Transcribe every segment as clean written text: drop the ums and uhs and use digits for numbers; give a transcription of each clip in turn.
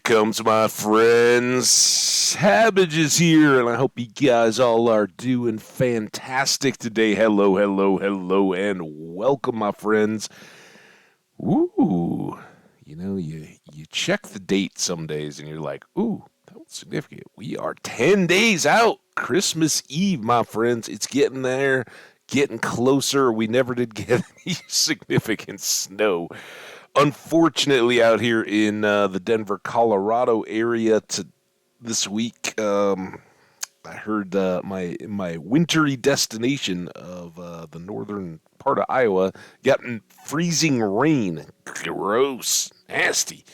comes my friends. Habbage is here, and I hope you guys all are doing fantastic today. Hello, hello, hello, and welcome, my friends. Ooh, you check the date some days, and you're like, ooh, that was significant. We are 10 days out. Christmas Eve, my friends. It's getting there, getting closer. We never did get any significant snow. Unfortunately, out here in the Denver, Colorado area this week, I heard my wintry destination of the northern part of Iowa getting freezing rain. Gross, nasty.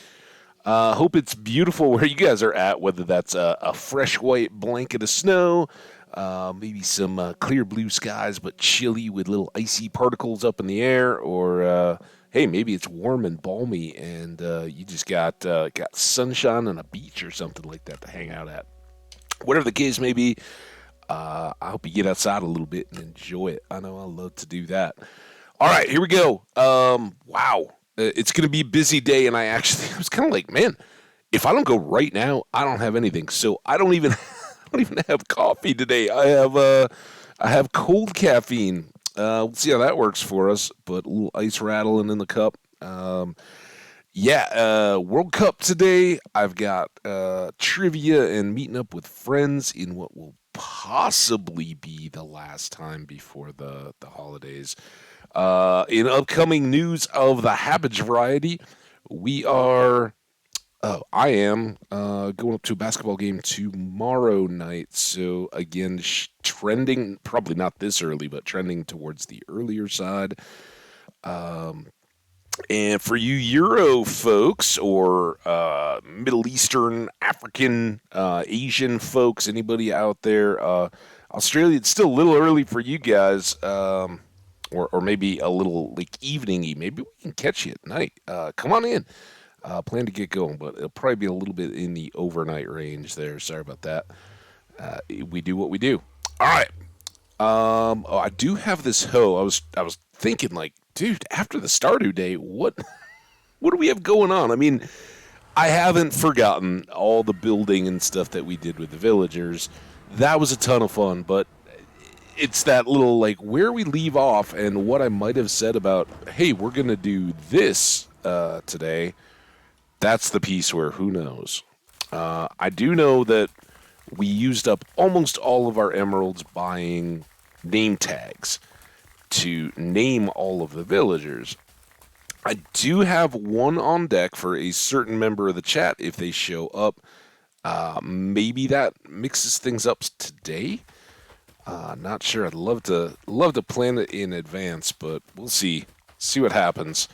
Hope it's beautiful where you guys are at, whether that's a fresh white blanket of snow, maybe some clear blue skies but chilly with little icy particles up in the air, or hey, maybe it's warm and balmy and you just got sunshine on a beach or something like that to hang out at. Whatever the case may be, I hope you get outside a little bit and enjoy it. I know I love to do that. All right, here we go. Wow. It's going to be a busy day, and I was kind of like, man, if I don't go right now, I don't have anything. So I don't even, I don't even have coffee today. I have cold caffeine. We'll see how that works for us. But a little ice rattling in the cup. World Cup today. I've got trivia and meeting up with friends in what will possibly be the last time before the holidays. In upcoming news of the Habbage variety, we are. I am going up to a basketball game tomorrow night. So again, trending probably not this early, but trending towards the earlier side. Um, and for you Euro folks or Middle Eastern, African, Asian folks, anybody out there, Australia, it's still a little early for you guys, or maybe a little like evening-y. Maybe we can catch you at night. Come on in. Plan to get going, but it'll probably be a little bit in the overnight range there. Sorry about that. We do what we do. All right. I do have this hoe. I was thinking like, dude, after the Stardew Day, what do we have going on? I mean, I haven't forgotten all the building and stuff that we did with the villagers. That was a ton of fun, but it's that little like where we leave off and what I might have said about, hey, we're gonna do this today. That's the piece where who knows. I do know that we used up almost all of our emeralds buying name tags to name all of the villagers. I do have one on deck for a certain member of the chat if they show up. Maybe that mixes things up today. Not sure. I'd love to plan it in advance, but we'll see. See what happens.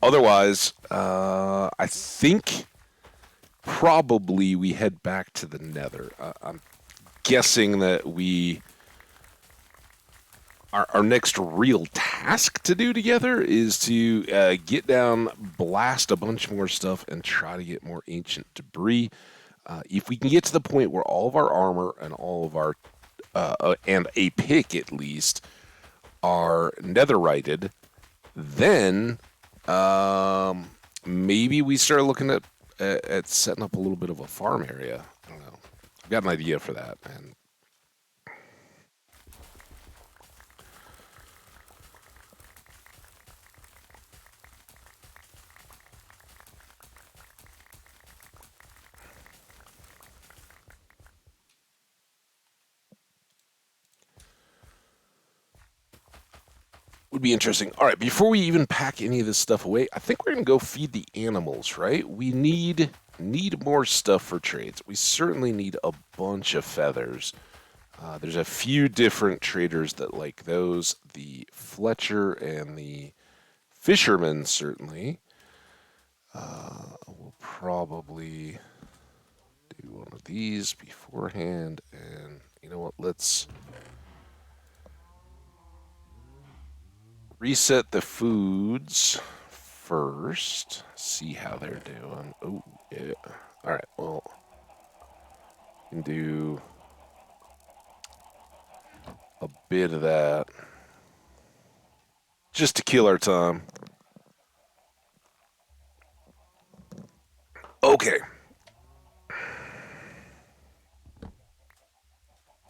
Otherwise, I think probably we head back to the Nether. I'm guessing that our next real task to do together is to get down, blast a bunch more stuff, and try to get more ancient debris. If we can get to the point where all of our armor and all of our and a pick at least are netherited, then maybe we start looking at setting up a little bit of a farm area. I don't know. I've got an idea for that, and would be interesting. All right, before we even pack any of this stuff away, I think we're gonna go feed the animals. Right? We need more stuff for trades. We certainly need a bunch of feathers. There's a few different traders that like those. The Fletcher and the Fisherman certainly. We'll probably do one of these beforehand, and you know what? Let's reset the foods first. See how they're doing. Oh, yeah. All right. Well, we can do a bit of that just to kill our time. Okay.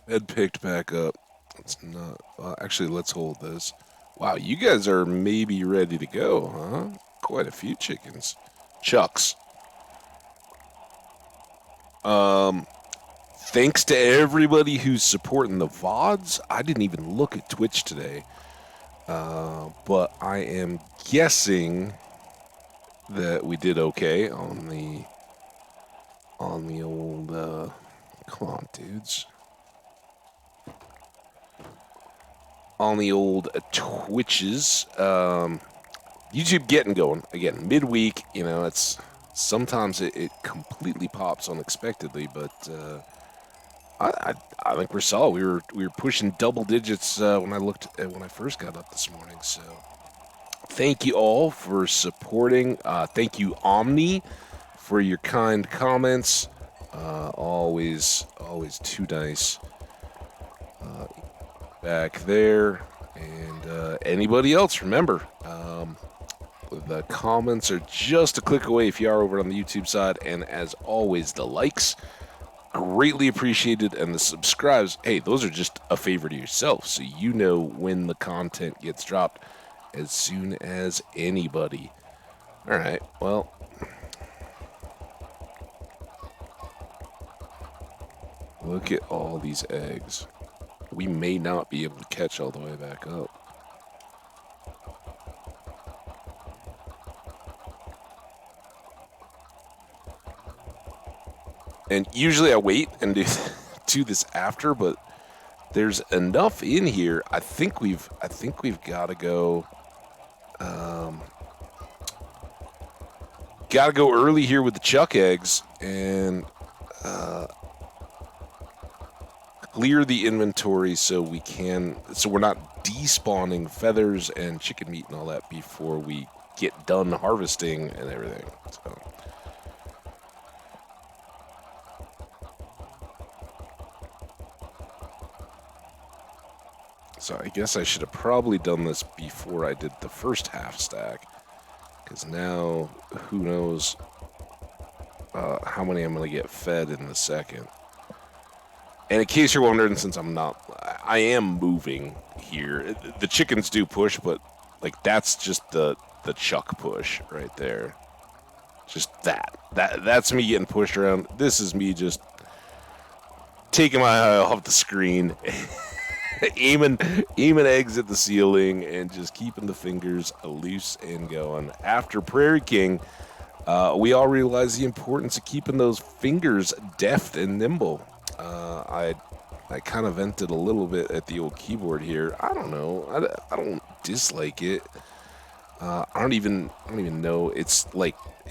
Head picked back up. Let's not. Actually, let's hold this. Wow, you guys are maybe ready to go, huh? Quite a few chickens. Chucks. Um, Thanks to everybody who's supporting the VODs. I didn't even look at Twitch today, but I am guessing that we did okay on the old. Come on, dudes. On the old Twitches. YouTube getting going again midweek. It's sometimes it completely pops unexpectedly, but I think we're solid. We were pushing double digits when when I first got up this morning. So thank you all for supporting. Thank you Omni for your kind comments. Always too nice back there. And anybody else, remember. The comments are just a click away if you are over on the YouTube side. And as always, the likes, greatly appreciated. And the subscribes, hey, those are just a favor to yourself. So you know when the content gets dropped as soon as anybody. All right, well, look at all these eggs. We may not be able to catch all the way back up. And usually I wait and do this after, but there's enough in here. I think we've got to go. Got to go early here with the chuck eggs and clear the inventory so we're not despawning feathers and chicken meat and all that before we get done harvesting and everything. So I guess I should have probably done this before I did the first half stack, because now who knows how many I'm going to get fed in the second. And in case you're wondering, since I am moving here. The chickens do push, but like that's just the chuck push right there. Just that's me getting pushed around. This is me just taking my eye off the screen, aiming eggs at the ceiling, and just keeping the fingers loose and going. After Prairie King, we all realize the importance of keeping those fingers deft and nimble. I kind of vented a little bit at the old keyboard here. I don't know. I don't dislike it. I don't even know. It's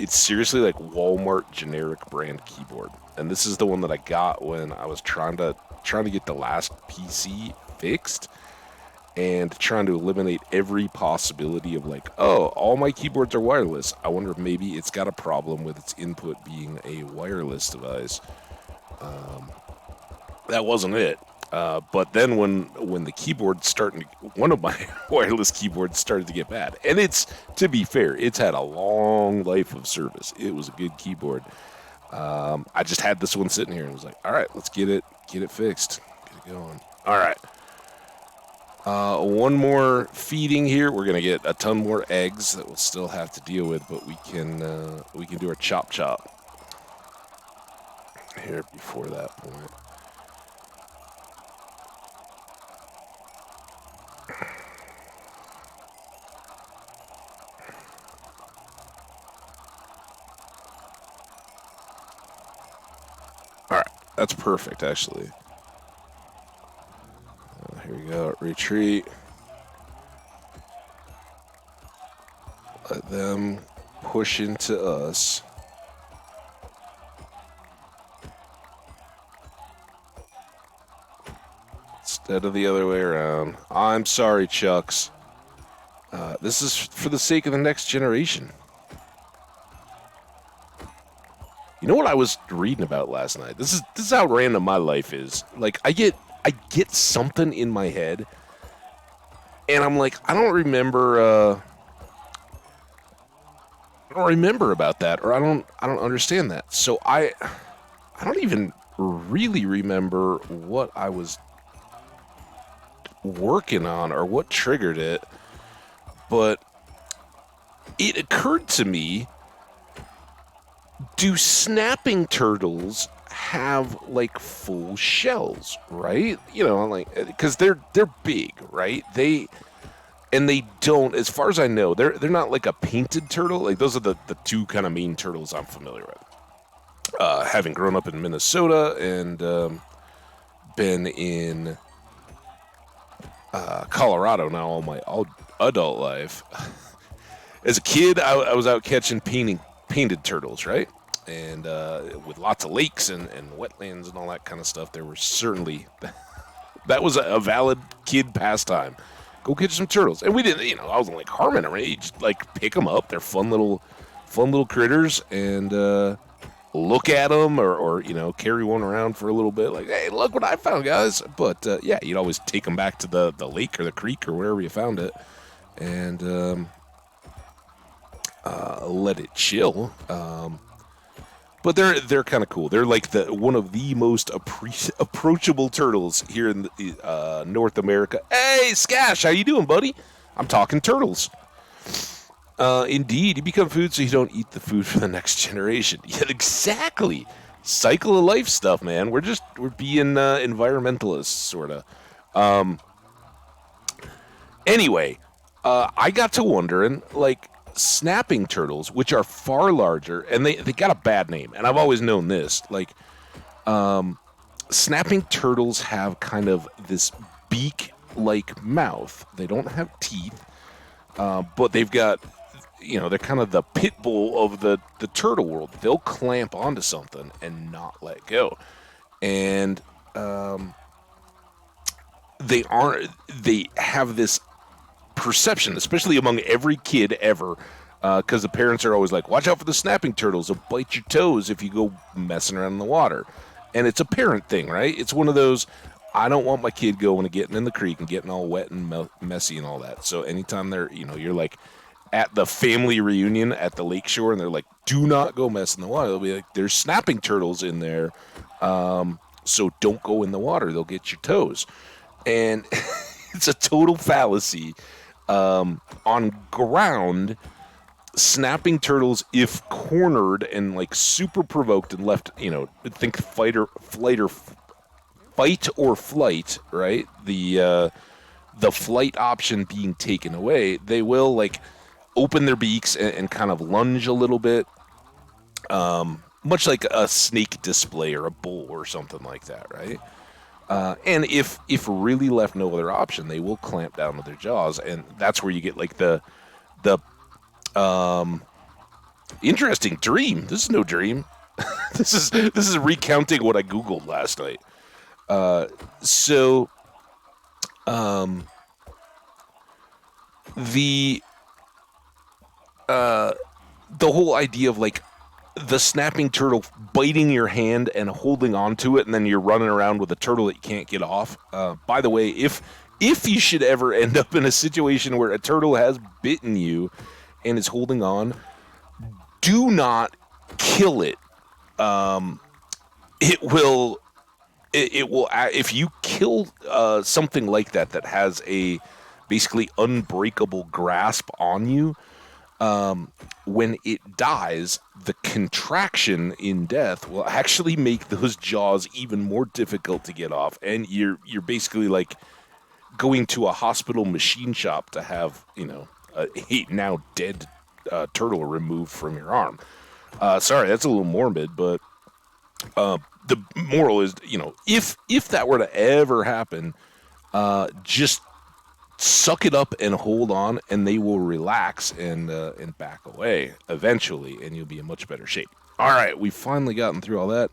seriously like Walmart generic brand keyboard. And this is the one that I got when I was trying to get the last PC fixed and trying to eliminate every possibility of like, oh, all my keyboards are wireless. I wonder if maybe it's got a problem with its input being a wireless device. That wasn't it. But then when the keyboard one of my wireless keyboards started to get bad, and to be fair, it's had a long life of service. It was a good keyboard. I just had this one sitting here and was like, all right, let's get it fixed, get it going. All right. One more feeding here. We're gonna get a ton more eggs that we'll still have to deal with, but we can do our chop here before that point. All right, that's perfect actually. Here we go. Retreat. Let them push into us. Instead of the other way around. I'm sorry, Chucks. This is for the sake of the next generation. You know what I was reading about last night? This is how random my life is. Like I get something in my head, and I'm like, I don't remember don't remember about that, or I don't understand that. So I don't even really remember what I was working on or what triggered it, but it occurred to me, do snapping turtles have like full shells, right? You know, like because they're big, right? They don't, as far as I know, they're not like a painted turtle. Like those are the two kind of main turtles I'm familiar with. Having grown up in Minnesota and been in Colorado now all adult life. As a kid, I was out catching painted turtles, right? And with lots of lakes and wetlands and all that kind of stuff, there were certainly that was a valid kid pastime. Go catch some turtles, and we didn't. You know, I wasn't like harming them. Right? You just like pick them up. They're fun little critters, and look at them or you know carry one around for a little bit. Like, hey, look what I found, guys. But yeah, you'd always take them back to the lake or the creek or wherever you found it, and let it chill. But they're kind of cool. They're like one of the most approachable turtles here in North America. Hey, Skash, how you doing, buddy? I'm talking turtles. Indeed, you become food so you don't eat the food for the next generation. Yeah, exactly. Cycle of life stuff, man. We're being environmentalists, sort of. Anyway, I got to wondering, like, snapping turtles, which are far larger, and they got a bad name, and I've always known this. Like, snapping turtles have kind of this beak-like mouth. They don't have teeth, but they've got, you know, they're kind of the pit bull of the turtle world. They'll clamp onto something and not let go. And they have this perception, especially among every kid ever, because the parents are always like, watch out for the snapping turtles. They'll bite your toes if you go messing around in the water. And it's a parent thing, right? It's one of those, I don't want my kid going and getting in the creek and getting all wet and messy and all that. So anytime they're, you know, you're like at the family reunion at the lake shore and they're like, do not go mess in the water. They'll be like, there's snapping turtles in there. So don't go in the water. They'll get your toes. And it's a total fallacy. On ground, snapping turtles, if cornered and like super provoked and left, you know, think fight or flight, right? The flight option being taken away, they will like open their beaks and kind of lunge a little bit, much like a snake display or a bull or something like that, right? And if really left no other option, they will clamp down with their jaws, and that's where you get like the interesting dream. This is no dream. this is recounting what I Googled last night. So the whole idea of like the snapping turtle biting your hand and holding onto it, and then you're running around with a turtle that you can't get off. By the way, if you should ever end up in a situation where a turtle has bitten you and is holding on, do not kill it. It will if you kill something like that has a basically unbreakable grasp on you. When it dies, the contraction in death will actually make those jaws even more difficult to get off, and you're basically like going to a hospital machine shop to have, you know, a now dead turtle removed from your arm. Sorry, that's a little morbid, but the moral is, you know, if that were to ever happen, just suck it up and hold on, and they will relax and back away eventually, and you'll be in much better shape. All right, we've finally gotten through all that.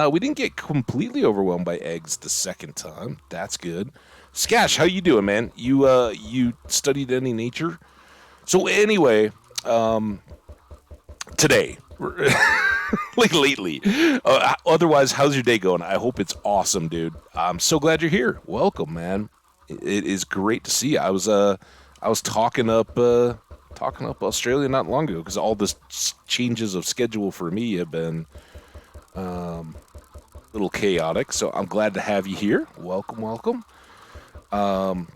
We didn't get completely overwhelmed by eggs the second time. That's good. Skash, how you doing, man? You studied any nature? So anyway, today, like lately. Otherwise, how's your day going? I hope it's awesome, dude. I'm so glad you're here. Welcome, man. It is great to see you. I was talking up talking up Australia not long ago because all the changes of schedule for me have been a little chaotic. So I'm glad to have you here. Welcome, welcome. Um,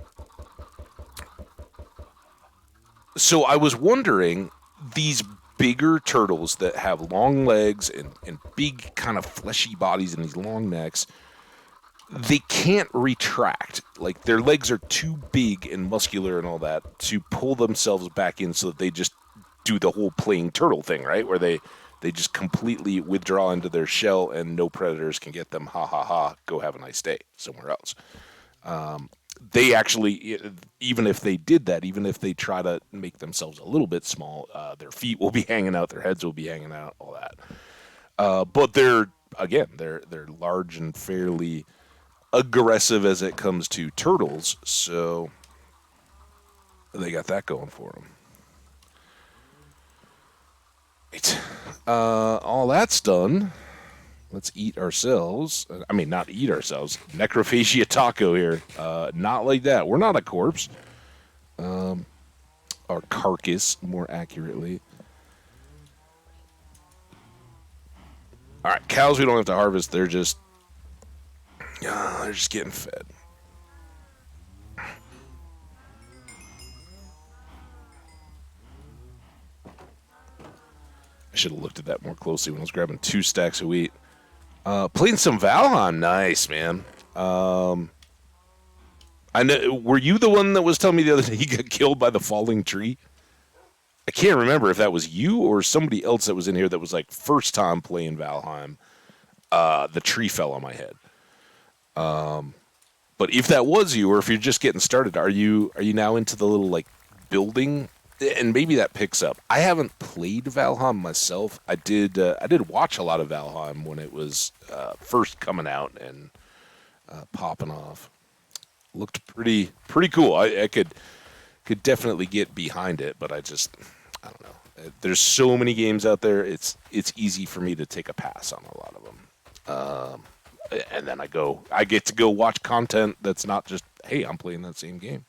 so I was wondering, these bigger turtles that have long legs and big kind of fleshy bodies and these long necks, they can't retract. Like their legs are too big and muscular and all that to pull themselves back in so that they just do the whole playing turtle thing, right? Where they just completely withdraw into their shell and no predators can get them. Ha ha ha, go have a nice day somewhere else. They actually, even if they did that, even if they try to make themselves a little bit small, their feet will be hanging out, their heads will be hanging out, all that. But they're large and fairly aggressive as it comes to turtles, so they got that going for them. Right. All that's done. Let's eat ourselves. I mean, not eat ourselves. Necrophagia taco here. Not like that. We're not a corpse. Our carcass, more accurately. All right, cows we don't have to harvest. They're just getting fed. I should have looked at that more closely when I was grabbing 2 stacks of wheat. Playing some Valheim, nice man. I know. Were you the one that was telling me the other day he got killed by the falling tree? I can't remember if that was you or somebody else that was in here that was like first time playing Valheim. The tree fell on my head. But if that was you, or if you're just getting started, are you now into the little like building? And maybe that picks up. I haven't played Valheim myself. I did watch a lot of Valheim when it was first coming out and popping off. Looked pretty cool. I could definitely get behind it, but I don't know. There's so many games out there. It's easy for me to take a pass on a lot of them. And then I get to go watch content that's not just, hey, I'm playing that same game.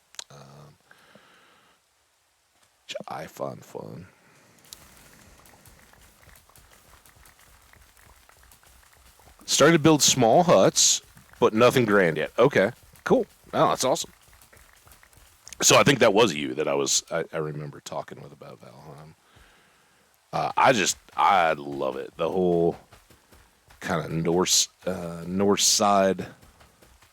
Which I find fun. Starting to build small huts, but nothing grand yet. Okay, cool. Oh, that's awesome. So I think that was you that I remember talking with about Valheim. I love it. The whole kind of Norse side,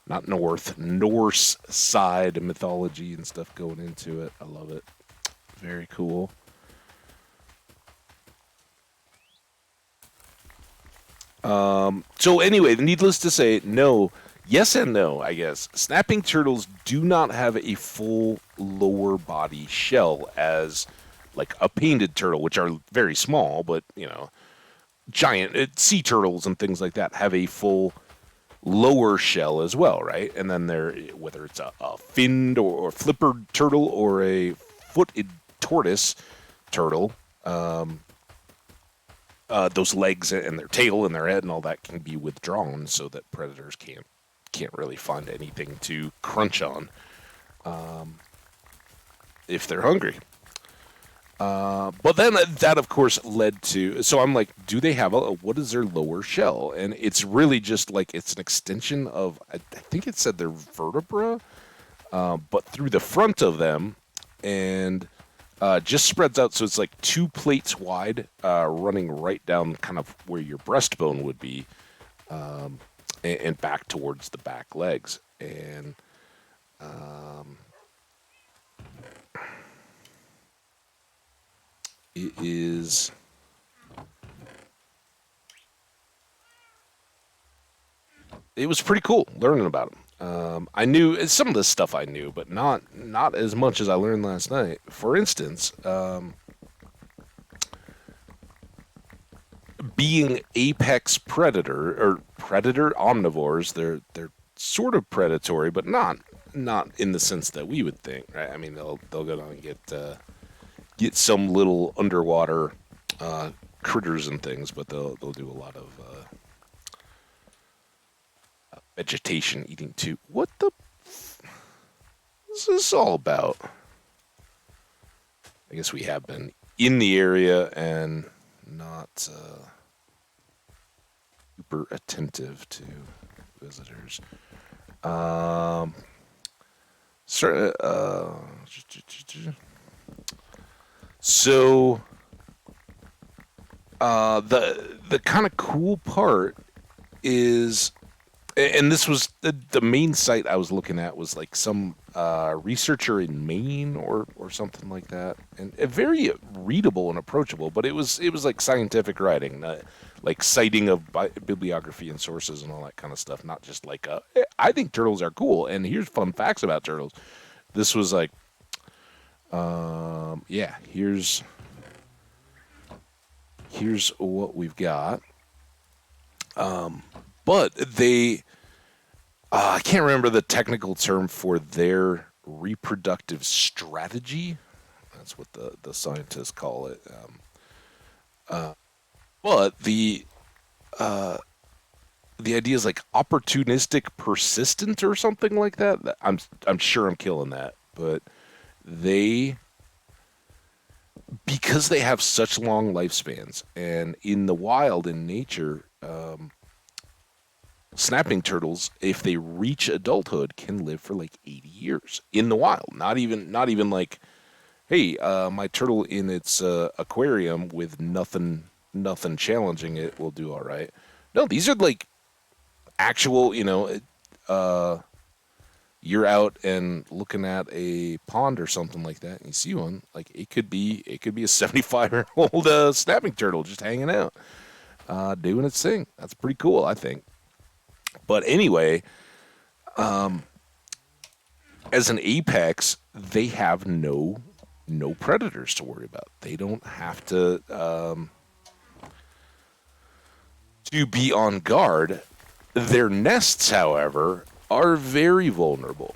not Norse side mythology and stuff going into it. I love it. Very cool. So anyway, needless to say, no, yes and no, I guess. Snapping turtles do not have a full lower body shell as like a painted turtle, which are very small, but giant sea turtles and things like that have a full lower shell as well, right? And then whether it's a finned or flippered turtle or a footed tortoise turtle, those legs and their tail and their head and all that can be withdrawn so that predators can't really find anything to crunch on if they're hungry. But then that, of course, led to... So I'm like, do they have what is their lower shell? And it's really just like it's an extension of... I think it said their vertebra, but through the front of them, and just spreads out. So it's like 2 plates wide, running right down kind of where your breastbone would be, and back towards the back legs. And... it was pretty cool learning about them. I knew some of this stuff I knew, but not as much as I learned last night. For instance, being apex predator or predator omnivores, they're sort of predatory, but not in the sense that we would think, right? I mean, they'll go down and get some little underwater critters and things, but they'll do a lot of vegetation eating too. What's this all about? I guess we have been in the area and not super attentive to visitors. Um, cer- uh, so the kind of cool part is, and this was the main site I was looking at was like some researcher in Maine or something like that, and very readable and approachable. But it was like scientific writing, like citing of bibliography and sources and all that kind of stuff, not just like I think turtles are cool, and here's fun facts about turtles. This was like, yeah, here's what we've got. But they I can't remember the technical term for their reproductive strategy. That's what the scientists call it. But the idea is like opportunistic persistent or something like that. I'm sure I'm killing that, but they because they have such long lifespans and in the wild in nature, snapping turtles, if they reach adulthood, can live for like 80 years in the wild. Not even like, hey, my turtle in its aquarium with nothing challenging it will do all right. No, these are like actual, you're out and looking at a pond or something like that, and you see one, like it could be a 75-year-old snapping turtle just hanging out, doing its thing. That's pretty cool, I think. But anyway, as an apex, they have no predators to worry about. They don't have to be on guard. Their nests, however, are very vulnerable.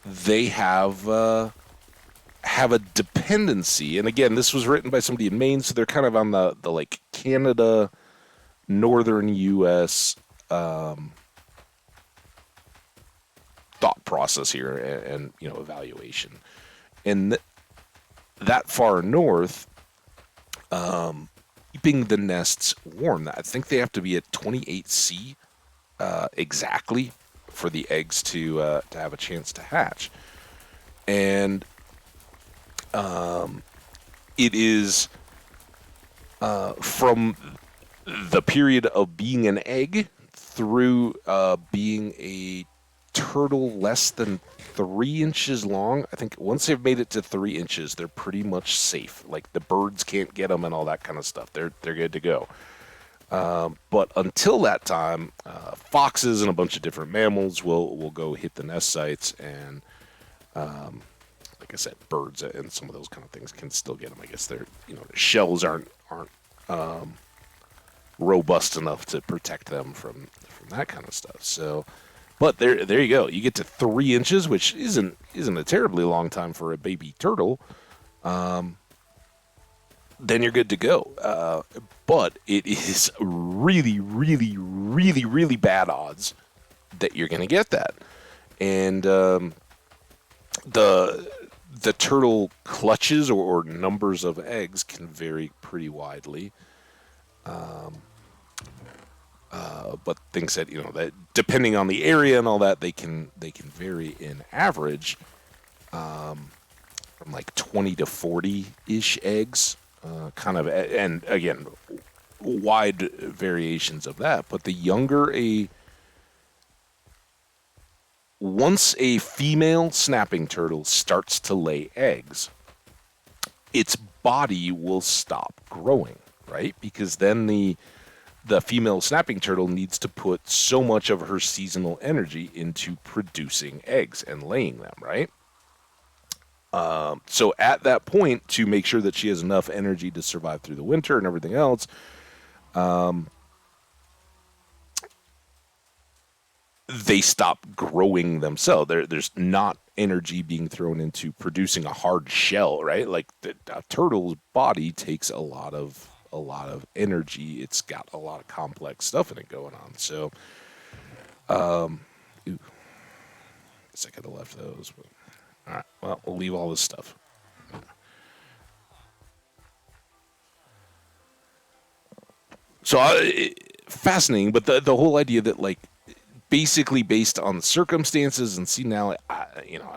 They have a dependency, and again, this was written by somebody in Maine, so they're kind of on the like Canada, northern U.S. thought process here, and evaluation. And that far north, keeping the nests warm. I think they have to be at 28°C exactly for the eggs to have a chance to hatch. And it is from the period of being an egg through being a turtle less than 3 inches long. I think once they've made it to 3 inches, they're pretty much safe. Like the birds can't get them and all that kind of stuff. They're good to go. But until that time, foxes and a bunch of different mammals will go hit the nest sites, and like I said, birds and some of those kind of things can still get them. I guess their shells aren't robust enough to protect them from that kind of stuff. So, but there you go. You get to 3 inches, which isn't a terribly long time for a baby turtle. Then you're good to go. But it is really, really, really, really bad odds that you're going to get that. And the turtle clutches or numbers of eggs can vary pretty widely. But things that depending on the area and all that, they can vary in average from like 20 to 40-ish eggs, kind of, and again, wide variations of that. But the younger once a female snapping turtle starts to lay eggs, its body will stop growing, right? Because then the female snapping turtle needs to put so much of her seasonal energy into producing eggs and laying them, right? So at that point, to make sure that she has enough energy to survive through the winter and everything else, they stop growing themselves. There's not energy being thrown into producing a hard shell, right? Like a turtle's body takes a lot of energy. It's got a lot of complex stuff in it going on. So, ooh, guess I could have left those. But, all right, well, we'll leave all this stuff. So fascinating, but the whole idea that like basically based on the circumstances and see now, I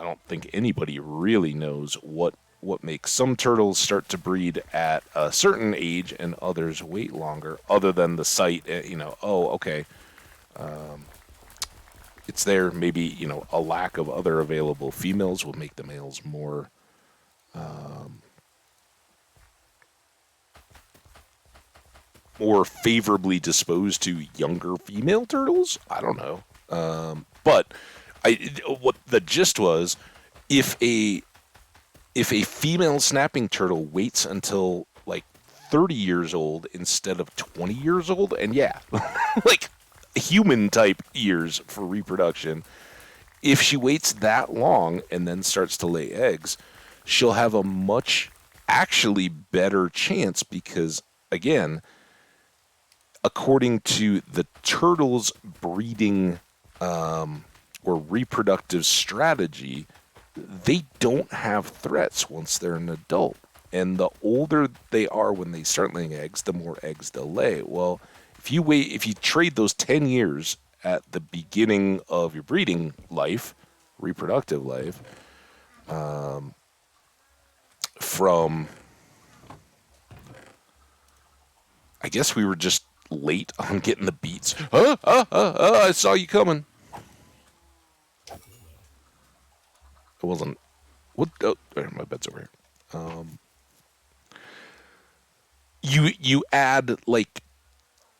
don't think anybody really knows what makes some turtles start to breed at a certain age and others wait longer, other than the sight. Oh, okay, it's there. Maybe a lack of other available females will make the males more favorably disposed to younger female turtles. I don't know. But I what the gist was, if a if a female snapping turtle waits until like 30 years old instead of 20 years old, and yeah, like human type years for reproduction, if she waits that long and then starts to lay eggs, she'll have a much actually better chance because again, according to the turtle's breeding or reproductive strategy, they don't have threats once they're an adult. And the older they are when they start laying eggs, the more eggs they'll lay. Well, if you trade those 10 years at the beginning of your breeding life, reproductive life, from, I guess we were just late on getting the beats. I saw you coming. It wasn't. What? Oh, my bed's over here. You add like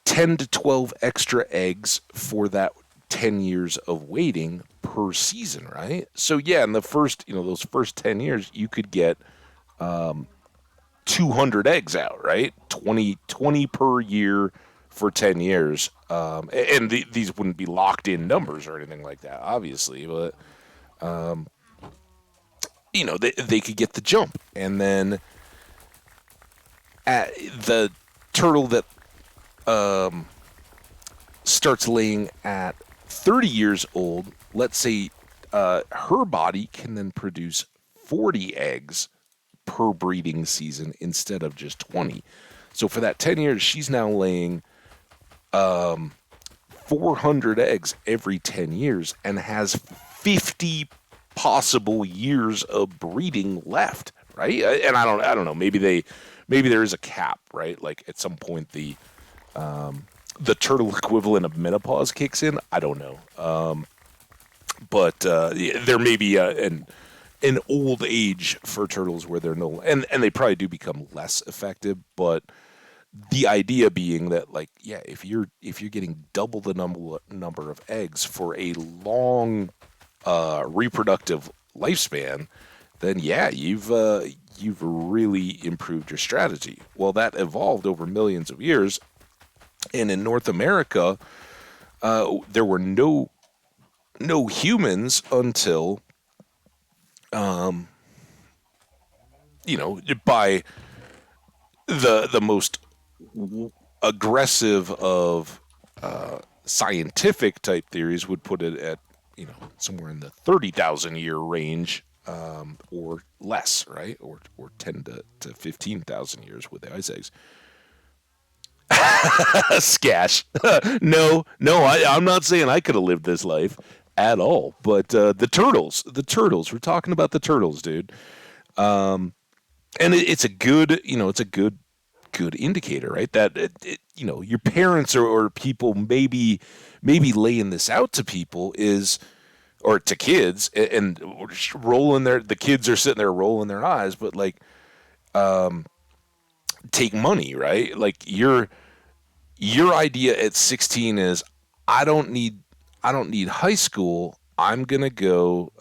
10 to 12 extra eggs for that 10 years of waiting per season, right? So yeah, in the first, those first 10 years, you could get 200 eggs out, right? 20 per year for 10 years. And these wouldn't be locked in numbers or anything like that, obviously, but they could get the jump. And then at the turtle that starts laying at 30 years old, let's say her body can then produce 40 eggs per breeding season instead of just 20. So for that 10 years, she's now laying 400 eggs every 10 years and has 50 possible years of breeding left, right? And I don't know, maybe there is a cap, right? Like at some point the turtle equivalent of menopause kicks in. I don't know. But there may be an old age for turtles where they're no, and they probably do become less effective. But the idea being that, like, yeah, if you're getting double the number of eggs for a long reproductive lifespan, then yeah, you've really improved your strategy. Well, that evolved over millions of years, and in North America, there were no humans until by the most aggressive of scientific type theories would put it at somewhere in the 30,000 year range, or less, right? Or 10 to 15,000 years with the ice eggs. Scash. No, I'm not saying I could have lived this life at all. But the turtles. We're talking about the turtles, dude. And it's a good, good indicator, right? That your parents or people maybe laying this out to people is, or to kids, and rolling the kids are sitting there rolling their eyes, but like take money, right? Like your idea at 16 is I don't need high school. I'm gonna go.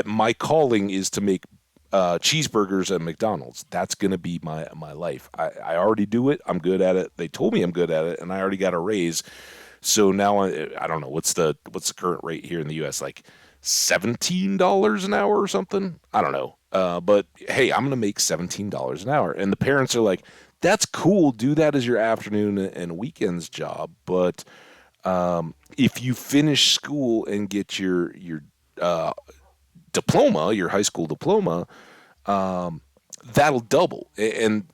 My calling is to make cheeseburgers at McDonald's. That's gonna be my life. I already do it. I'm good at it. They told me I'm good at it, and I already got a raise. So now I don't know what's the current rate here in the U.S. Like $17 an hour or something. I don't know. But hey, I'm gonna make $17 an hour, and the parents are like, "That's cool. Do that as your afternoon and weekends job." But if you finish school and get your diploma, your high school diploma, that'll double. And,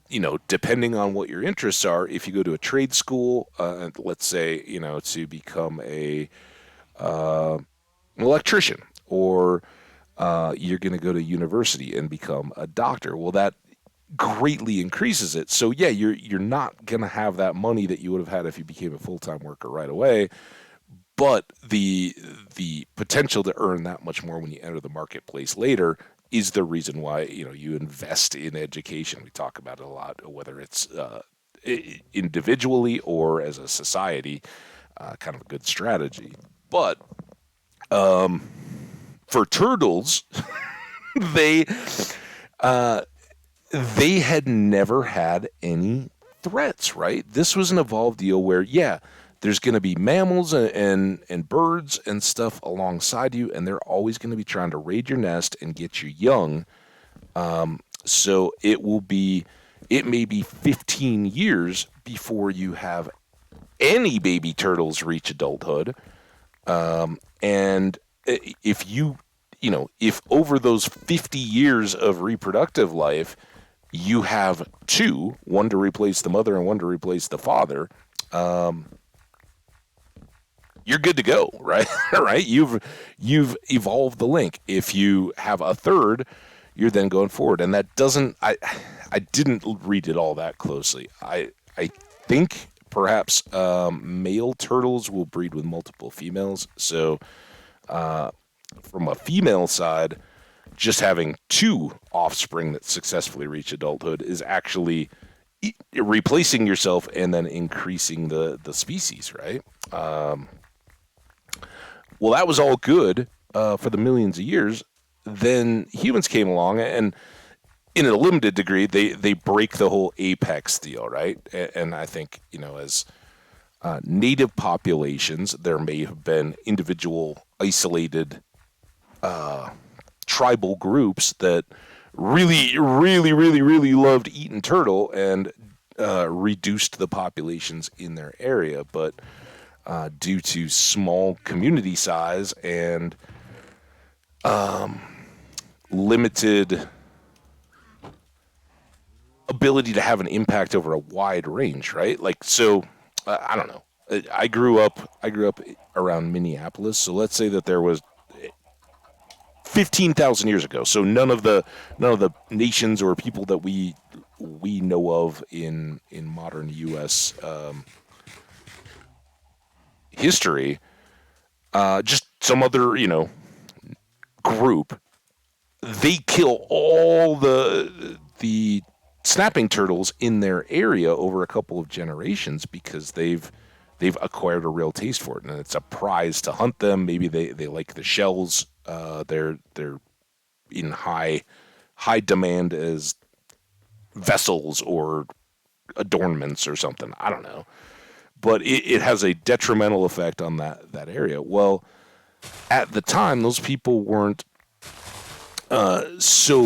depending on what your interests are, if you go to a trade school, let's say, to become an electrician, or you're going to go to university and become a doctor. Well, that greatly increases it. So yeah, you're not going to have that money that you would have had if you became a full-time worker right away, but the potential to earn that much more when you enter the marketplace later is the reason why you invest in education. We talk about it a lot, whether it's individually or as a society, kind of a good strategy. But for turtles, they uh, they had never had any threats, right? This was an evolved deal where, yeah, there's going to be mammals and birds and stuff alongside you, and they're always going to be trying to raid your nest and get you young. So it may be 15 years before you have any baby turtles reach adulthood. And if over those 50 years of reproductive life, you have two, one to replace the mother and one to replace the father, you're good to go, right? Right? You've evolved the link. If you have a third, you're then going forward. And that doesn't I didn't read it all that closely. I think perhaps male turtles will breed with multiple females. So from a female side, just having two offspring that successfully reach adulthood is actually replacing yourself and then increasing the species, right? Well, that was all good for the millions of years. Then humans came along, and in a limited degree, they break the whole apex deal, right? And I think as native populations, there may have been individual, isolated tribal groups that really, really, really, really loved eating turtle and reduced the populations in their area. But due to small community size and limited ability to have an impact over a wide range, right? Like, so I don't know. I grew up around Minneapolis, so let's say that there was 15,000 years ago. So none of the nations or people that we know of in modern U.S. History, just some other group, they kill all the snapping turtles in their area over a couple of generations because they've acquired a real taste for it, and it's a prize to hunt them. Maybe they like the shells. They're in high demand as vessels or adornments or something. I don't know, but it has a detrimental effect on that area. Well, at the time, those people weren't so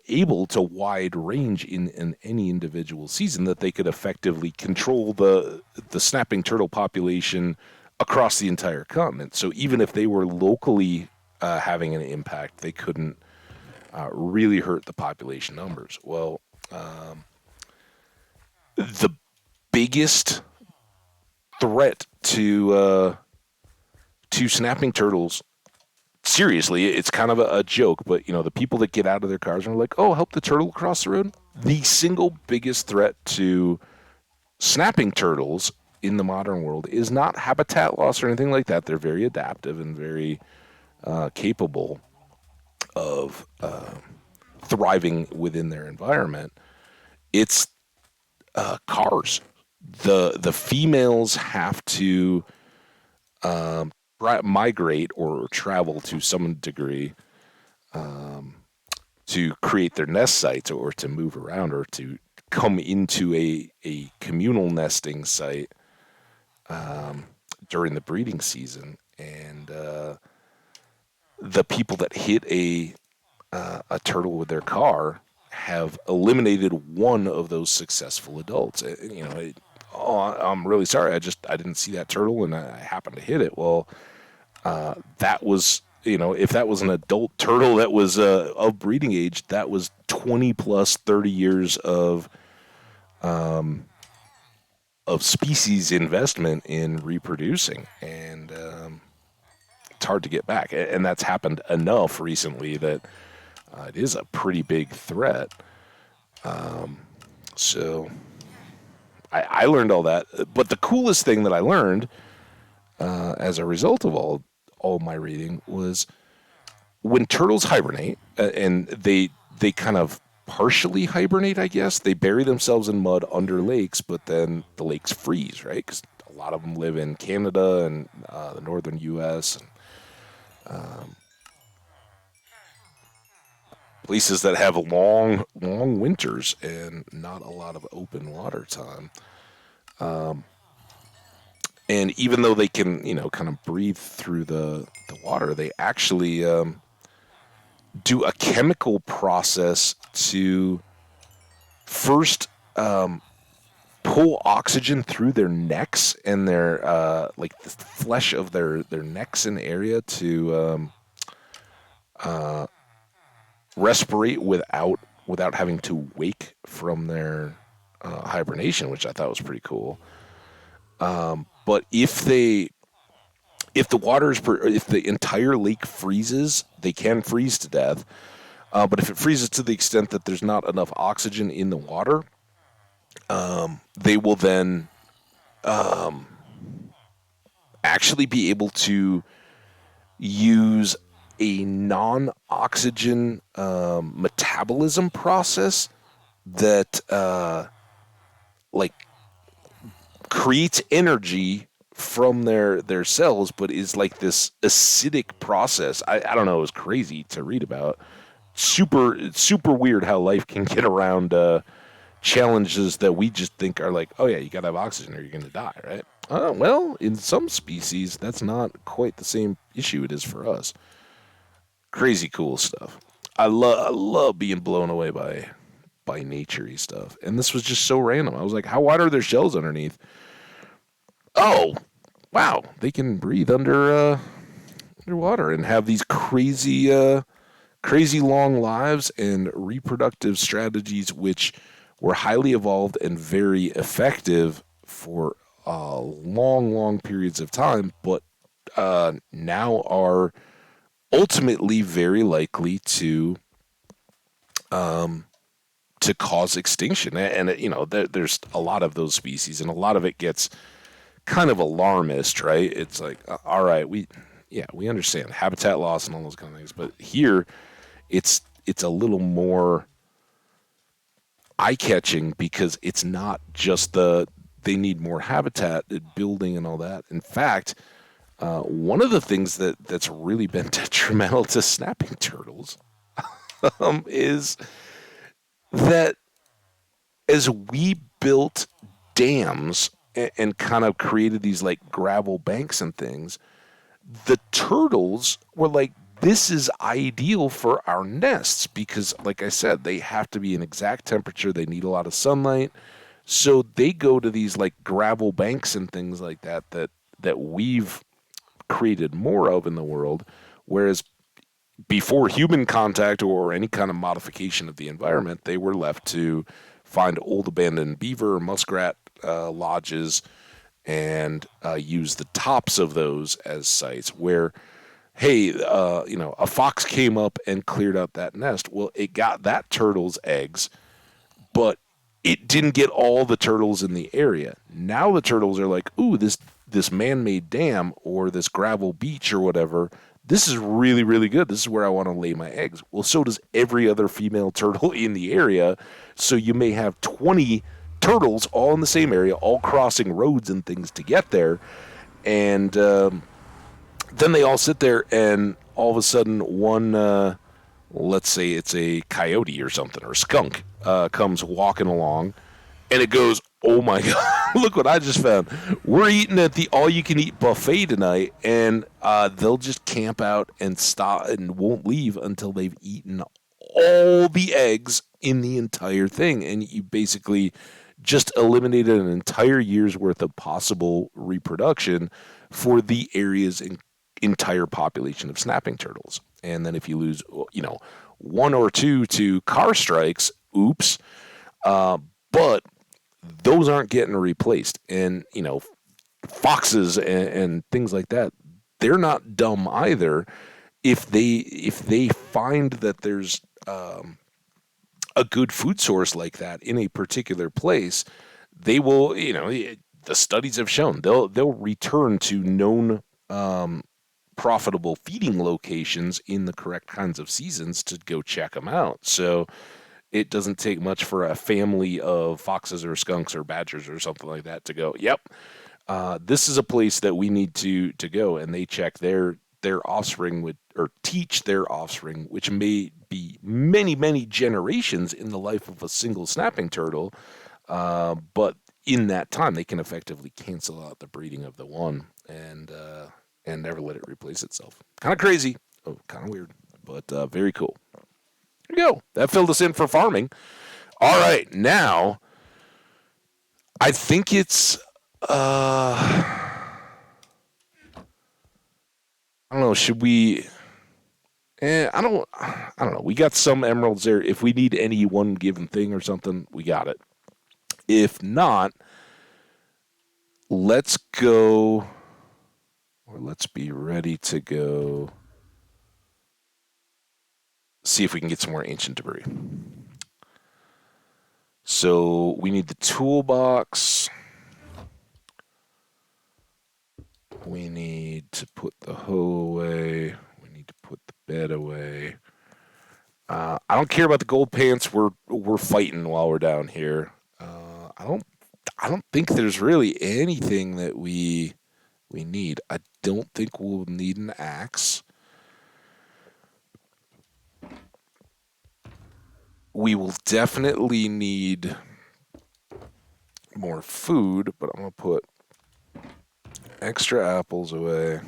able to wide range in any individual season that they could effectively control the snapping turtle population across the entire continent. So even if they were locally having an impact, they couldn't really hurt the population numbers. Well, the biggest threat to snapping turtles, seriously, it's kind of a joke, but the people that get out of their cars and are like, "Oh, help the turtle cross the road." The single biggest threat to snapping turtles in the modern world is not habitat loss or anything like that. They're very adaptive and very capable of thriving within their environment. It's cars. The females have to migrate or travel to some degree to create their nest sites or to move around or to come into a communal nesting site during the breeding season. And the people that hit a turtle with their car have eliminated one of those successful adults. Oh, I'm really sorry. I didn't see that turtle and I happened to hit it. Well, that was if that was an adult turtle that was of breeding age, that was 20 plus 30 years of species investment in reproducing, and it's hard to get back. And that's happened enough recently that it is a pretty big threat. So I learned all that. But the coolest thing that I learned as a result of all my reading was when turtles hibernate, and they kind of partially hibernate, I guess. They bury themselves in mud under lakes, but then the lakes freeze, right? Because a lot of them live in Canada and the northern U.S. and places that have long, long winters and not a lot of open water time. And even though they can, kind of breathe through the water, they actually do a chemical process to first pull oxygen through their necks and their like the flesh of their necks and area to respirate without having to wake from their hibernation, which I thought was pretty cool. But if the entire lake freezes, they can freeze to death. But if it freezes to the extent that there's not enough oxygen in the water, they will then actually be able to use a non-oxygen metabolism process that like creates energy from their cells, but is like this acidic process. I don't know. It was crazy to read about. Super weird how life can get around challenges that we just think are like, oh yeah, you gotta have oxygen or you're gonna die, right? Well, in some species, that's not quite the same issue it is for us. Crazy cool stuff. I love being blown away by naturey stuff, and this was just so random. I was like, how wide are their shells underneath? Oh, wow, they can breathe underwater and have these crazy long lives and reproductive strategies, which were highly evolved and very effective for long periods of time, but now are ultimately very likely to cause extinction. And there's a lot of those species, and a lot of it gets kind of alarmist, right? It's like, all right, we understand habitat loss and all those kind of things, but here it's a little more eye-catching because it's not just they need more habitat, building and all that. In fact, one of the things that's really been detrimental to snapping turtles is that as we built dams and kind of created these like gravel banks and things, the turtles were like, this is ideal for our nests because, like I said, they have to be an exact temperature. They need a lot of sunlight. So they go to these like gravel banks and things like that we've created more of in the world. Whereas before human contact or any kind of modification of the environment, they were left to find old abandoned beaver or muskrat lodges and use the tops of those as sites where, hey, a fox came up and cleared out that nest. Well, it got that turtle's eggs, but it didn't get all the turtles in the area. Now the turtles are like, ooh, this man-made dam or this gravel beach or whatever, this is really, really good. This is where I want to lay my eggs. Well, so does every other female turtle in the area. So you may have 20 turtles all in the same area, all crossing roads and things to get there. And then they all sit there, and all of a sudden let's say it's a coyote or something, or a skunk, comes walking along, and it goes, oh my God, look what I just found. We're eating at the all-you-can-eat buffet tonight, and they'll just camp out and stop and won't leave until they've eaten all the eggs in the entire thing. And you basically just eliminated an entire year's worth of possible reproduction for the areas entire population of snapping turtles. And then if you lose, one or two to car strikes, oops. But those aren't getting replaced. And, foxes and things like that, they're not dumb either. If they find that there's a good food source like that in a particular place, they will, the studies have shown they'll return to known profitable feeding locations in the correct kinds of seasons to go check them out. So it doesn't take much for a family of foxes or skunks or badgers or something like that to go, yep, this is a place that we need to go, and they check their offspring would, or teach their offspring, which may be many, many generations in the life of a single snapping turtle. But in that time, they can effectively cancel out the breeding of the one and never let it replace itself. Kind of crazy. Oh, kind of weird, but very cool. There you go. That filled us in for farming. All right, now I think it's I don't know. Should we? I don't know. We got some emeralds there. If we need any one given thing or something, we got it. If not, let's go, or let's be ready to go. See if we can get some more ancient debris. So we need the toolbox. We need to put the hoe away. We need to put the bed away. I don't care about the gold pants. We're fighting while we're down here. I don't think there's really anything that we need. I don't think we'll need an axe. We will definitely need more food, but I'm gonna put extra apples away.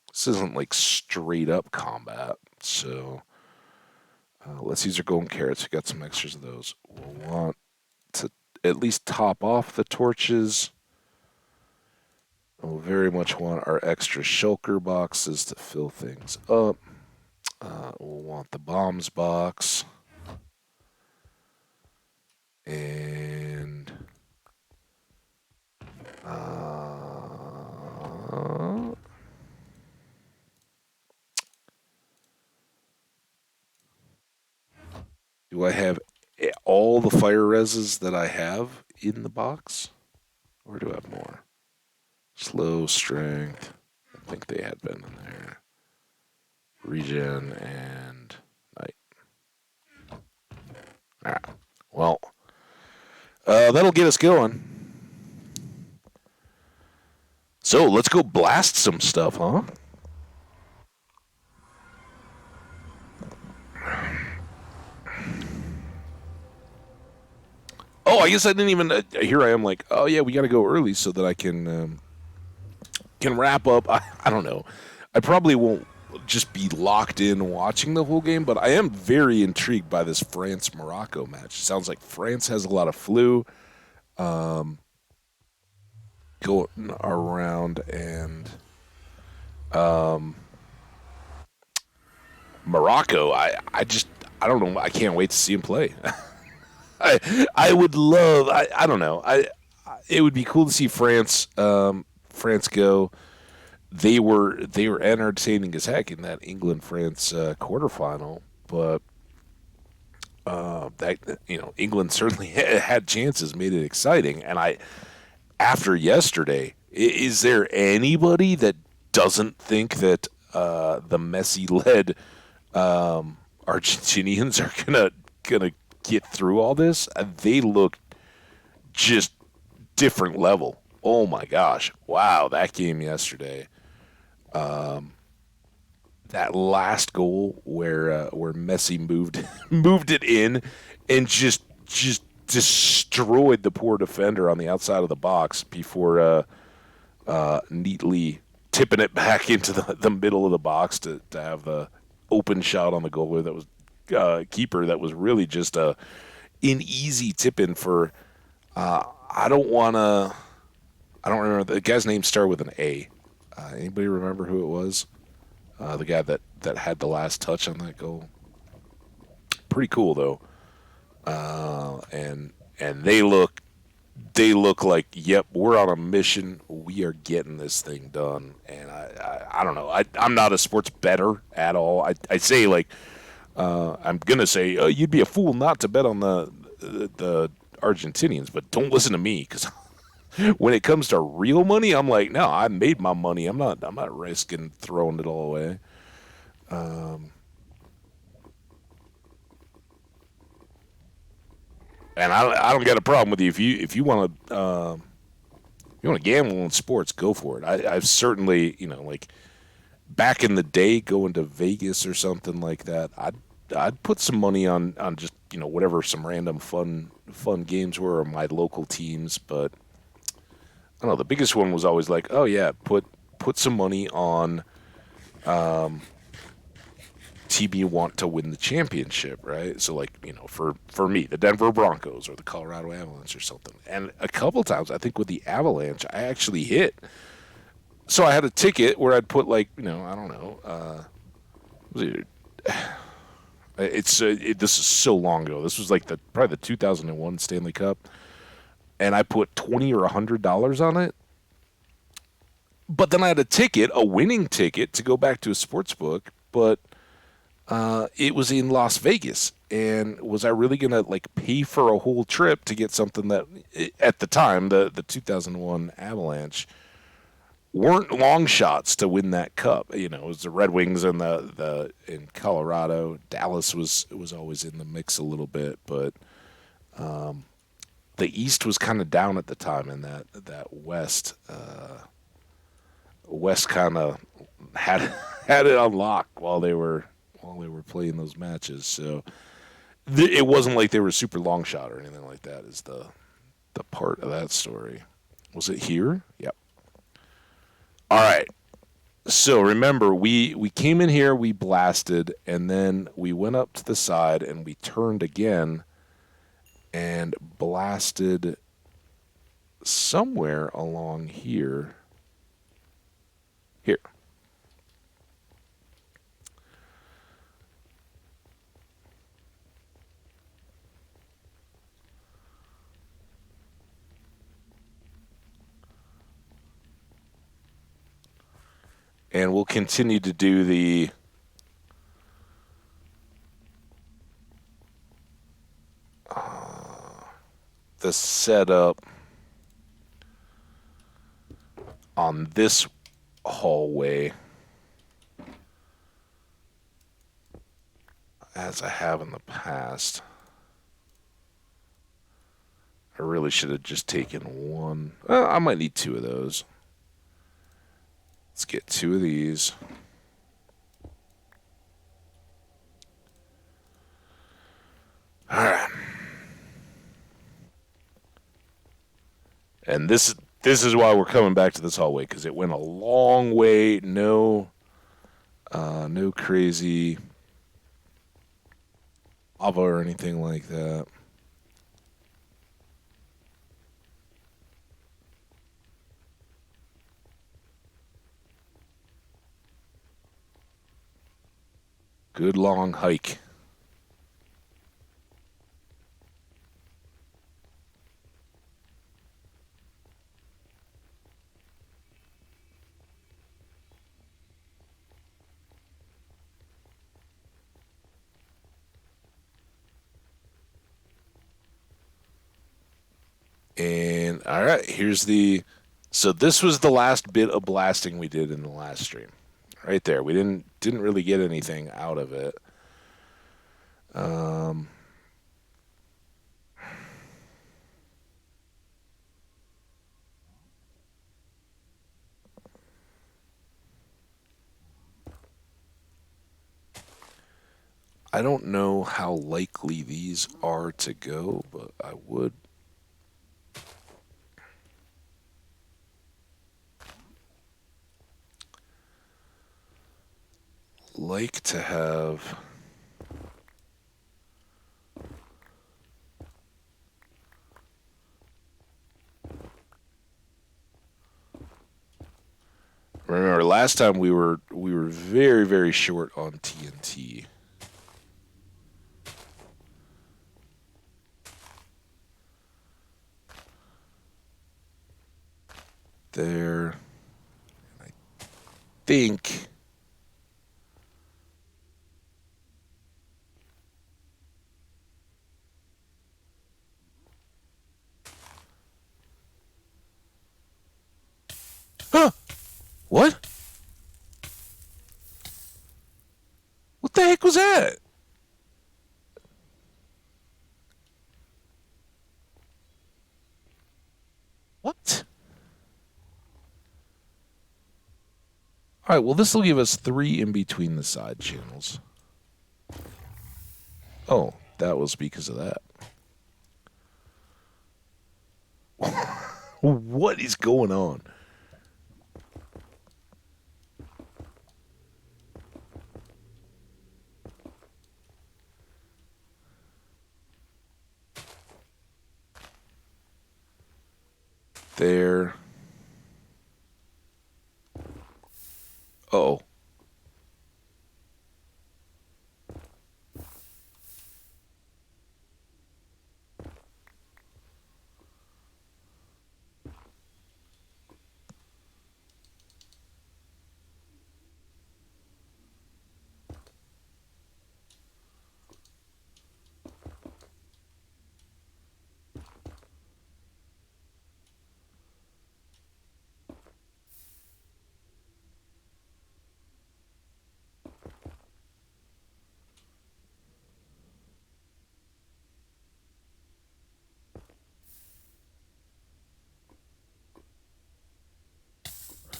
This isn't like straight up combat, so let's use our golden carrots. We got some extras of those. We'll want to at least top off the torches. We'll very much want our extra shulker boxes to fill things up. We'll want the bombs box. And do I have all the fire reses that I have in the box? Or do I have more? Slow strength. I think they had been in there. Regen and night. Alright. Well, that'll get us going. So let's go blast some stuff, huh? Oh, I guess I didn't even. Here I am, like, oh yeah, we got to go early so that I can wrap up. I don't know. I probably won't just be locked in watching the whole game, but I am very intrigued by this France-Morocco match. It sounds like France has a lot of flu going around, and Morocco, I don't know. I can't wait to see him play. I would love. I don't know. It would be cool to see France go. They were entertaining as heck in that England France quarterfinal, but that England certainly had chances, made it exciting. And after yesterday, is there anybody that doesn't think that the Messi led Argentinians are gonna get through all this? They look just different level. Oh my gosh! Wow, that game yesterday. That last goal where Messi moved it in and just destroyed the poor defender on the outside of the box before neatly tipping it back into the middle of the box to have the open shot on the goalie that was keeper that was really just a an easy tip in for. I don't want to. I don't remember the guy's name. Started with an A. Anybody remember who it was? The guy that had the last touch on that goal. Pretty cool though. And they look like, yep, we're on a mission. We are getting this thing done. And I don't know. I'm not a sports bettor at all. I say like I'm gonna say you'd be a fool not to bet on the Argentinians, but don't listen to me because when it comes to real money, I'm like, no, I made my money. I'm not risking throwing it all away. And I don't got a problem with you if you want to you want to gamble in sports, go for it. I've certainly, like back in the day, going to Vegas or something like that. I'd put some money on just whatever some random fun games were or my local teams. But I don't know. The biggest one was always like, oh yeah, put some money on team you want to win the championship, right? So like, for me, the Denver Broncos or the Colorado Avalanche or something. And a couple times, I think with the Avalanche, I actually hit. So I had a ticket where I'd put like, I don't know, was it, this is so long ago. This was like probably the 2001 Stanley Cup, and I put $20 or $100 on it. But then I had a ticket, a winning ticket, to go back to a sports book, but it was in Las Vegas. And was I really gonna like pay for a whole trip to get something that, at the time, the 2001 Avalanche weren't long shots to win that cup? It was the Red Wings and the in Colorado. Dallas was always in the mix a little bit, but the East was kind of down at the time, and that West kind of had had it on lock while they were playing those matches. So it wasn't like they were a super long shot or anything like that. Is the part of that story? Was it here? Yep. All right. So remember, we came in here, we blasted, and then we went up to the side and we turned again and blasted somewhere along here. Here. And we'll continue to do the setup on this hallway as I have in the past. I really should have just taken one. I might need two of those. Let's get two of these. All right. And this is why we're coming back to this hallway, because it went a long way. No crazy lava or anything like that. Good long hike. And all right, so this was the last bit of blasting we did in the last stream. Right there. We didn't really get anything out of it. Um I don't know how likely these are to go, but I would like to have remember last time we were very very short on TNT. There, I think. Huh? What? What the heck was that? What? All right. Well, this will give us 3 in between the side channels. Oh, that was because of that. What is going on? There. Oh.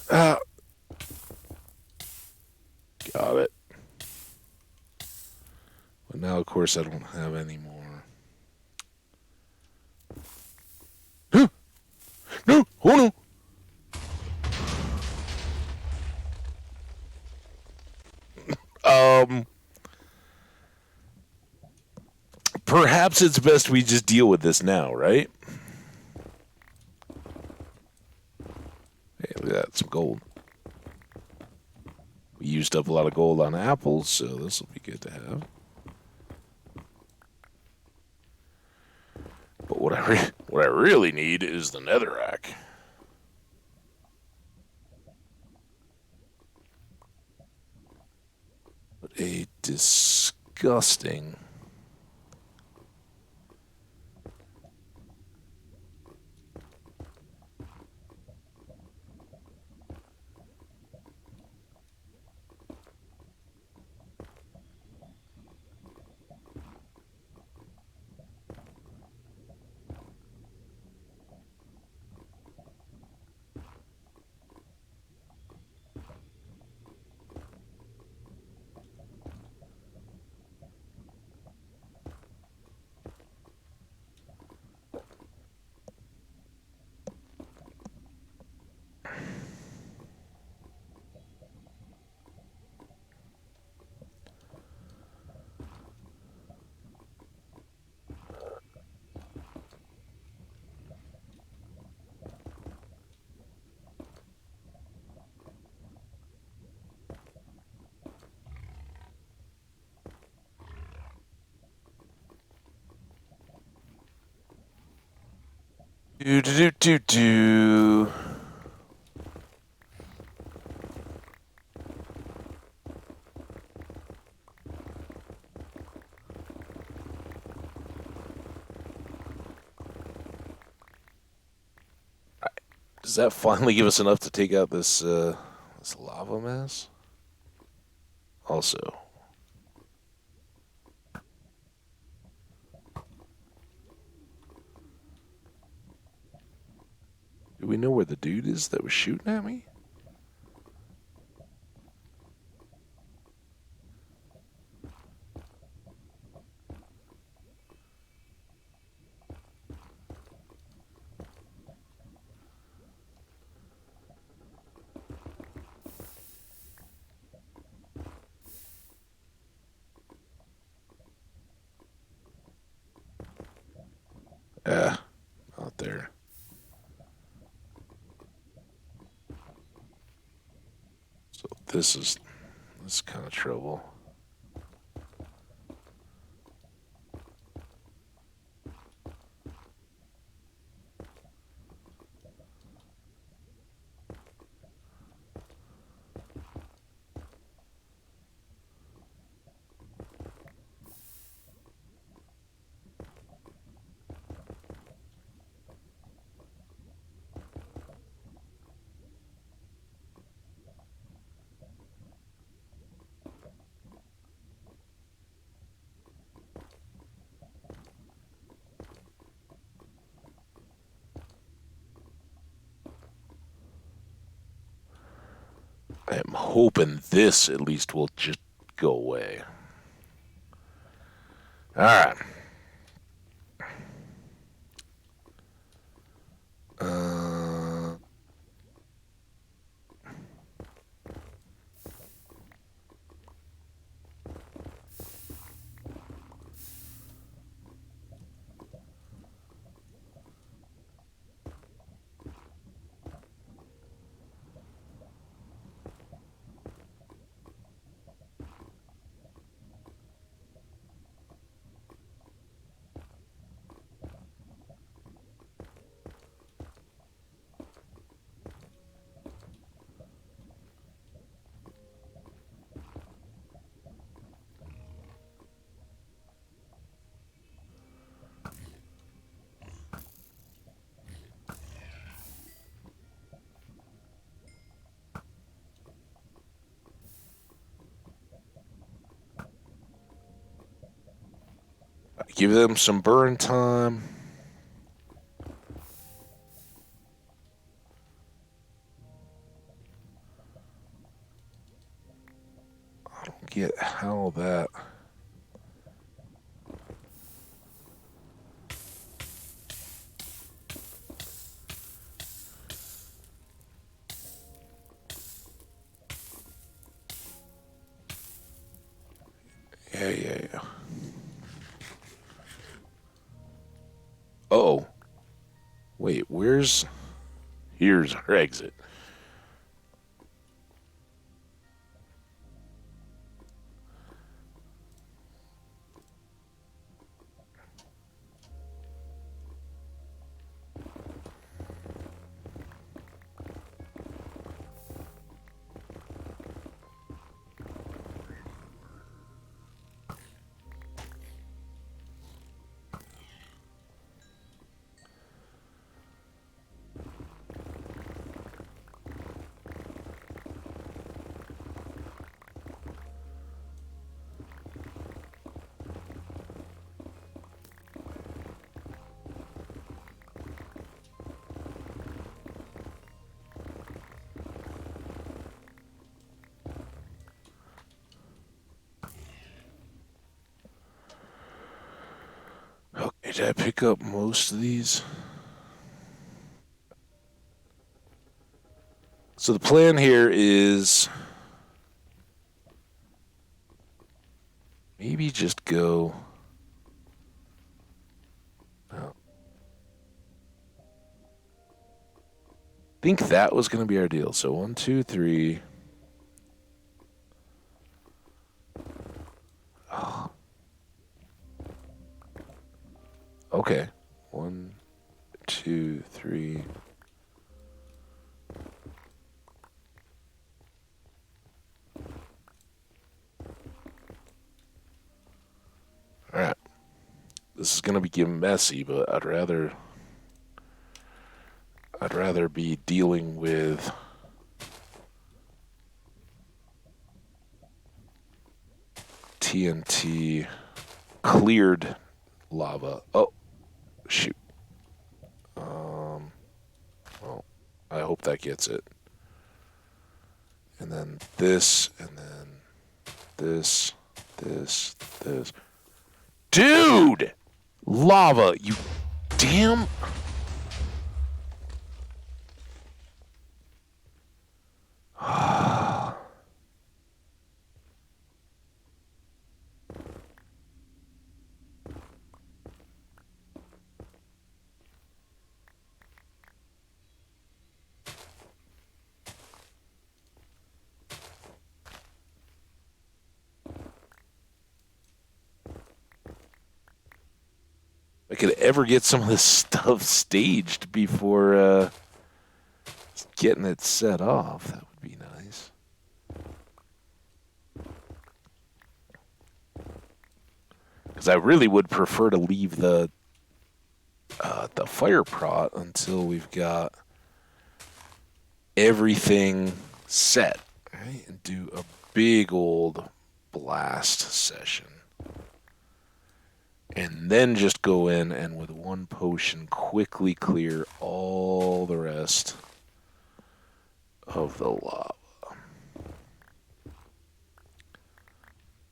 Ah, got it. But now, of course, I don't have any more. No! Oh no! Um, Perhaps it's best we just deal with this now, right? Hey, look at that, some gold. We used up a lot of gold on apples, so this will be good to have. But what I really need is the netherrack. What a disgusting. Do do do do do. Does that finally give us enough to take out this lava mess? Also, do we know where the dude is that was shooting at me? Yeah, out there. this is kind of trouble. I'm hoping this at least will just go away. All right. Uh, give them some burn time. I don't get how that. Yeah. Oh, wait, here's our exit. Okay, did I pick up most of these? So the plan here is maybe just go. I think that was going to be our deal. So 1, 2, 3. Oh, okay. 1, 2, 3. All right. This is going to be messy, but I'd rather be dealing with TNT cleared lava. Oh, shoot. Well, I hope that gets it. And then this, and then this. Dude! Lava, you damn. could ever get some of this stuff staged before getting it set off. That would be nice. Because I really would prefer to leave the fire prot until we've got everything set, right? And do a big old blast session. And then just go in and with one potion quickly clear all the rest of the lava.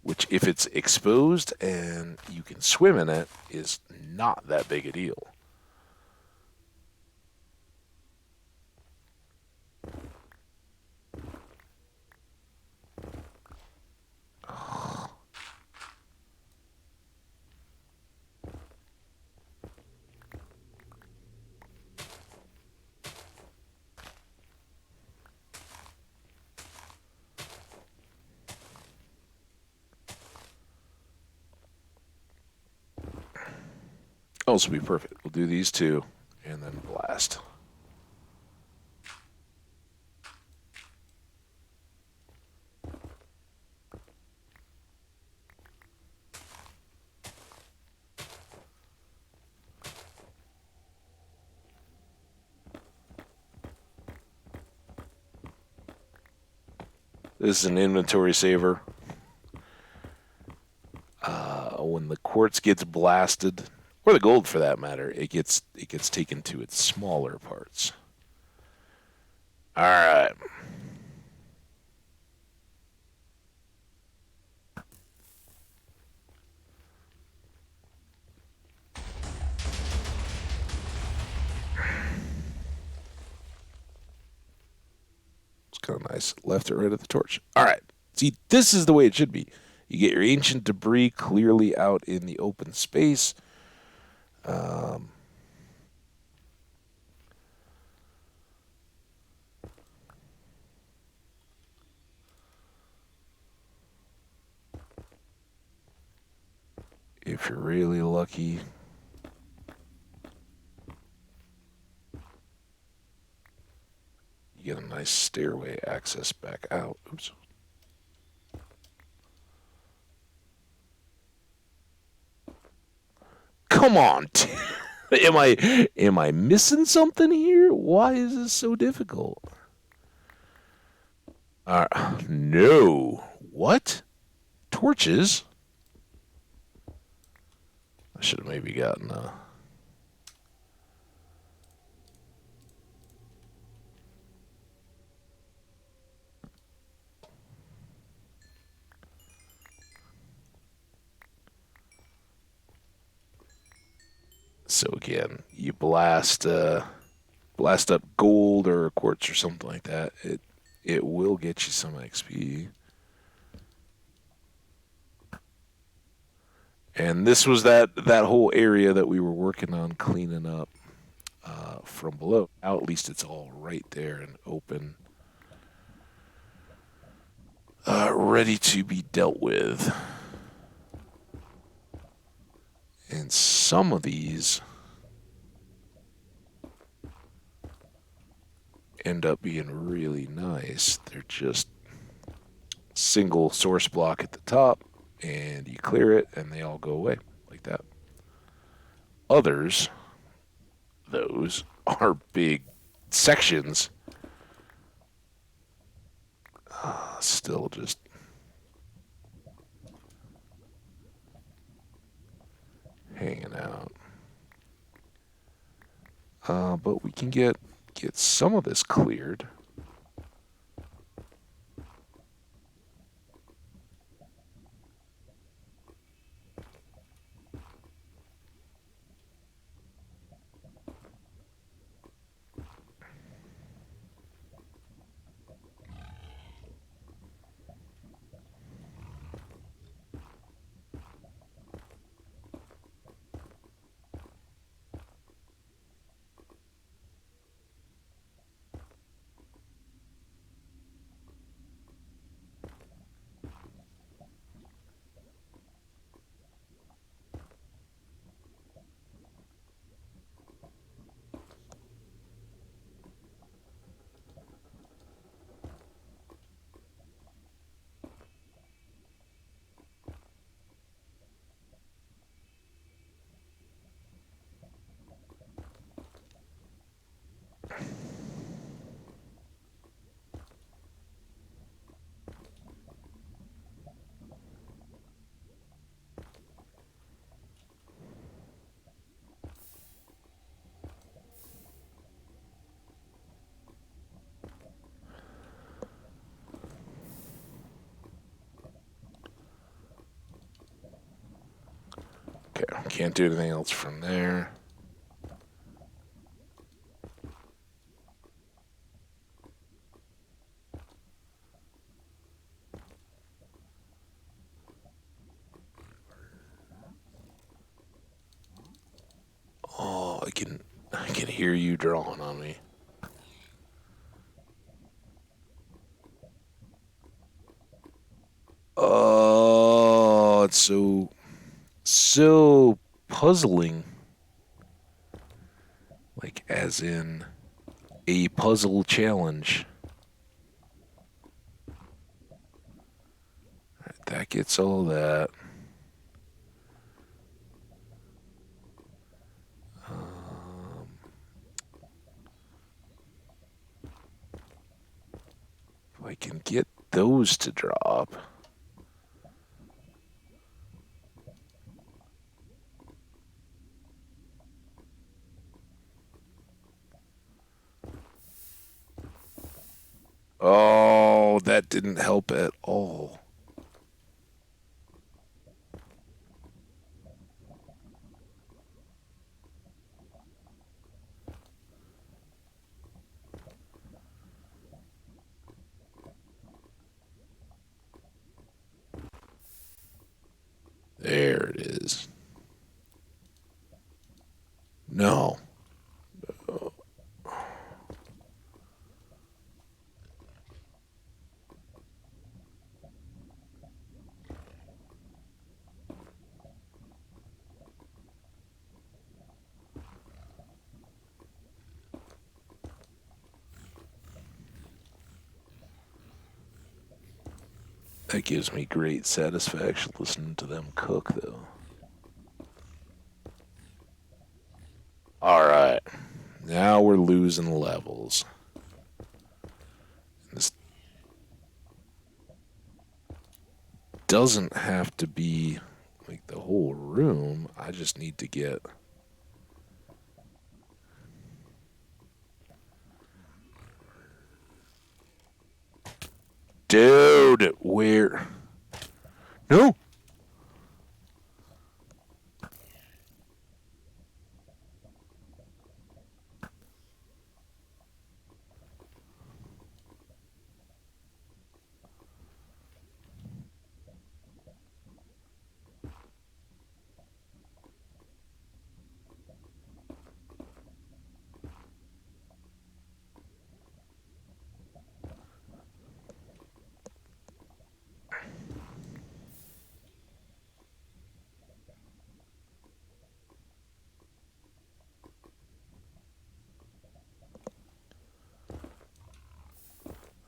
Which, if it's exposed and you can swim in it, is not that big a deal. Oh, this will be perfect. We'll do these two and then blast. This is an inventory saver. When the quartz gets blasted, or the gold for that matter, it gets taken to its smaller parts. All right. It's kind of nice. Left or right of the torch. All right. See, this is the way it should be. You get your ancient debris clearly out in the open space. If you're really lucky, you get a nice stairway access back out. Oops. Come on. Am I missing something here? Why is this so difficult? No. What? Torches? I should have maybe gotten So again, you blast up gold or quartz or something like that. It will get you some XP. And this was that whole area that we were working on cleaning up from below. Now at least it's all right there and open, ready to be dealt with. And some of these end up being really nice. They're just single source block at the top, and you clear it, and they all go away like that. Others, those are big sections. Still just hanging out. But we can get some of this cleared. Can't do anything else from there. Oh, I can hear you drawing on me. Oh, it's so puzzling. Like as in a puzzle challenge. Right, that gets all that. Um, if I can get those to drop. Oh, that didn't help at all. There it is. No. That gives me great satisfaction listening to them cook, though. All right. Now we're losing levels. This doesn't have to be like the whole room. I just need to get. Dude, where? No.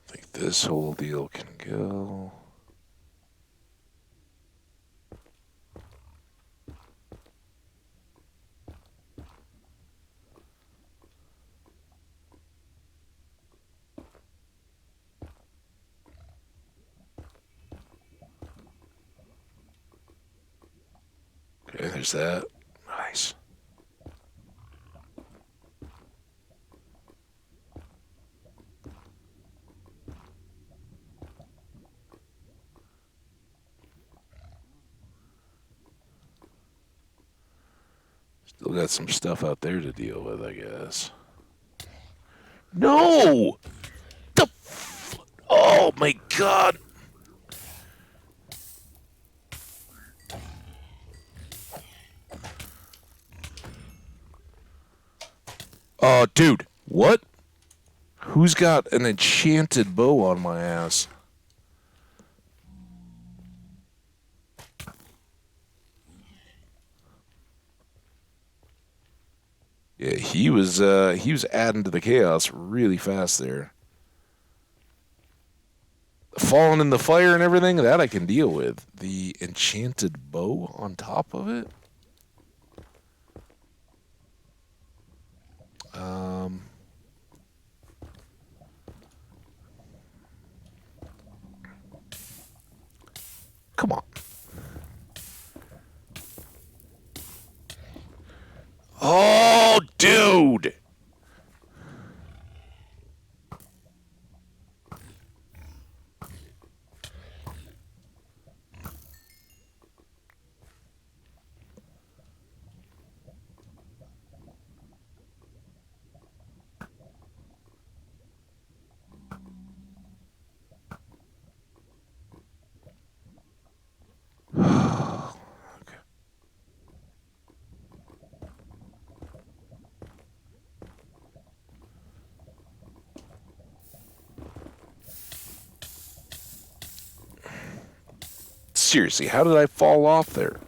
I think this whole deal can go. Okay, there's that. Nice. Still got some stuff out there to deal with, I guess. No! Oh my god! Oh, dude, what? Who's got an enchanted bow on my ass? Yeah, he was adding to the chaos really fast there. Falling in the fire and everything, that I can deal with. The enchanted bow on top of it? Um, come on. Oh, dude! Seriously, how did I fall off there?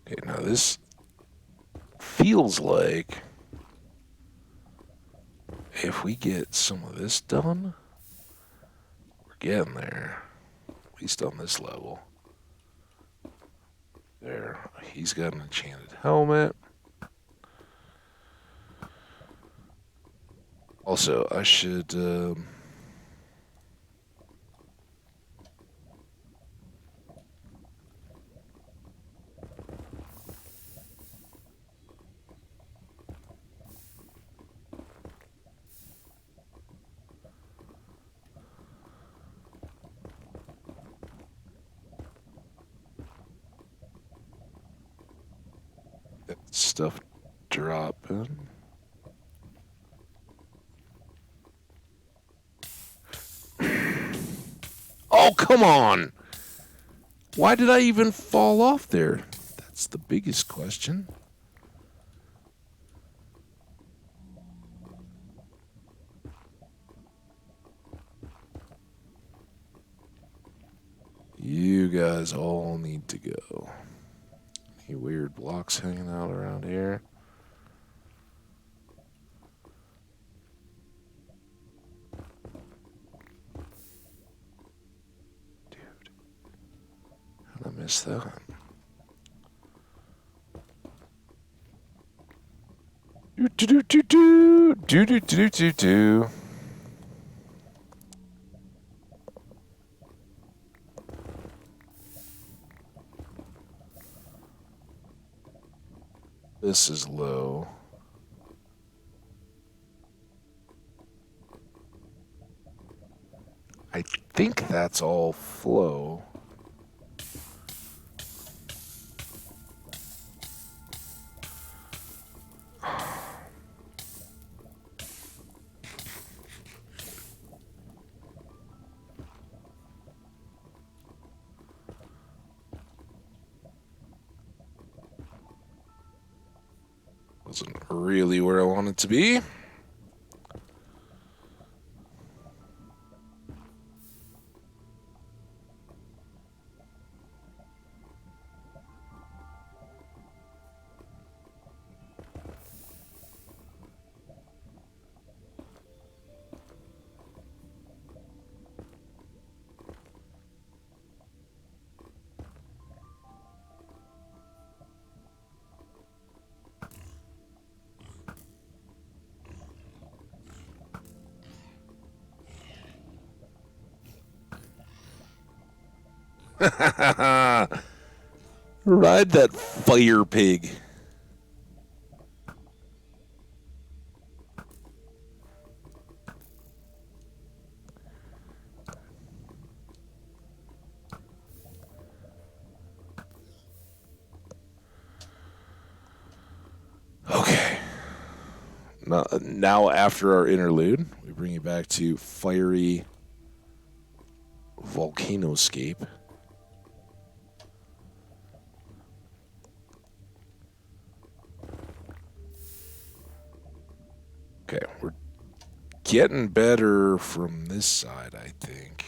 Okay, now this feels like if we get some of this done, we're getting there. At least on this level. There. He's got an enchanted helmet. Also, I should... stuff dropping. Oh, come on! Why did I even fall off there? That's the biggest question. You guys all need to go. Any weird blocks hanging out around here? Dude, how'd I miss that? Do do do do do do do do do. This is low. I think that's all flow. Wasn't really where I wanted to be. Ride that fire pig. Okay. Now, after our interlude, we bring you back to fiery volcanoscape. Okay, we're getting better from this side, I think.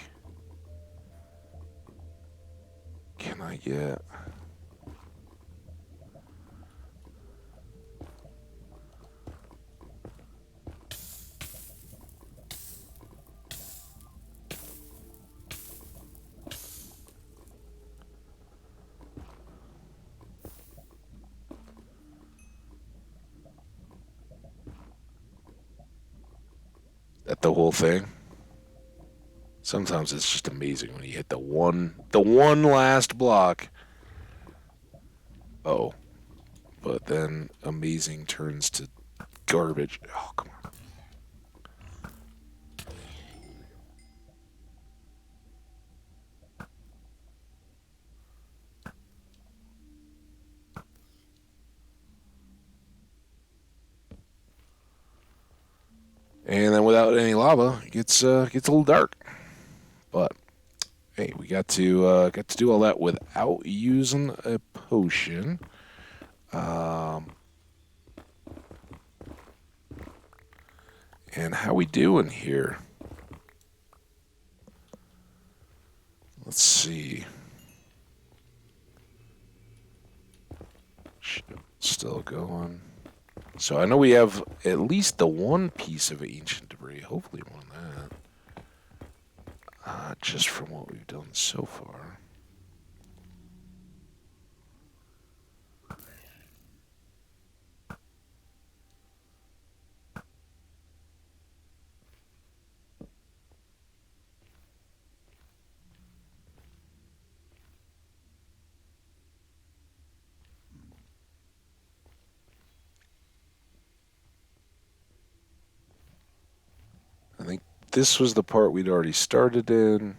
Can I get... That the whole thing? Sometimes it's just amazing when you hit the one last block. Oh, but then amazing turns to garbage. Oh, come on. And then without any lava, it gets a little dark. But hey, we got to do all that without using a potion. Um, and how we doing here? Let's see. Still going. So I know we have at least the one piece of ancient debris. Hopefully more than that. Just from what we've done so far. I think this was the part we'd already started in.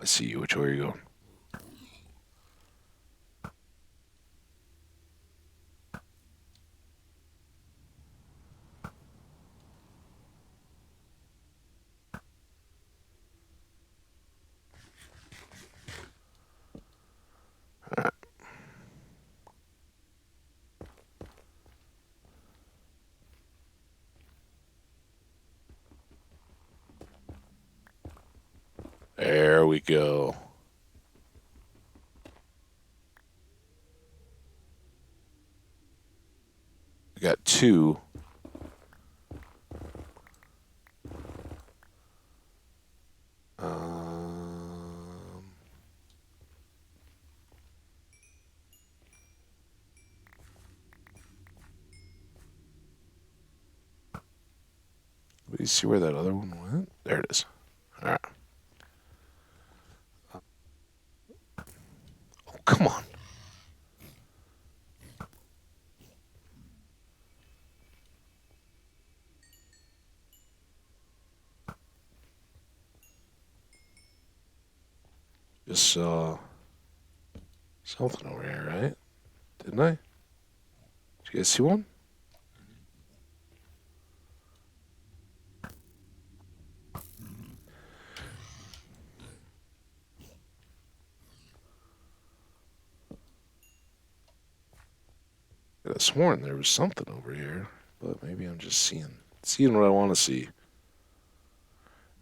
I see you. Which way are you going? There we go. We got two. Um, Let me see where that other one went. There it is. All right. Oh, come on. Just saw something over here, right? Didn't I? Did you guys see one? I could have sworn there was something over here, but maybe I'm just seeing what I want to see.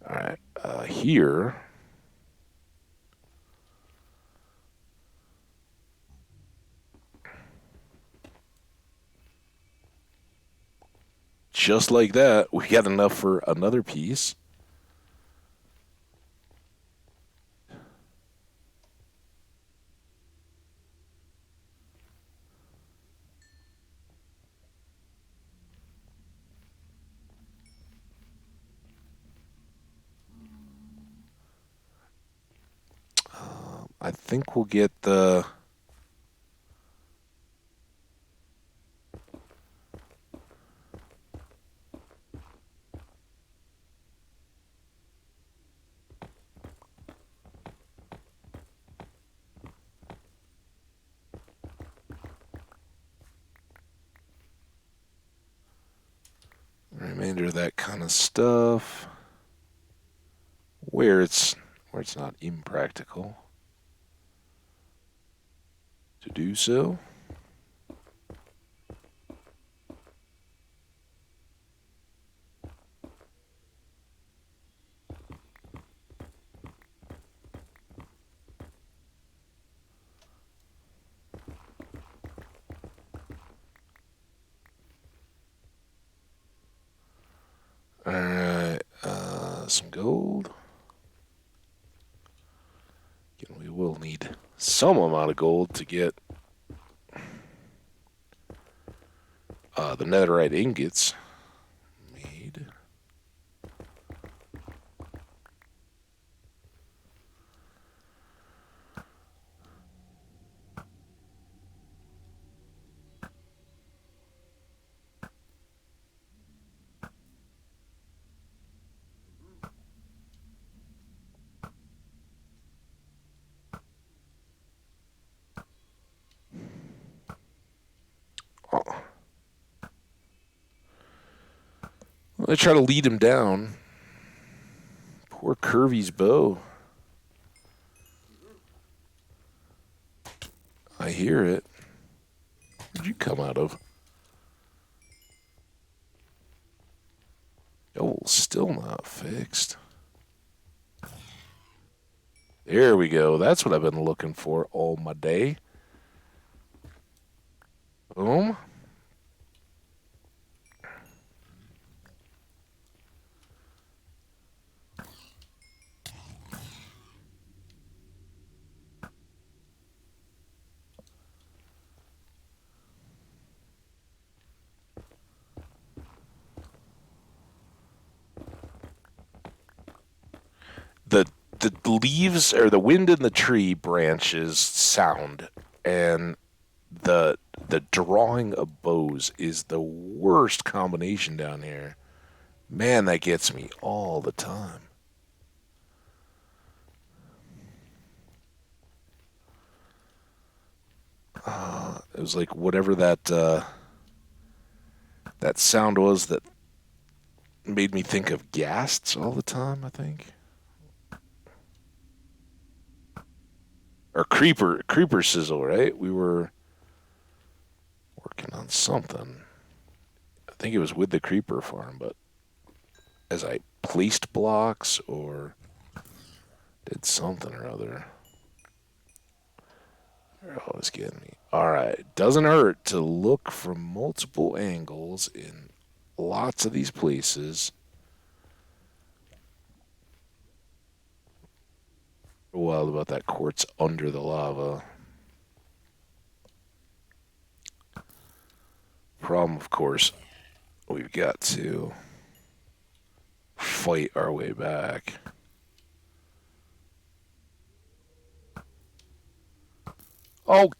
All right, here, just like that, we got enough for another piece. I think we'll get the. Remainder of that kind of stuff, where it's not impractical to do so. All right, some gold. Again, we will need some amount of gold to get the netherite ingots made. I try to lead him down. Poor Curvy's bow. I hear it. Where'd you come out of? Oh, still not fixed. There we go. That's what I've been looking for all my day. Boom. The the leaves or the wind in the tree branches sound, and the drawing of bows is the worst combination down here. Man, that gets me all the time. It was like whatever that sound was that made me think of ghasts all the time, I think. Or creeper sizzle, right? We were working on something. I think it was with the creeper farm, but as I placed blocks or did something or other. They're always getting me. Alright, doesn't hurt to look from multiple angles in lots of these places. Wild about that quartz under the lava. Problem, of course, we've got to fight our way back. Oh,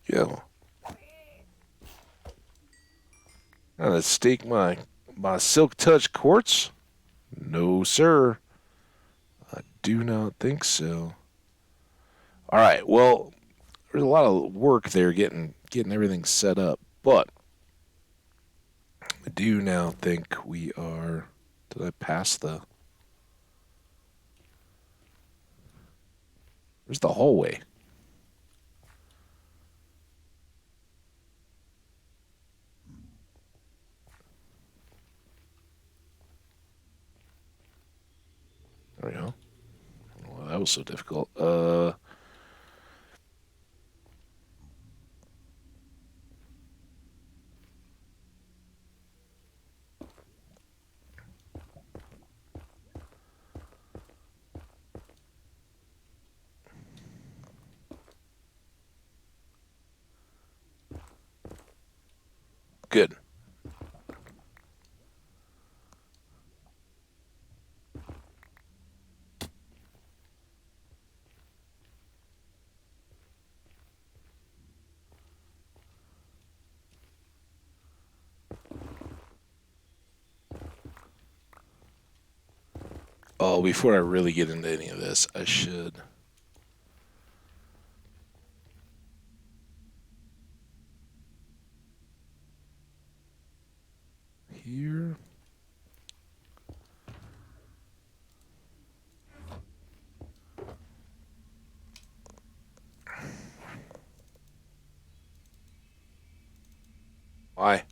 yo. Gonna stake my silk touch quartz? No, sir. I do not think so. All right. Well, there's a lot of work there getting everything set up, but I do now think we are. Did I pass the? Where's the hallway? There we go. Well, that was so difficult. Good. Oh, before I really get into any of this, I should. Here. Why?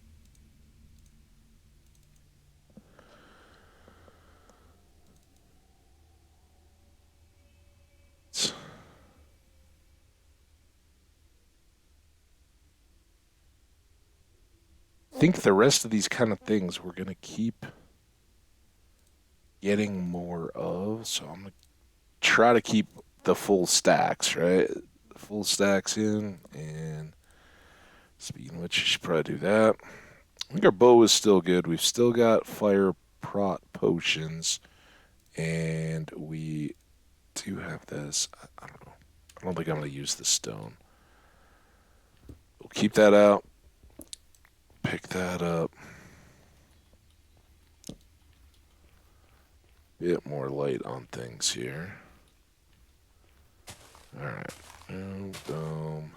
I think the rest of these kind of things we're gonna keep getting more of, so I'm gonna try to keep the full stacks, right? the full stacks in. And speaking of which, you should probably do that. I think our bow is still good. We've still got fire prot potions. And we do have this. I don't know. I don't think I'm going to use the stone. We'll keep that out. Pick that up. Bit more light on things here. Alright. Boom, boom.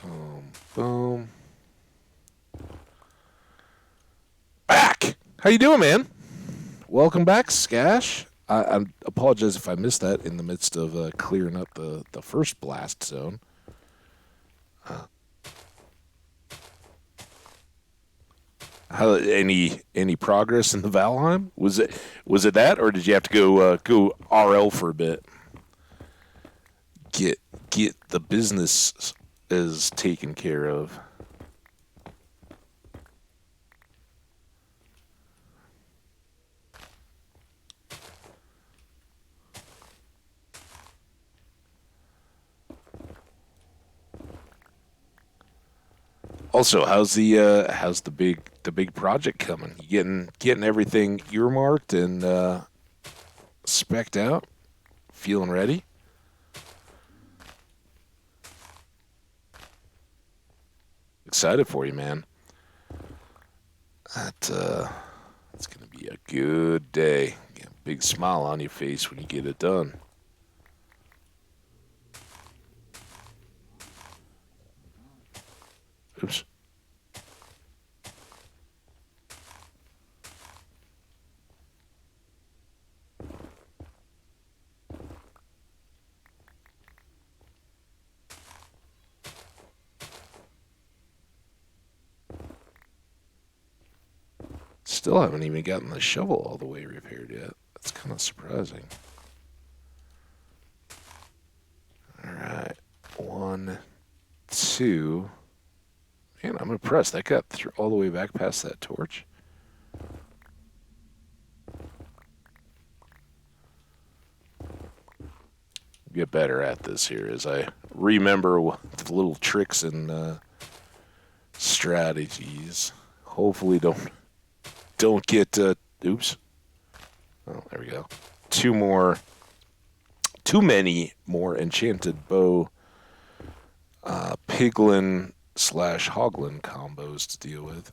Boom, boom. Back! How you doing, man? Welcome back, Skash. I apologize if I missed that in the midst of clearing up the first blast zone. Any progress in the Valheim? Was it that, or did you have to go RL for a bit? Get the business is taken care of. Also, how's the big project coming? You getting everything earmarked and specced out? Feeling ready? Excited for you, man. That's gonna be a good day. Get a big smile on your face when you get it done. Oops. Still haven't even gotten the shovel all the way repaired yet. That's kind of surprising. All right, 1, 2. Man, I'm impressed. That got through all the way back past that torch. Get better at this here as I remember the little tricks and strategies. Hopefully, don't get oops. Oh, there we go. Too many more enchanted bow piglin / hoglin combos to deal with.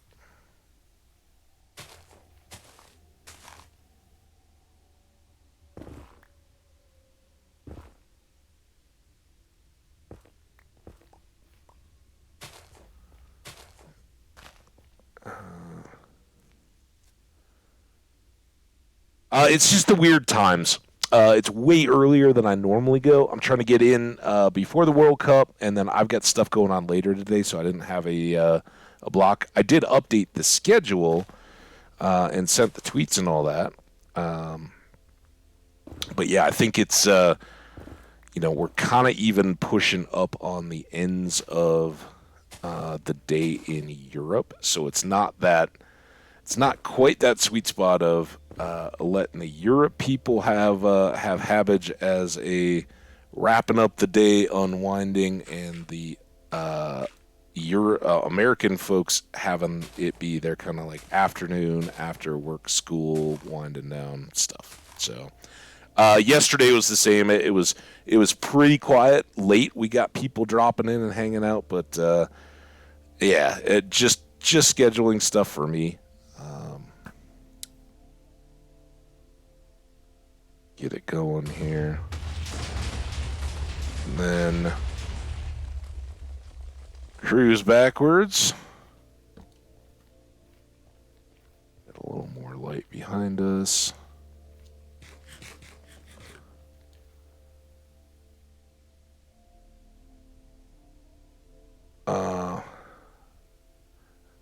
It's just the weird times. It's way earlier than I normally go. I'm trying to get in before the World Cup, and then I've got stuff going on later today, so I didn't have a block. I did update the schedule and sent the tweets and all that. But yeah, I think it's we're kind of even pushing up on the ends of the day in Europe, so it's not quite that sweet spot of letting the Europe people have Habbage as a wrapping up the day, unwinding, and the American folks having it be their kind of like afternoon, after work, school, winding down stuff. So yesterday was the same. It was pretty quiet. Late, we got people dropping in and hanging out, but yeah, it just scheduling stuff for me. Get it going here. And then cruise backwards. Get a little more light behind us.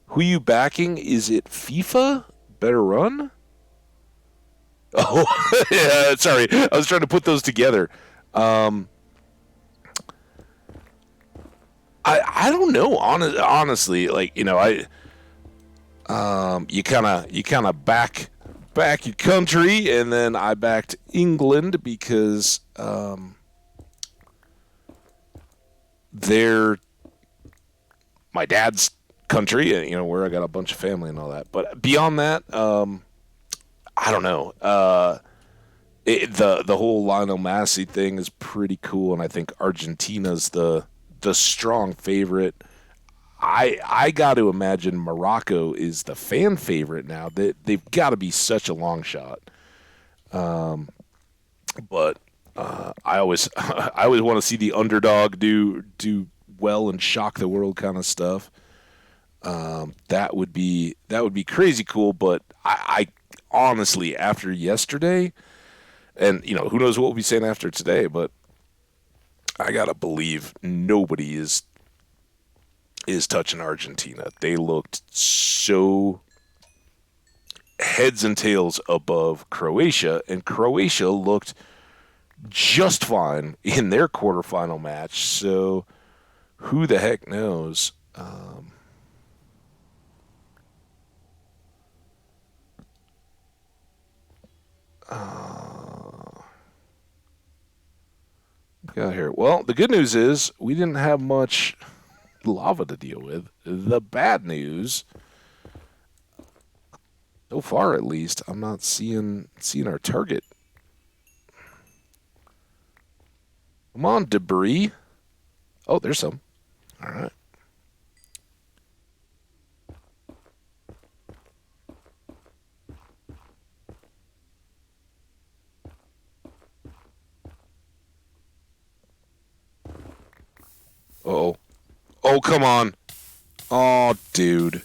Who you backing? Is it FIFA? Better run? Oh, yeah, sorry. I was trying to put those together. I don't know. Honestly, like, you kind of back your country, and then I backed England because they're my dad's country, and where I got a bunch of family and all that. But beyond that, I don't know. The whole Lionel Messi thing is pretty cool, and I think Argentina's the strong favorite. I got to imagine Morocco is the fan favorite now. They've got to be such a long shot. But I always I always want to see the underdog do well and shock the world kind of stuff. That would be crazy cool. But I honestly, after yesterday, and who knows what we'll be saying after today, but I gotta believe nobody is touching Argentina. They looked so heads and tails above Croatia, and Croatia looked just fine in their quarterfinal match. So who the heck knows? Got here. Well, the good news is we didn't have much lava to deal with. The bad news, so far at least, I'm not seeing our target. Come on, debris. Oh, there's some. All right. Oh. Oh, come on. Oh, dude.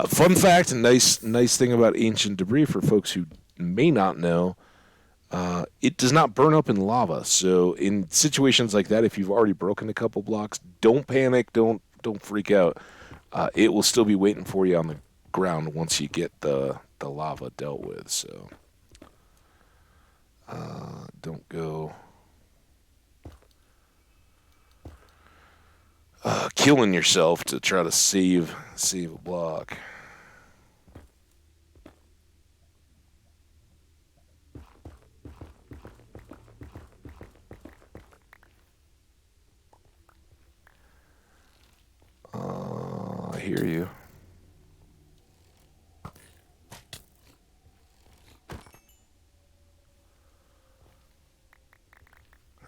Fun fact, nice thing about ancient debris for folks who may not know, it does not burn up in lava. So in situations like that, if you've already broken a couple blocks, don't panic, don't freak out. It will still be waiting for you on the ground once you get the lava dealt with. So don't go killing yourself to try to save a block. I hear you.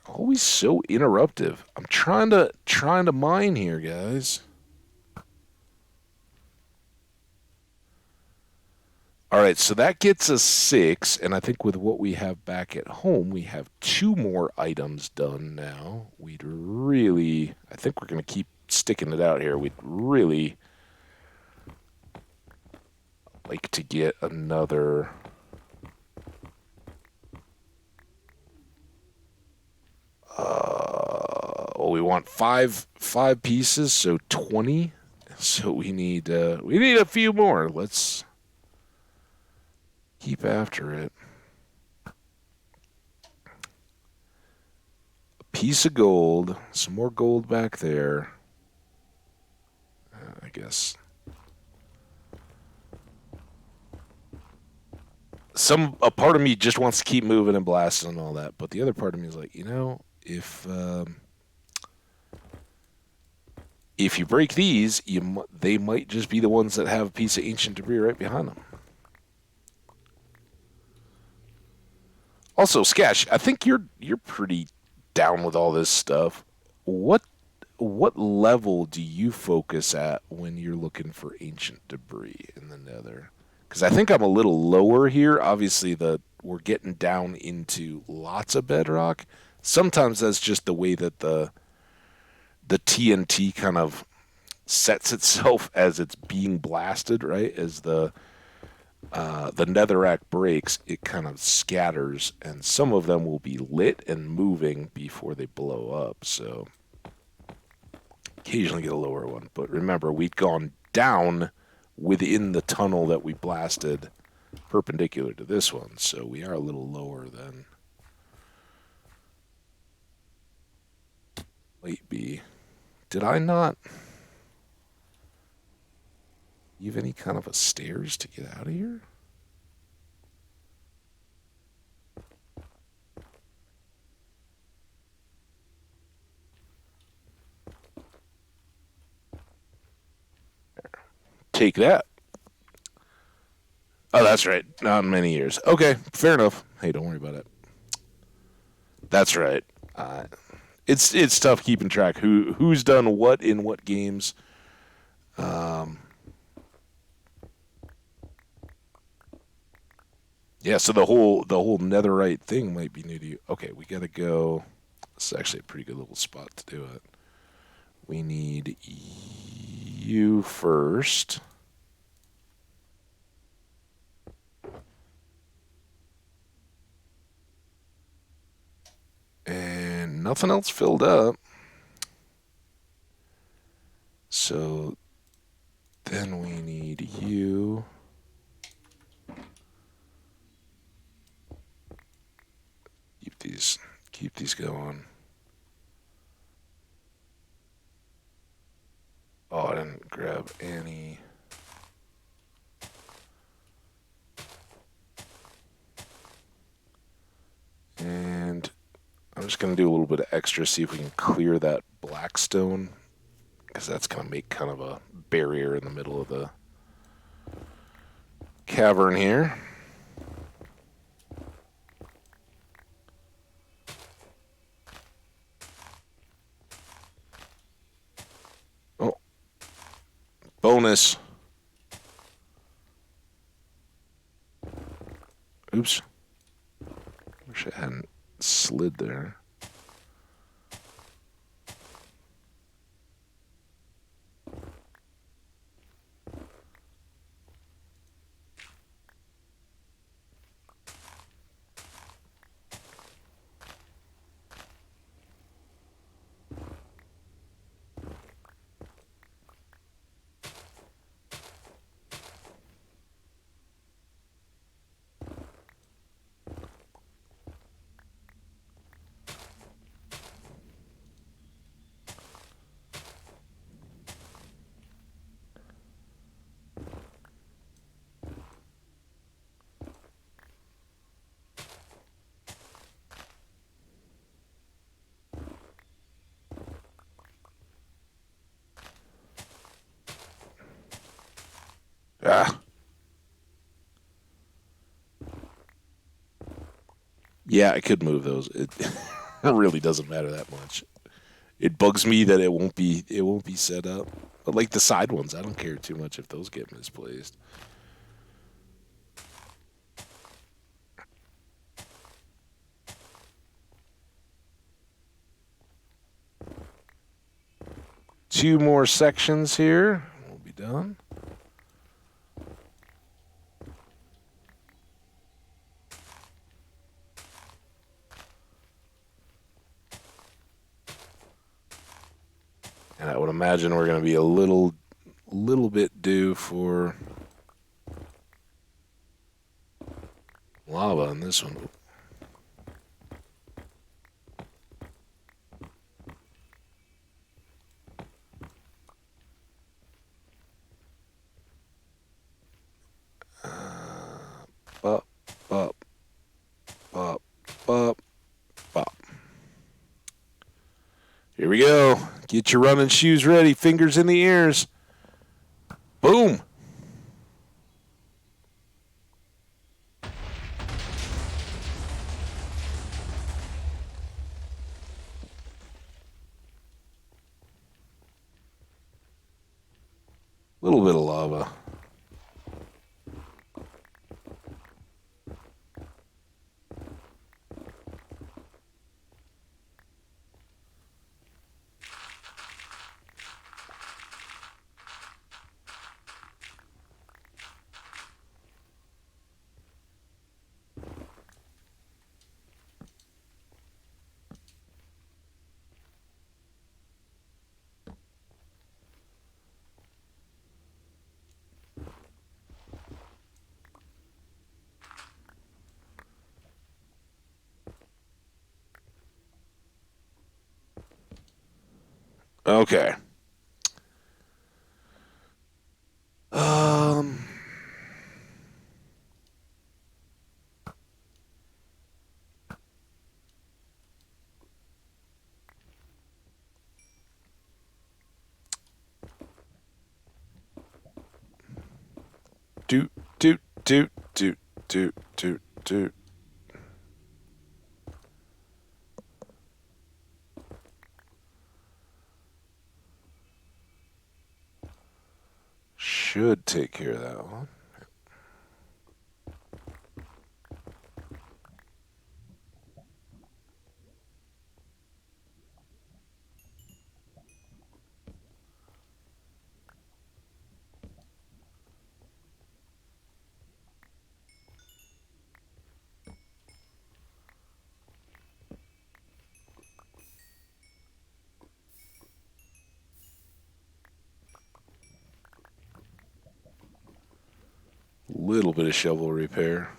Always so interruptive. I'm trying to mine here, guys. All right, so that gets us six, and I think with what we have back at home, we have two more items done now. I think we're going to keep sticking it out here. We'd really like to get another. Well, we want five pieces, so 20. So we need a few more. Let's keep after it. A piece of gold, some more gold back there. I guess a part of me just wants to keep moving and blasting and all that, but the other part of me is like, if you break these, they might just be the ones that have a piece of ancient debris right behind them. Also, Skash, I think you're pretty down with all this stuff. What what level do you focus at when you're looking for ancient debris in the Nether? Because I think I'm a little lower here. Obviously, we're getting down into lots of bedrock. Sometimes that's just the way that the TNT kind of sets itself as it's being blasted, right? As the netherrack breaks, it kind of scatters, and some of them will be lit and moving before they blow up. So occasionally get a lower one. But remember, we'd gone down within the tunnel that we blasted perpendicular to this one, so we are a little lower than might be. Did I not? You have any kind of a stairs to get out of here? Take that. Oh, that's right. Not in many years. Okay, fair enough. Hey, don't worry about it. That's right. Uh, it's tough keeping track who's done what in what games. Um, yeah, so the whole netherite thing might be new to you. Okay, we gotta go. This is actually a pretty good little spot to do it. We need you first. And nothing else filled up. So then we need you. Keep these keep these going. Oh, I didn't grab any. And I'm just gonna do a little bit of extra, see if we can clear that black stone, because that's gonna make kind of a barrier in the middle of the cavern here. Oh, bonus. Oops. Wish I hadn't slid there. Ah. Yeah, I could move those. It really doesn't matter that much. It bugs me that it won't be set up. But like the side ones, I don't care too much if those get misplaced. Two more sections here. We'll be done. And I would imagine we're going to be a little bit due for lava in this one. Up, up, up, up, up. Here we go. Get your running shoes ready. Fingers in the ears. Boom. Little bit of lava. Okay. Toot, toot, toot, toot, toot. Should take care of that one. Little bit of shovel repair.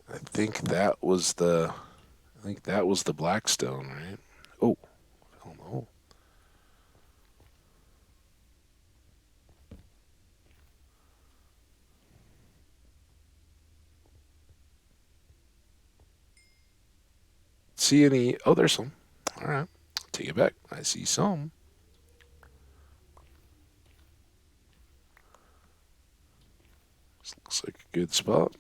I think that was the Blackstone, right? Oh, I don't know. See any? Oh, there's some. All right, take it back. I see some. This looks like a good spot.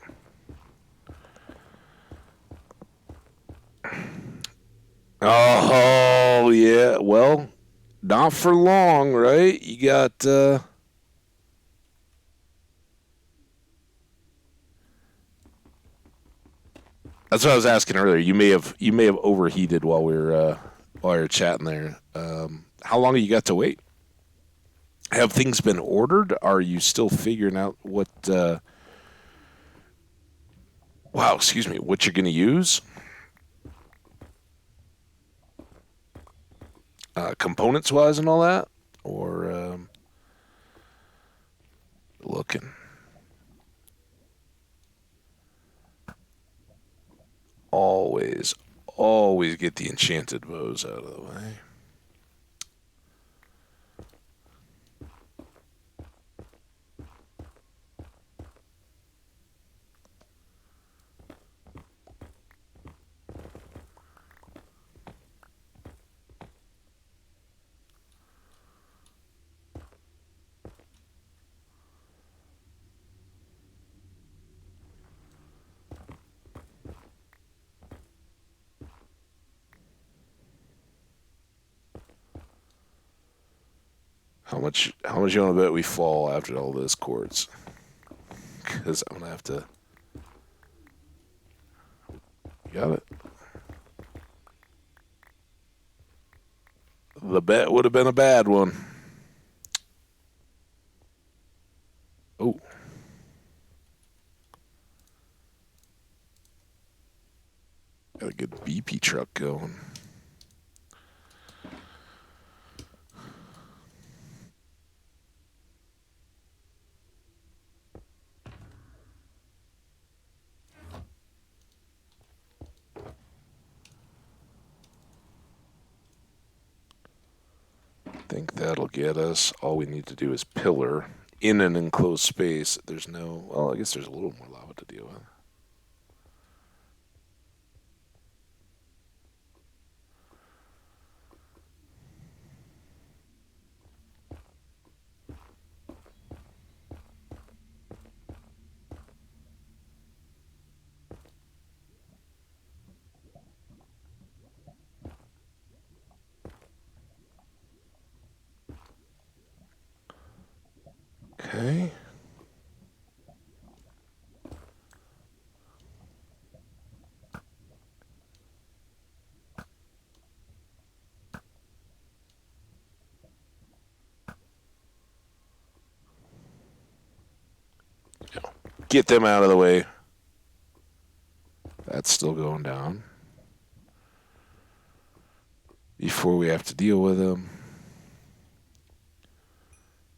Oh yeah. Well, not for long, right? You got. That's what I was asking earlier. You may have overheated while we were chatting there. How long have you got to wait? Have things been ordered? Are you still figuring out what? Wow, excuse me. What you're going to use? Components wise and all that, or looking. Always, always get the enchanted bows out of the way. How much? How much you want to bet we fall after all this quartz? Because I'm gonna have to. You got it. The bet would have been a bad one. Oh, got a good BP truck going. I think that'll get us. All we need to do is pillar in an enclosed space. There's no. Well, I guess there's a little more lava to deal with. Okay. Get them out of the way. That's still going down. Before we have to deal with them.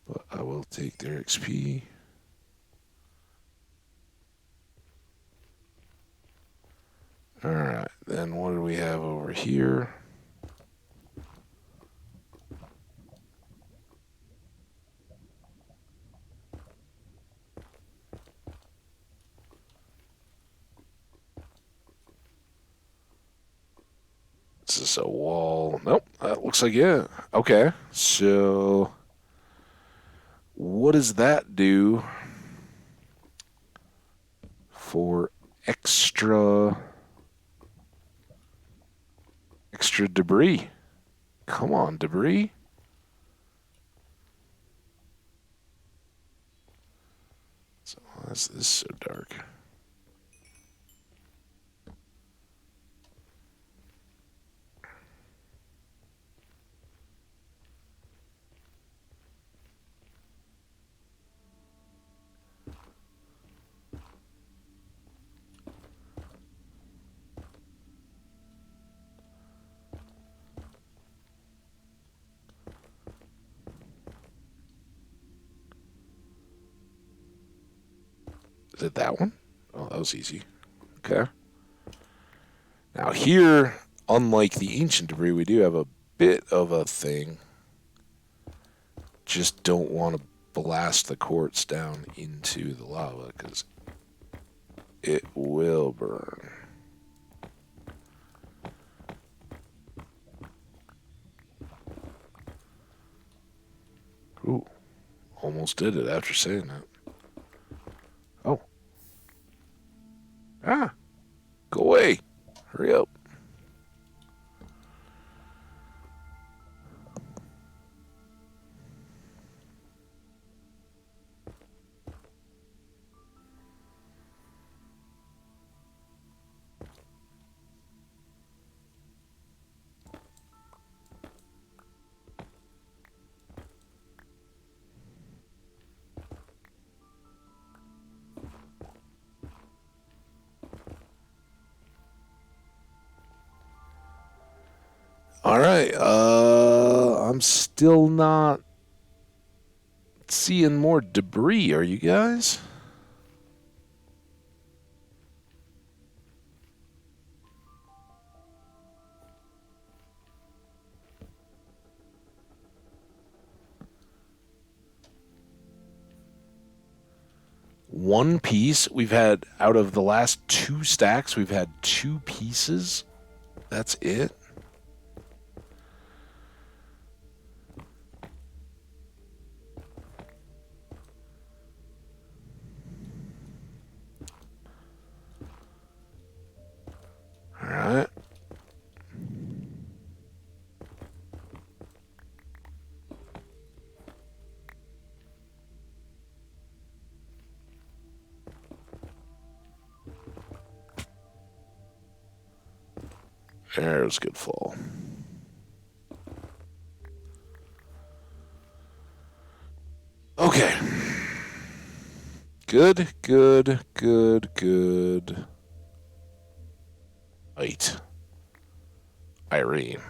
But I will take their XP. Alright, then what do we have over here? Is this a wall? Nope. That looks like yeah. Okay. So what does that do for extra debris? Come on, debris. So why is this so dark? Is it that one? Oh, that was easy. Okay. Now here, unlike the ancient debris, we do have a bit of a thing. Just don't want to blast the quartz down into the lava because it will burn. Ooh, almost did it after saying that. Oh. Ah, go away. Hurry up. All right. I'm still not seeing more debris. Are you guys? One piece. We've had out of the last two stacks, we've had two pieces. That's it. All right. There's a good fall. Okay. Good, good, good, good. Right. Irene.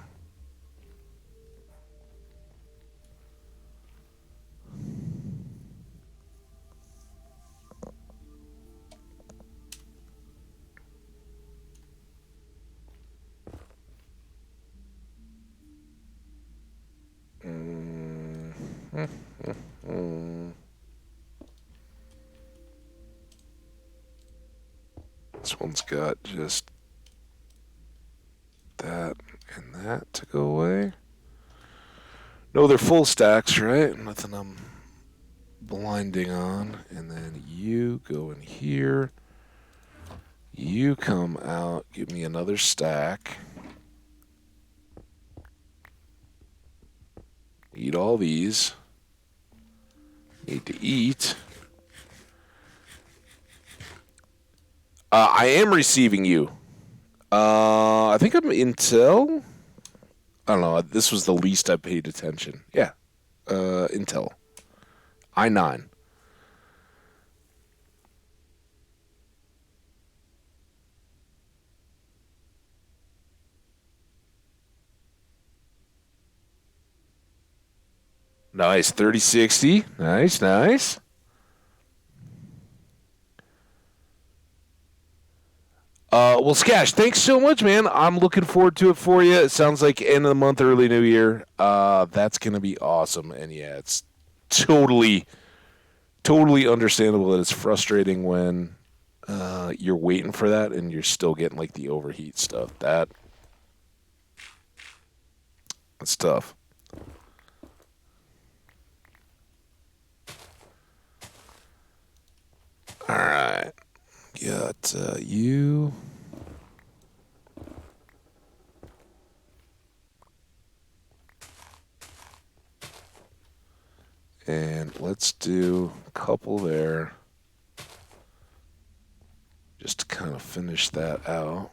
Mm, mm, mm, mm. This one's got just that and that to go away. No, they're full stacks, right? Nothing I'm blinding on. And then you go in here. You come out. Give me another stack. Eat all these. Need to eat. I am receiving you. I think I'm Intel. I don't know. This was the least I paid attention. Yeah. Intel. i9. Nice. 3060. Nice, nice. Well, Skash, thanks so much, man. I'm looking forward to it for you. It sounds like end of the month, early New Year. That's gonna be awesome. And yeah, it's totally, totally understandable that it's frustrating when you're waiting for that and you're still getting like the overheat stuff. That's tough. All right. Got you. And let's do a couple there. Just to kind of finish that out.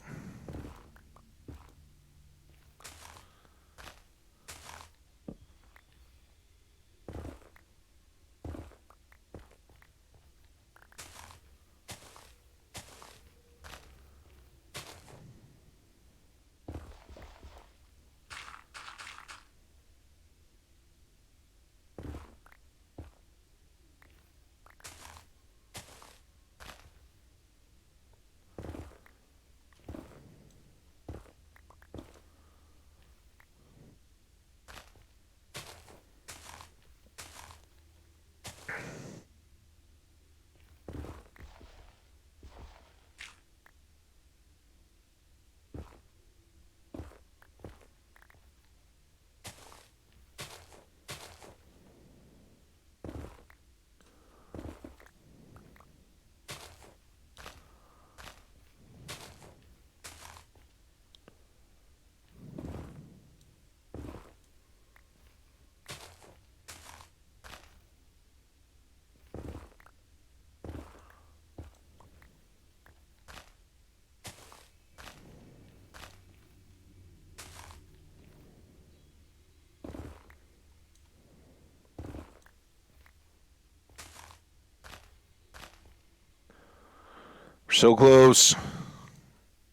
We're so close.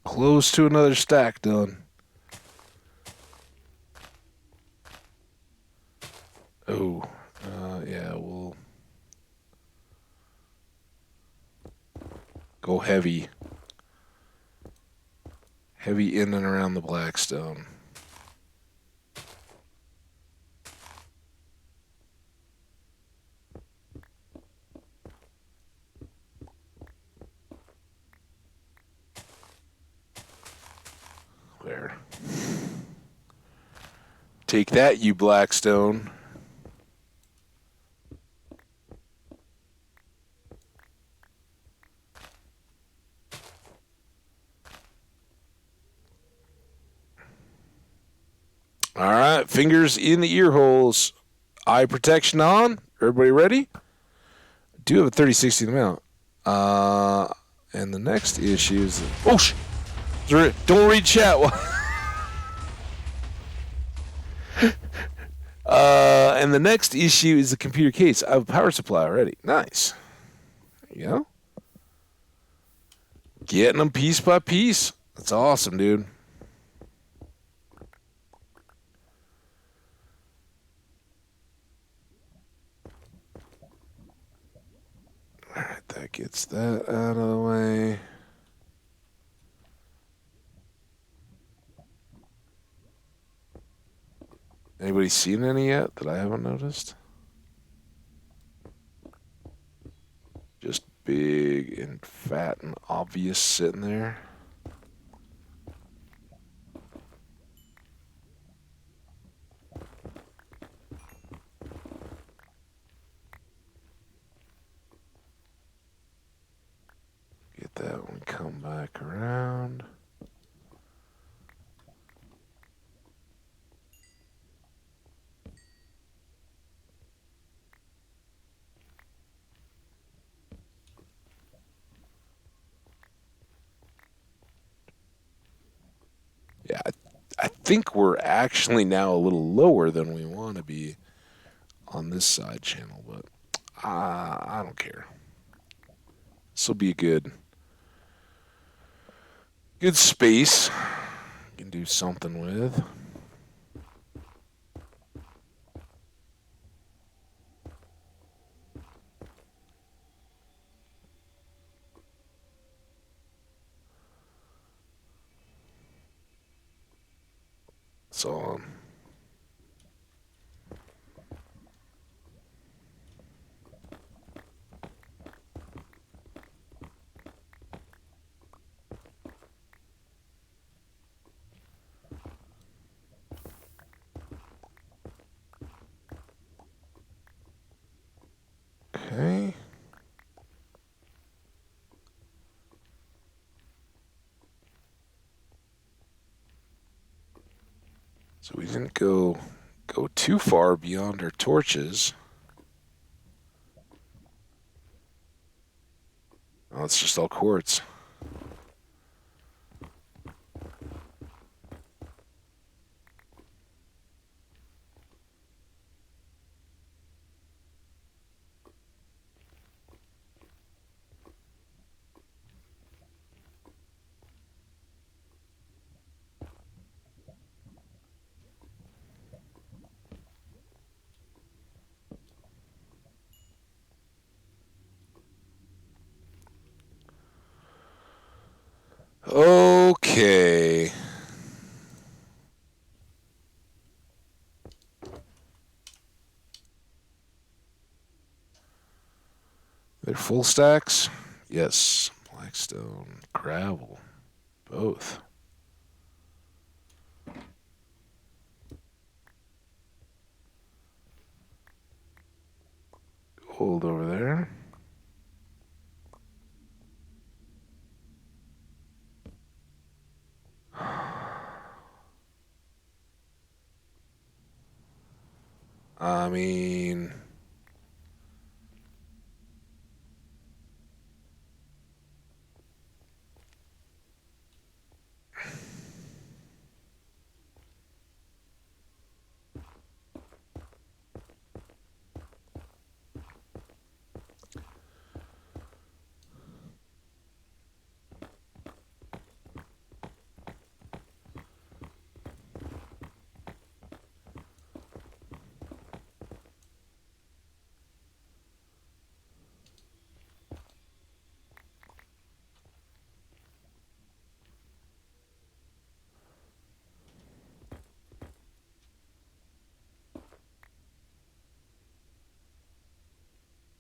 Close to another stack done. Oh, yeah, we'll go heavy. Heavy in and around the Blackstone. There. Take that, you Blackstone. All right, fingers in the ear holes. Eye protection on. Everybody ready? Do have a 30-60 amount. And the next issue is... Oh, don't read chat. And the next issue is the computer case. I have a power supply already. Nice. There you go. Getting them piece by piece. That's awesome, dude. All right, that gets that out of the way. Anybody seen any yet that I haven't noticed? Just big and fat and obvious sitting there. Get that one, come back around. Yeah, I think we're actually now a little lower than we want to be on this side channel, but I don't care. This will be a good space you can do something with. So Okay. So we didn't go too far beyond our torches. Oh, it's just all quartz. Okay. They're full stacks? Yes. Blackstone, gravel, both. Gold over there. I mean,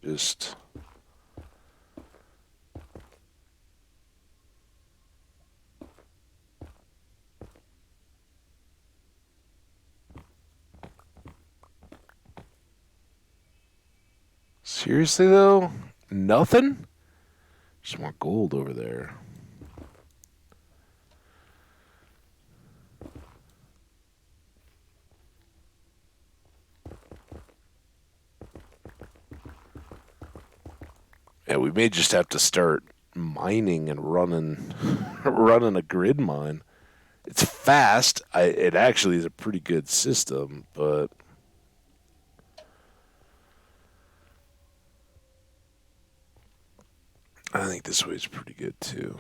just seriously though, nothing. Just more gold over there. Yeah, we may just have to start mining and running, running a grid mine. It's fast. It actually is a pretty good system, but I think this way is pretty good too.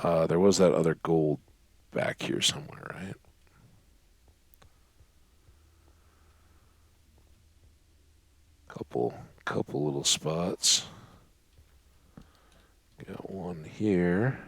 There was that other gold back here somewhere, right? Couple, couple little spots. Got one here.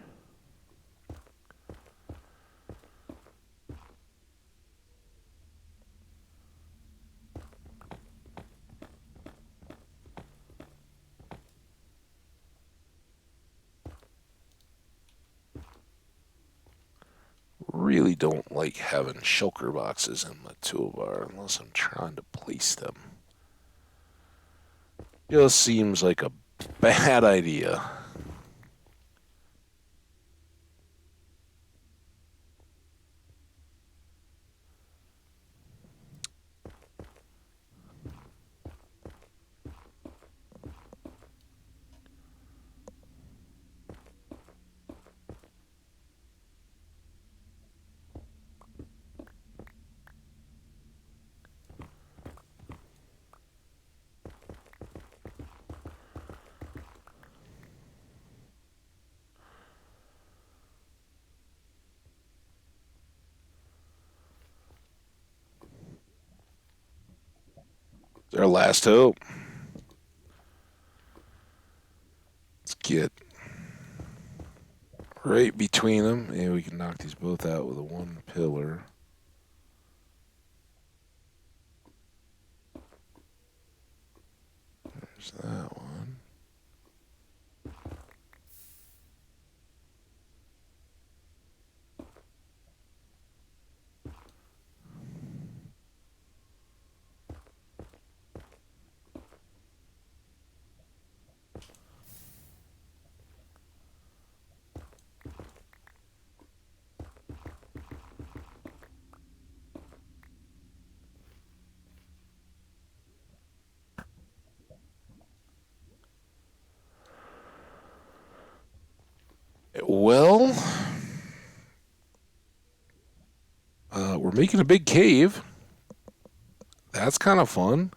Really don't like having shulker boxes in my toolbar unless I'm trying to place them. Just seems like a bad idea. Their last hope. Let's get right between them. And we can knock these both out with a one pillar. There's that one. We're making a big cave. That's kind of fun.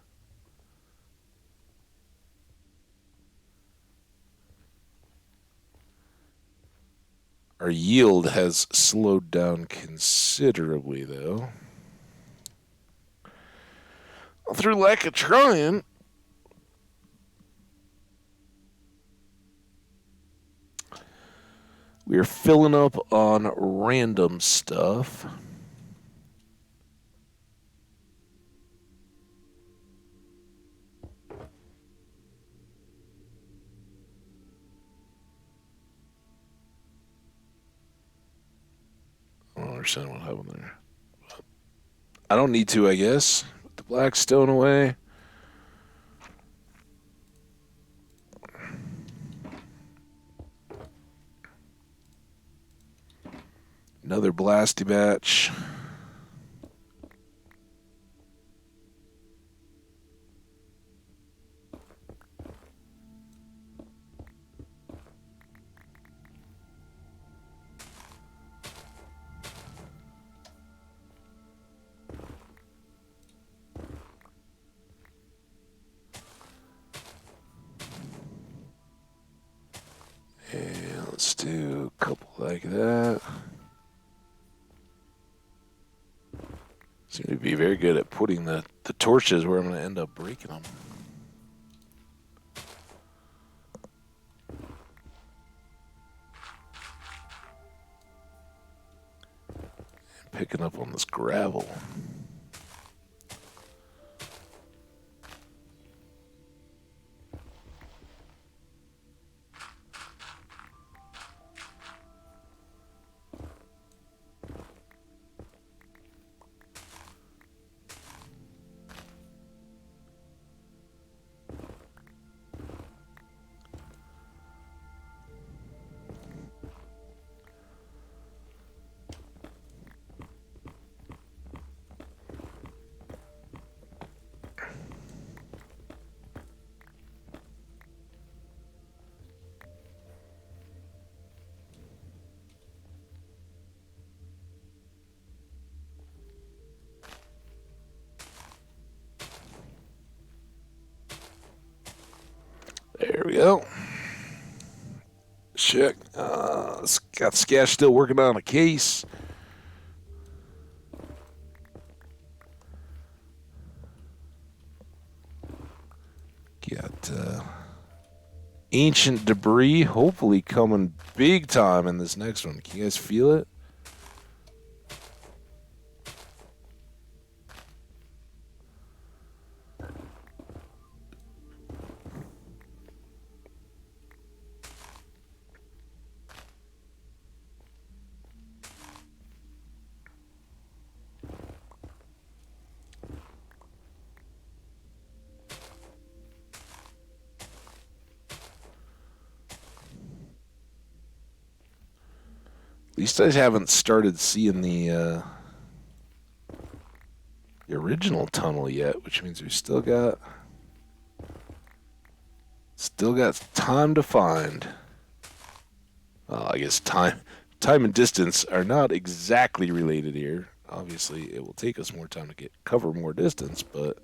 Our yield has slowed down considerably, though. Through lack of trying. We're filling up on random stuff. I don't understand what happened there. I don't need to, I guess. Put the black stone away. Another blasty batch. And let's do a couple like that. Seem to be very good at putting the torches where I'm going to end up breaking them. And picking up on this gravel. There we go. Check. Got Skash still working on a case. Got ancient debris hopefully coming big time in this next one. Can you guys feel it? At least I haven't started seeing the original tunnel yet, which means we still got time to find. Well, I guess time and distance are not exactly related here. Obviously, it will take us more time to cover more distance, but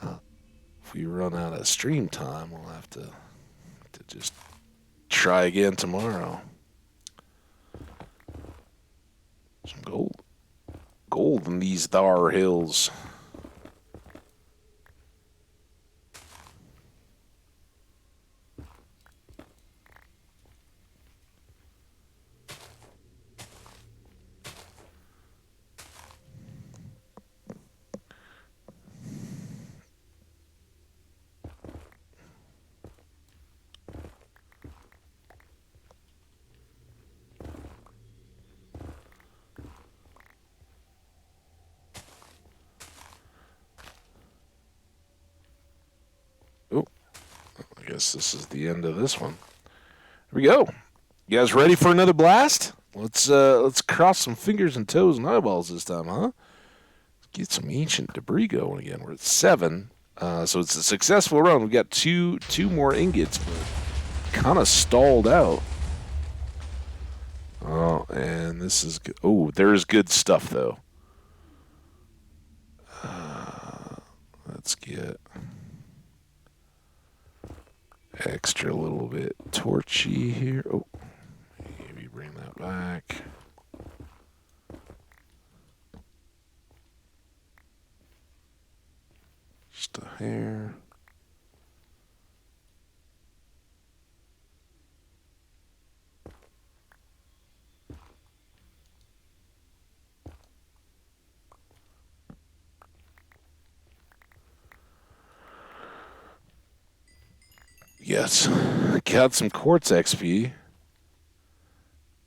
if we run out of stream time, we'll have to just try again tomorrow. Some gold in these thar hills. Oh, I guess this is the end of this one. Here we go. You guys ready for another blast? Let's cross some fingers and toes and eyeballs this time, huh? Get some ancient debris going again. We're at 7. So it's a successful run. We got two more ingots, but kind of stalled out. Oh, and this is good. Oh, there's good stuff though. Let's get extra little bit torchy here. Oh, maybe bring that back. Just a hair. Yes, got some quartz XP.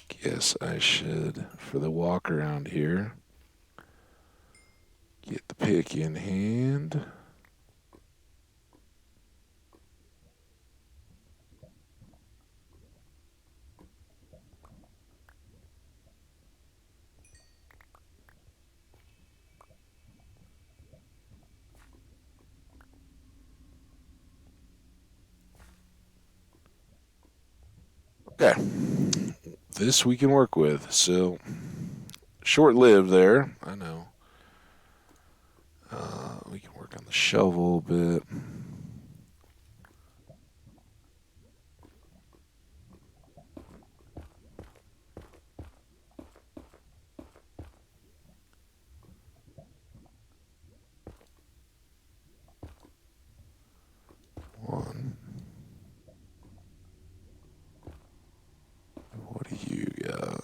Guess I should, for the walk around here, get the pick in hand. Okay, this we can work with. So, short-lived there, I know. We can work on the shovel a bit. One. What do you got?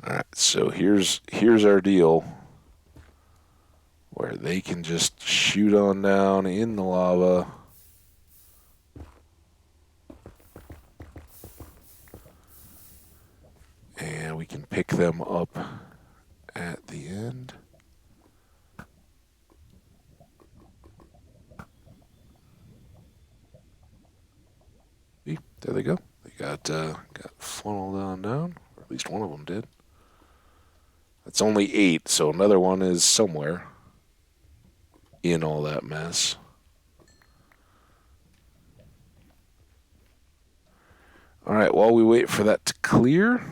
All right, so here's our deal, where they can just shoot on down in the lava. And we can pick them up at the end. See, there they go. They got funneled on down, or at least one of them did. That's only 8, so another one is somewhere in all that mess. All right, while we wait for that to clear,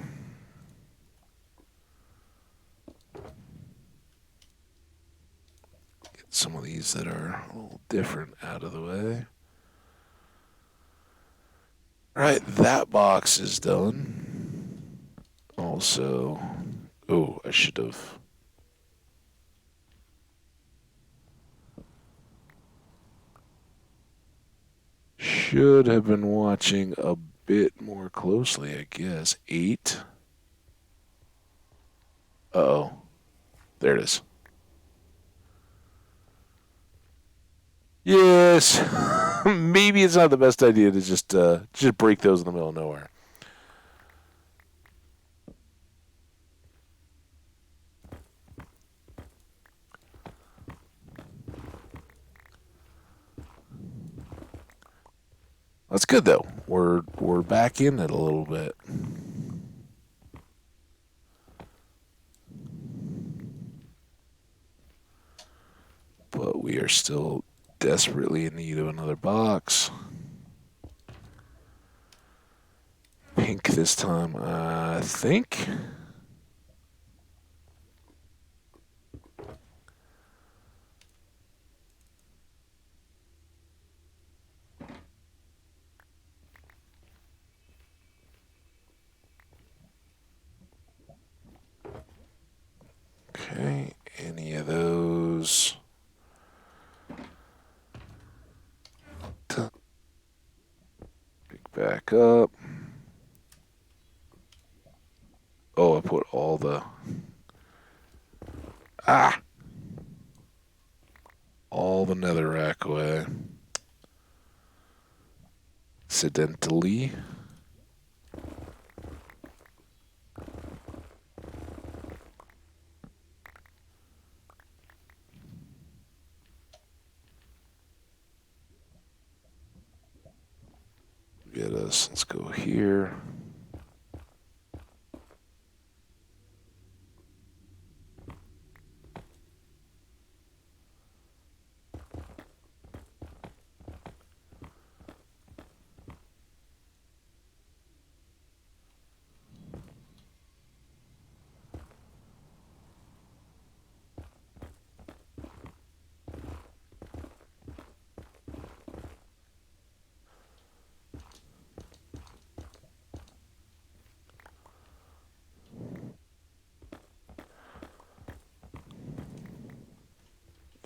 get some of these that are a little different out of the way. All right, that box is done. Also, oh, I should have. Should have been watching a bit more closely, I guess. 8. Uh-oh. There it is. Yes. Maybe it's not the best idea to just break those in the middle of nowhere. That's good though. We're back in it a little bit. But we are still desperately in need of another box. Pink this time, I think. Okay, any of those. Pick back up. Oh, I put all the all the netherrack away. Accidentally. Get us. Let's go here.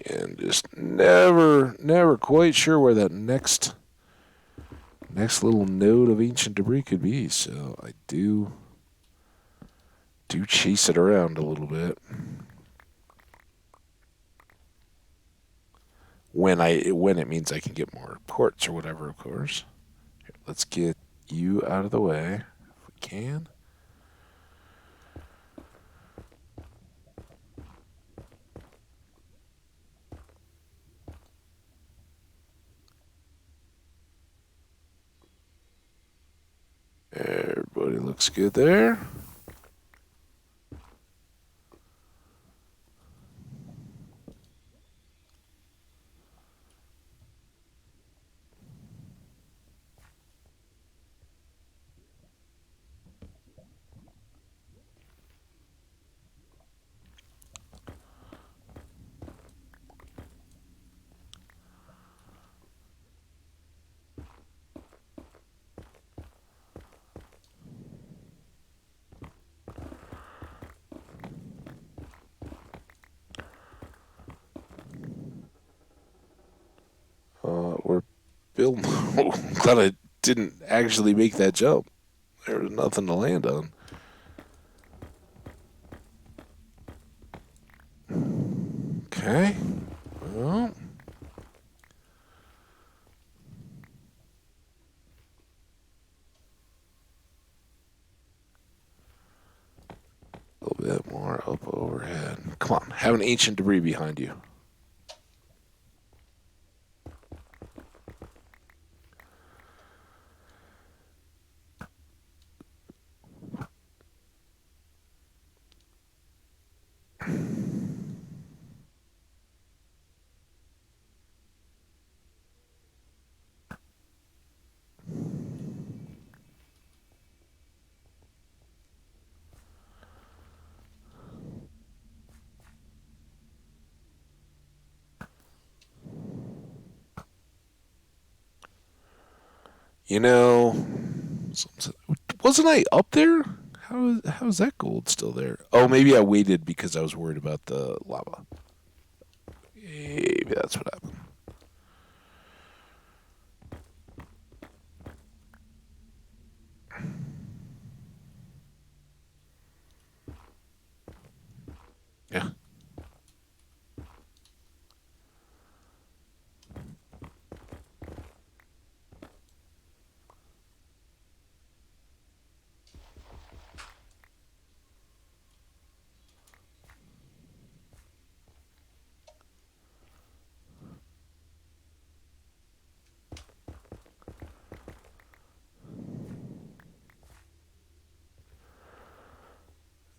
And just never quite sure where that next little node of ancient debris could be. So I do chase it around a little bit. When it means I can get more quartz or whatever, of course. Here, let's get you out of the way if we can. Everybody looks good there. We're building. I'm glad I didn't actually make that jump. There was nothing to land on. Okay. Well. A little bit more up overhead. Come on, have an ancient debris behind you. You know, wasn't I up there? How is that gold still there? Oh, maybe I waited because I was worried about the lava. Maybe that's what happened. Yeah.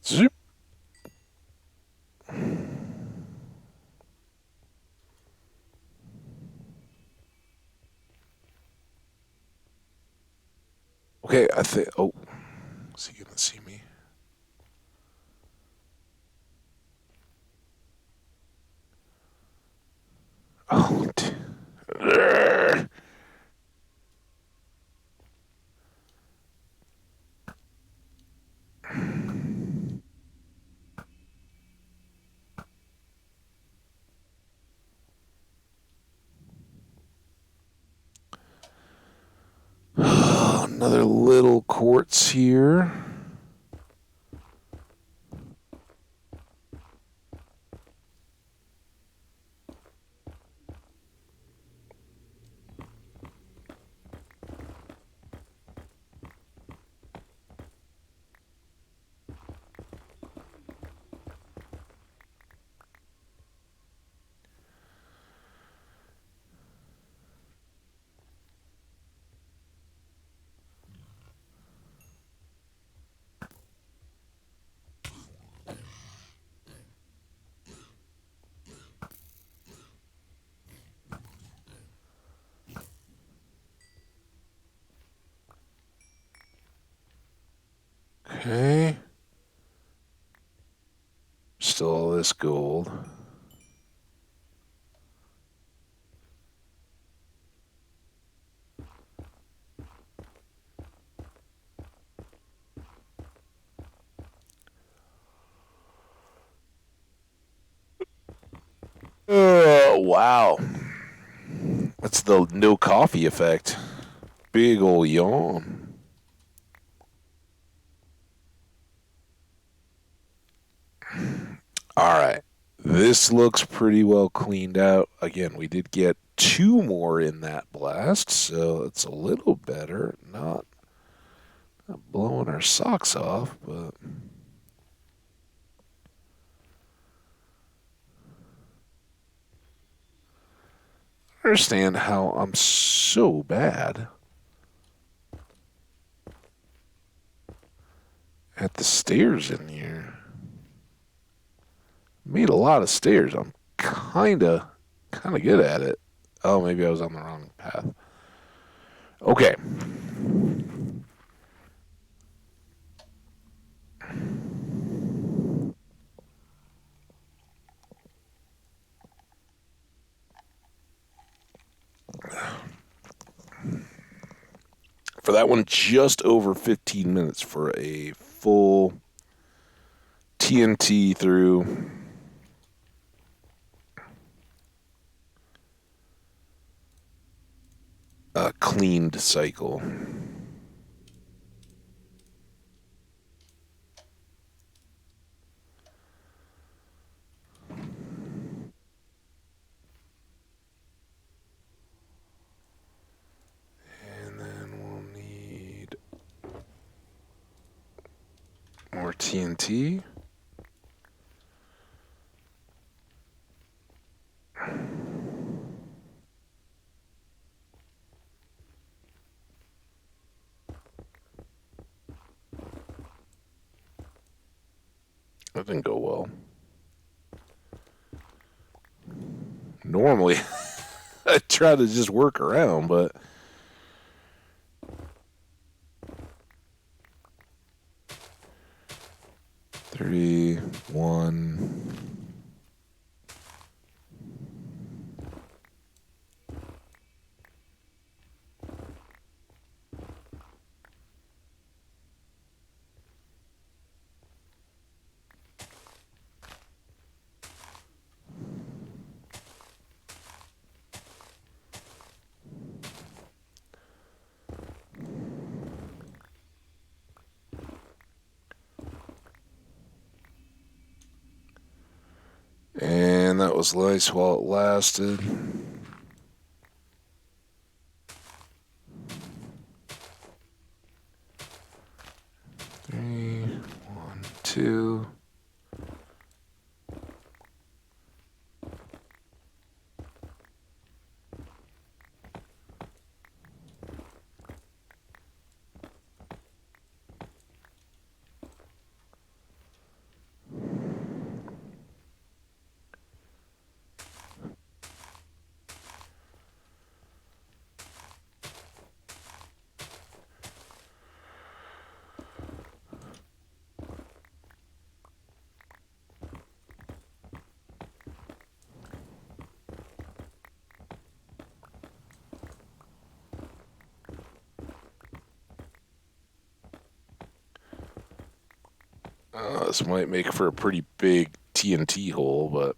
Zoop. Okay, I think. Oh, is he gonna see me? Oh. Another little quartz here. Okay. Still all this gold. Oh, wow. That's the no coffee effect. Big ol' yawn. All right. This looks pretty well cleaned out. Again, we did get two more in that blast, so it's a little better. Not blowing our socks off, but I understand how I'm so bad at the stairs in here. Made a lot of stairs. I'm kinda good at it. Oh, maybe I was on the wrong path. Okay. For that one, just over 15 minutes for a full TNT through. A cleaned cycle. And then we'll need more TNT. That didn't go well. Normally, I try to just work around, but 31. And that was nice while it lasted. 2. This might make for a pretty big TNT hole, but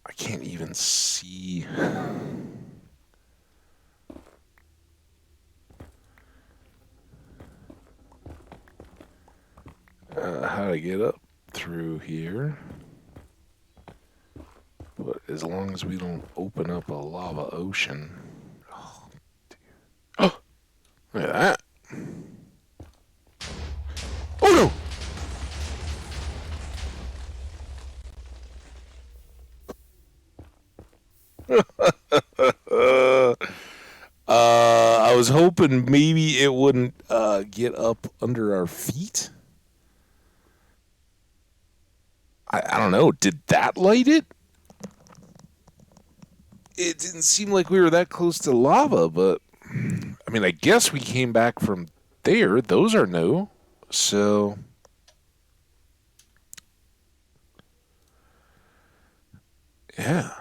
I can't even see how to get up through here. But as long as we don't open up a lava ocean. Oh, oh, look at that. Oh no! I was hoping maybe it wouldn't get up under our feet. I don't know. Did that light it? It didn't seem like we were that close to lava, but I mean, I guess we came back from there. Those are new. So, yeah.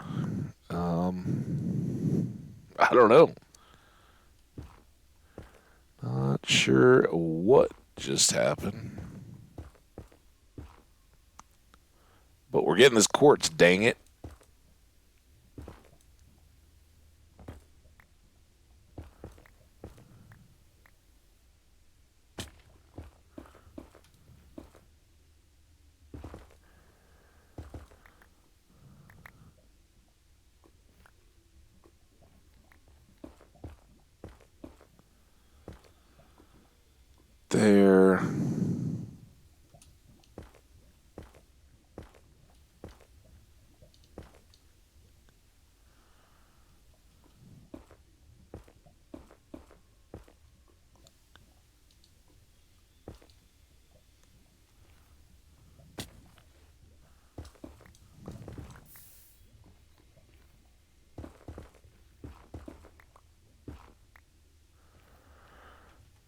I don't know. just happen. But we're getting this quartz, dang it. There.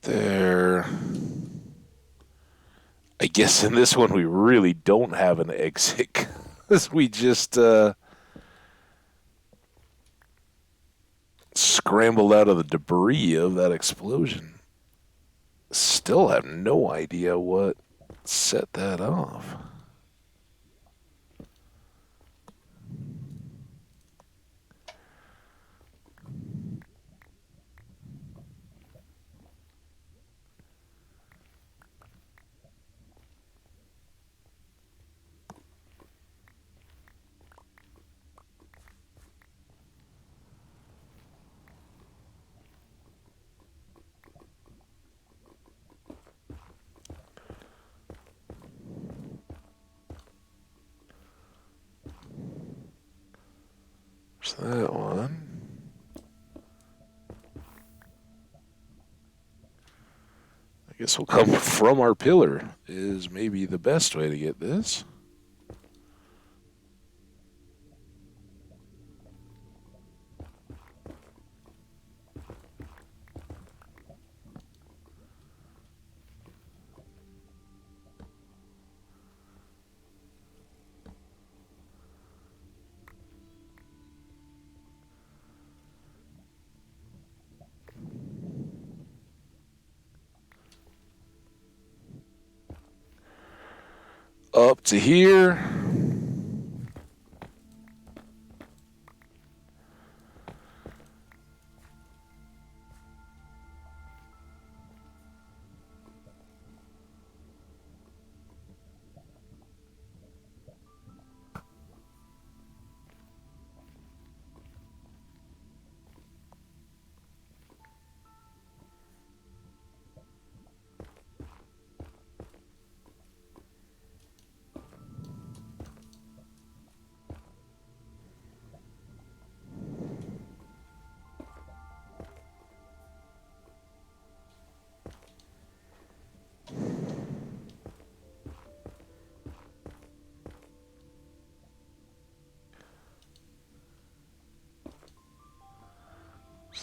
There. I guess in this one we really don't have an exit because we just scrambled out of the debris of that explosion. Still have no idea what set that off. There's that one. I guess we'll come from our pillar is maybe the best way to get this. Up to here.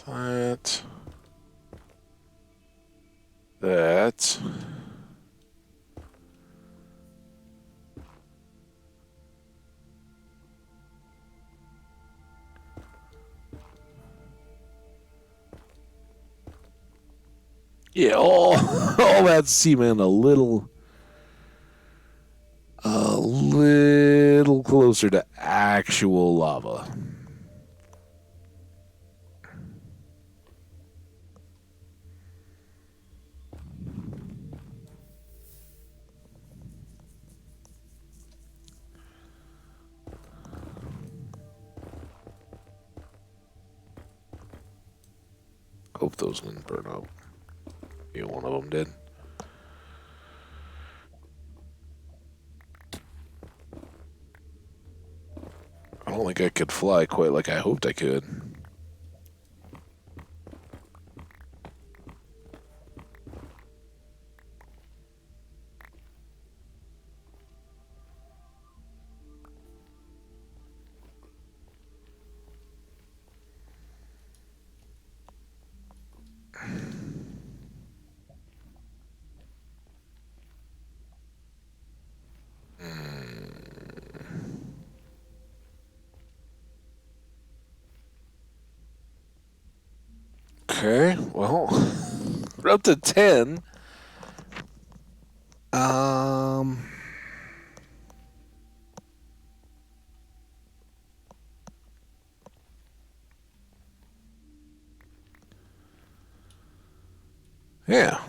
That. That. Yeah, all that seeming a little closer to actual lava. Hope those didn't burn up. Yeah, one of them did. I don't think I could fly quite like I hoped I could. Okay, well, we're up to 10. Yeah.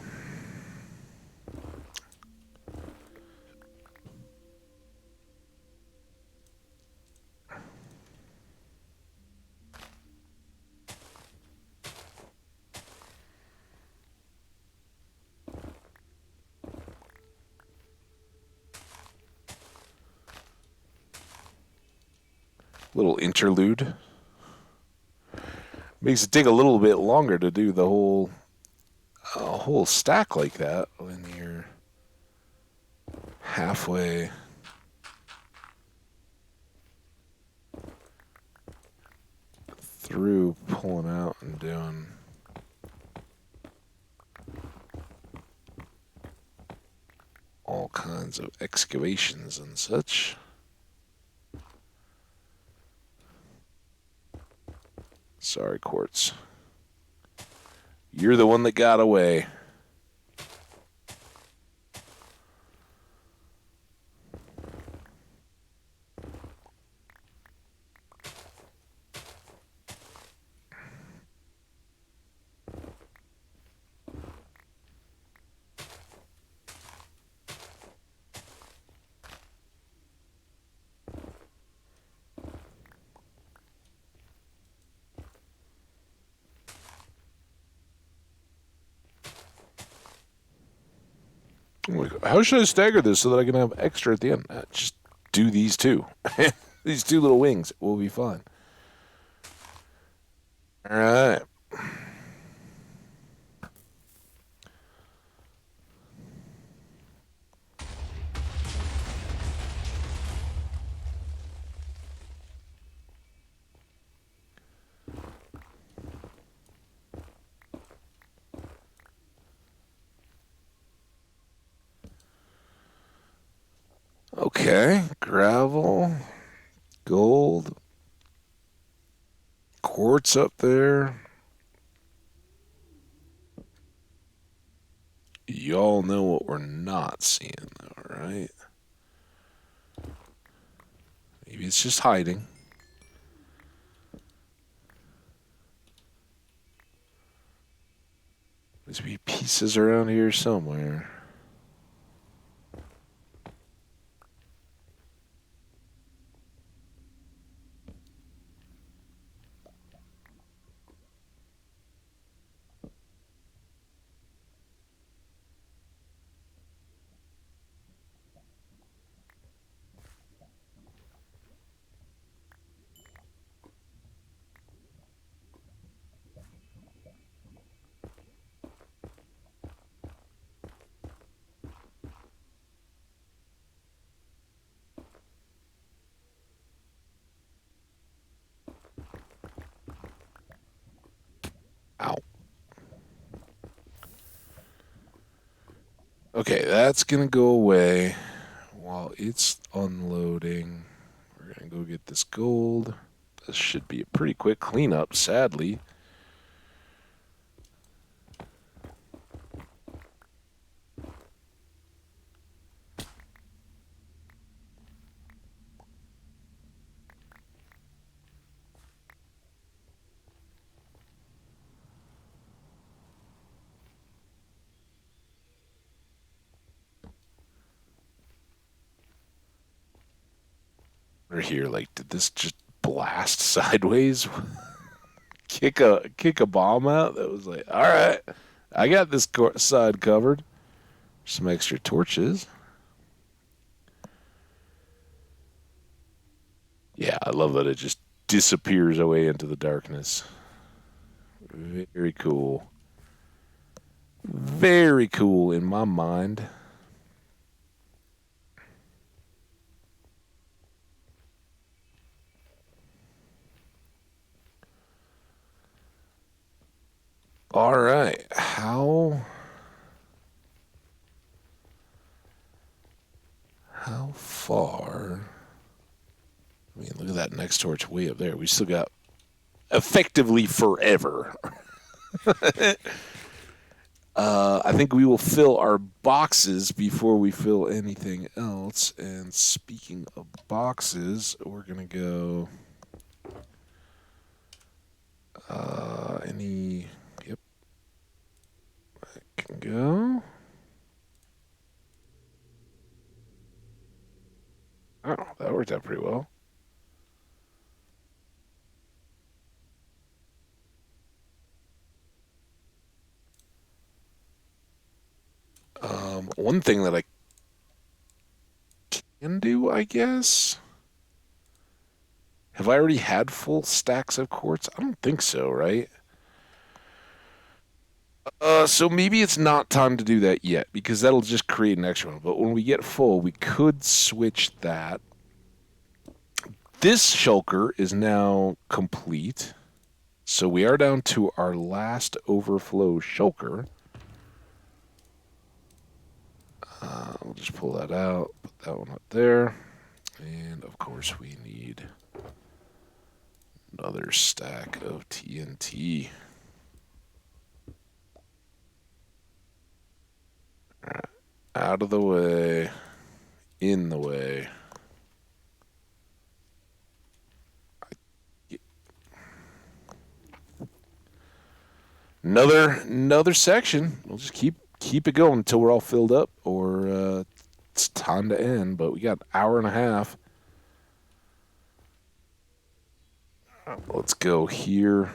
Little interlude. Makes it take a little bit longer to do the whole stack like that when you're halfway. Through pulling out and doing all kinds of excavations and such. Sorry, Quartz. You're the one that got away. How should I stagger this so that I can have extra at the end? Just do these two. These two little wings will be fine. All right. Okay. Gravel, gold, quartz up there. Y'all know what we're not seeing, though, right? Maybe it's just hiding. There's be pieces around here somewhere. Ow. Okay, that's gonna go away while it's unloading. We're gonna go get this gold. This should be a pretty quick cleanup, sadly. We're here, like, did this just blast sideways? kick a bomb out? That was like, all right, I got this side covered. Some extra torches. Yeah, I love that it just disappears away into the darkness. Very cool. Very cool in my mind. All right. How far? I mean, look at that next torch way up there. We still got effectively forever. I think we will fill our boxes before we fill anything else. And speaking of boxes, we're gonna go. Any? Yep, can go. Oh, that worked out pretty well. One thing that I can do, I guess. Have I already had full stacks of quartz? I don't think so, right? So maybe it's not time to do that yet because that'll just create an extra one. But when we get full, we could switch that. This shulker is now complete. So we are down to our last overflow shulker. We'll just pull that out, put that one up there. And of course, we need another stack of TNT. All right. Out of the way, in the way. Another section. We'll just keep it going until we're all filled up, or it's time to end. But we got an hour and a half. Let's go here.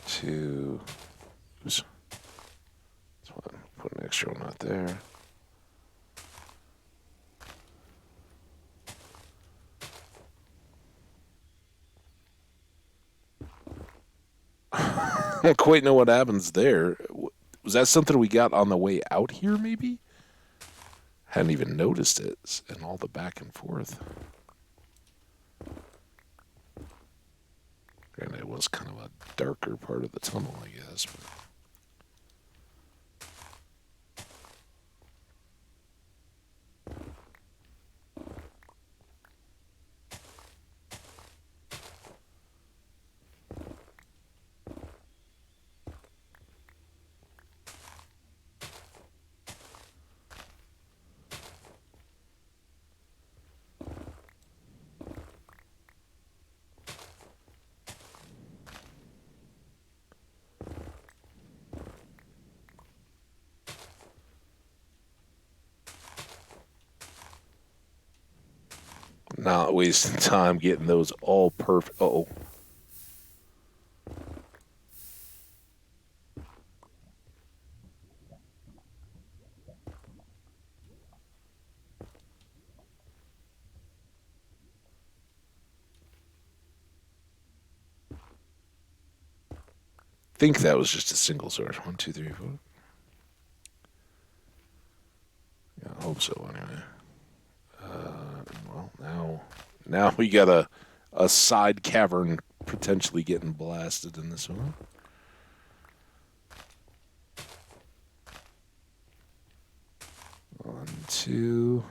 To oops, put an extra one out there. I don't quite know what happens there. Was that something we got on the way out here, maybe? Hadn't even noticed it, and all the back and forth. Granted, it was kind of a darker part of the tunnel, I guess. But... not wasting time getting those all perfect. Uh-oh. I think that was just a single source. 1, 2, 3, 4. Yeah, I hope so, anyway. Well, now we got a side cavern potentially getting blasted in this one. One, two.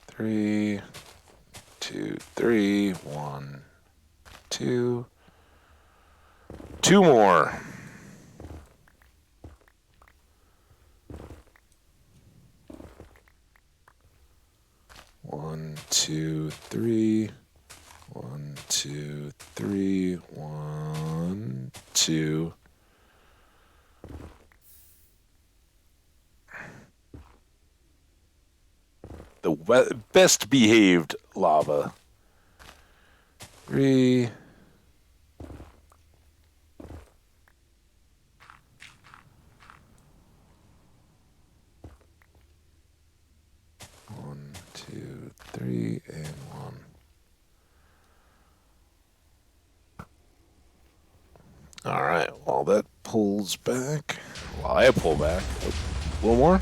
Three, 2, 3, 1, 2. Two more. One, 2, 3. 1, 2, 3. 1, 2. The best behaved lava. 3. One, 2, 3, and 1. All right. While that pulls back, while I pull back, a little more.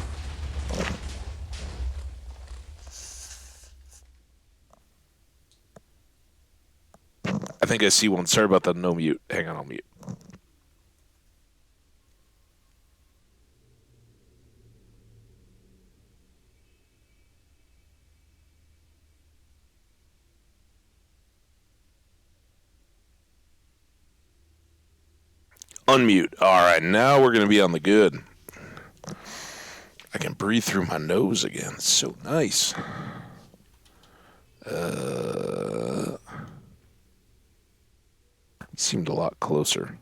think I see one. Sorry about the no mute. Hang on, I'll mute. Unmute. All right, now we're going to be on the good. I can breathe through my nose again. It's so nice. He seemed a lot closer.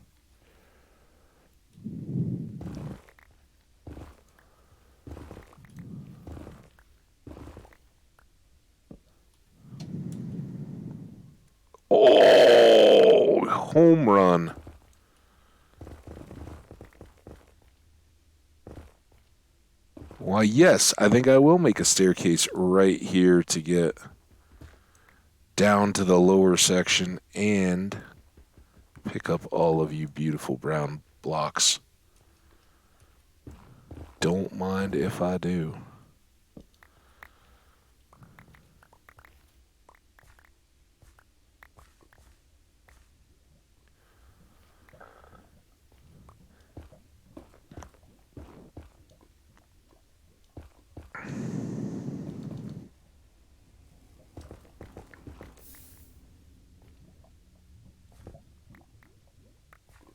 Oh, home run. Why, yes, I think I will make a staircase right here to get down to the lower section and pick up all of you beautiful brown blocks. Don't mind if I do.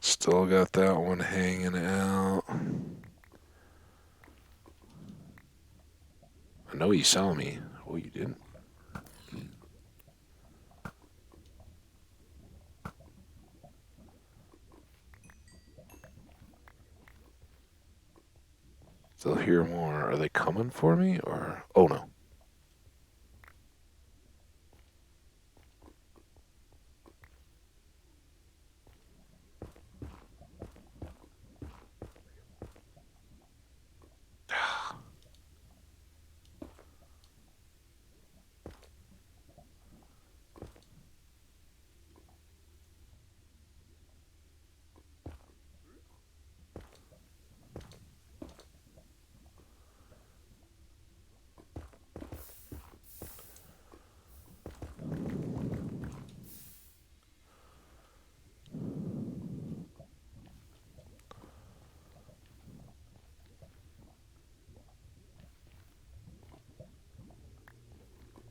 Still got that one hanging out. I know you saw me. Oh, you didn't? Still hear more. Are they coming for me or? Oh no.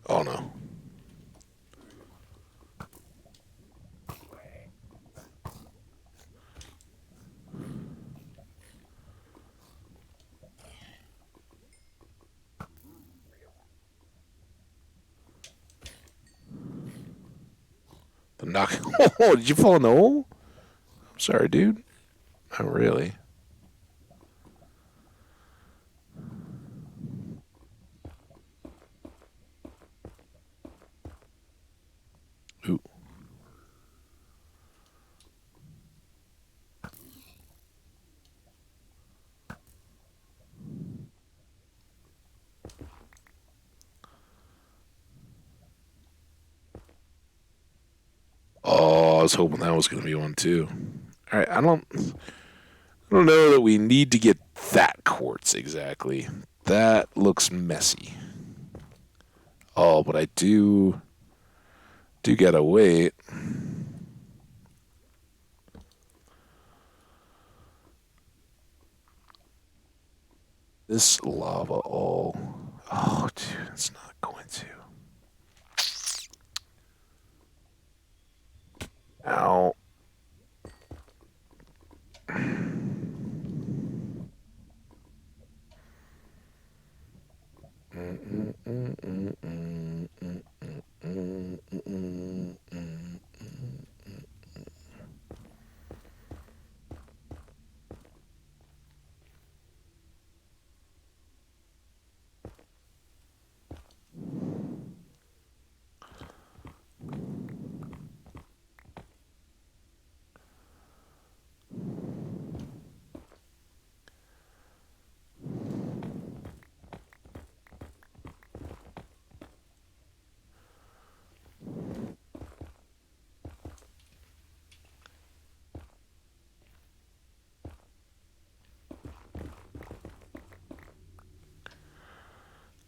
Oh no. The knock. Oh, did you fall in the hole? I'm sorry, dude. Not really. Ooh. Oh, I was hoping that was going to be one too. All right, I don't know that we need to get that quartz exactly. That looks messy. Oh, but I do gotta wait. This lava all. Oh, dude, it's not going to. Ow.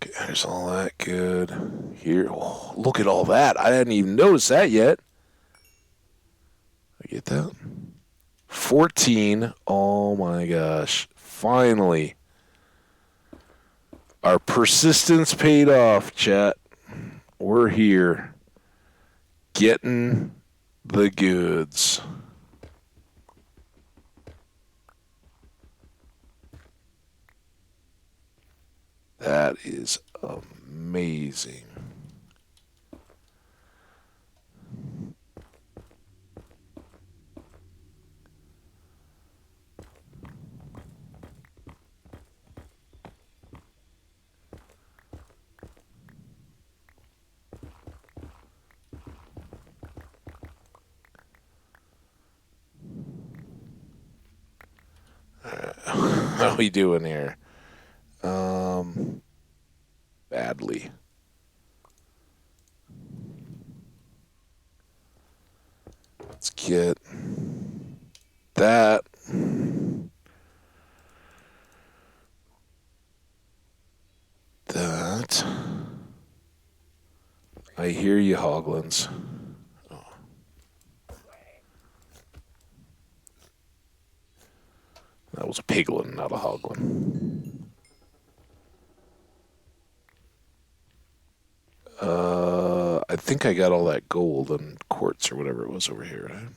Okay, there's all that good. Here, oh, look at all that. I hadn't even noticed that yet. get that? 14. Oh my gosh. Finally. Our persistence paid off, chat. We're here. Getting the goods. That is amazing. How we doing here? Badly. Let's get that. That. I hear you, Hoglins. Oh. That was a piglin, not a hoglin. I think I got all that gold and quartz or whatever it was over here, right?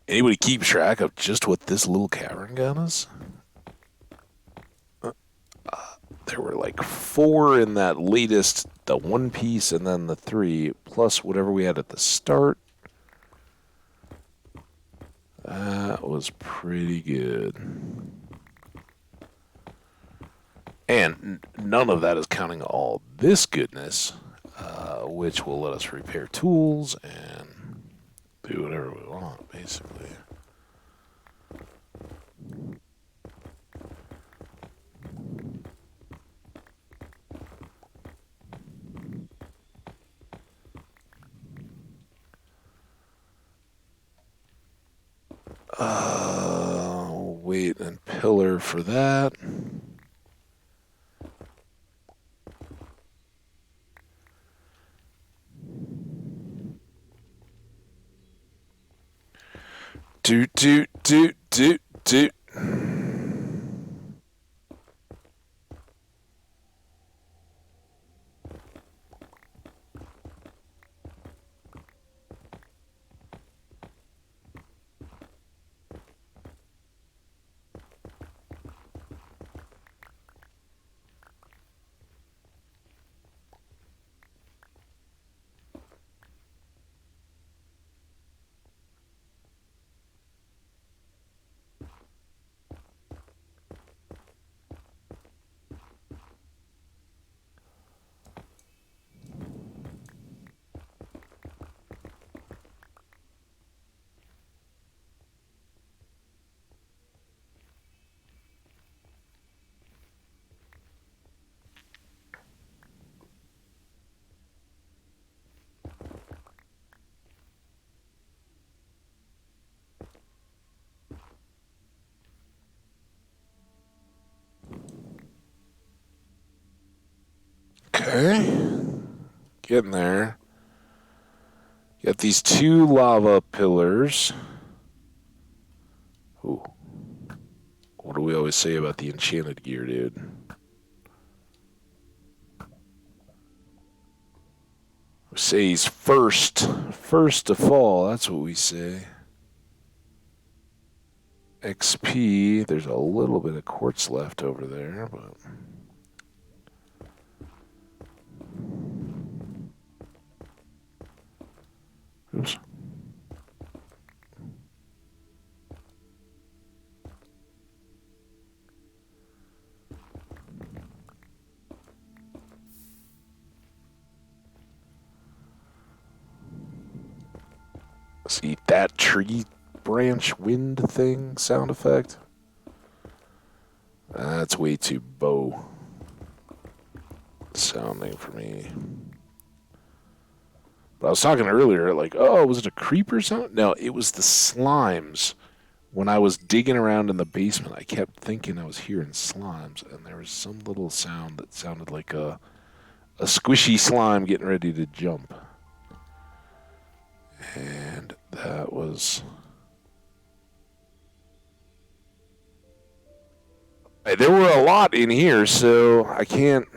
Anybody keep track of just what this little cavern got us? There were like 4 in that latest, the 1 piece, and then the 3, plus whatever we had at the start. That was pretty good. And none of that is counting all this goodness, which will let us repair tools and do whatever we want, basically. Wait and pillar for that. Doot, doot, doot, doot, doot. Okay. Getting there. Got these 2 lava pillars. Ooh. What do we always say about the enchanted gear, dude? We say he's first to fall. That's what we say. XP. There's a little bit of quartz left over there, but... Oops. See that tree branch wind thing sound effect? That's way too bow sounding for me. But I was talking earlier, like, oh, was it a creeper sound? No, it was the slimes. When I was digging around in the basement, I kept thinking I was hearing slimes, and there was some little sound that sounded like a squishy slime getting ready to jump. that was. There were a lot in here, so I can't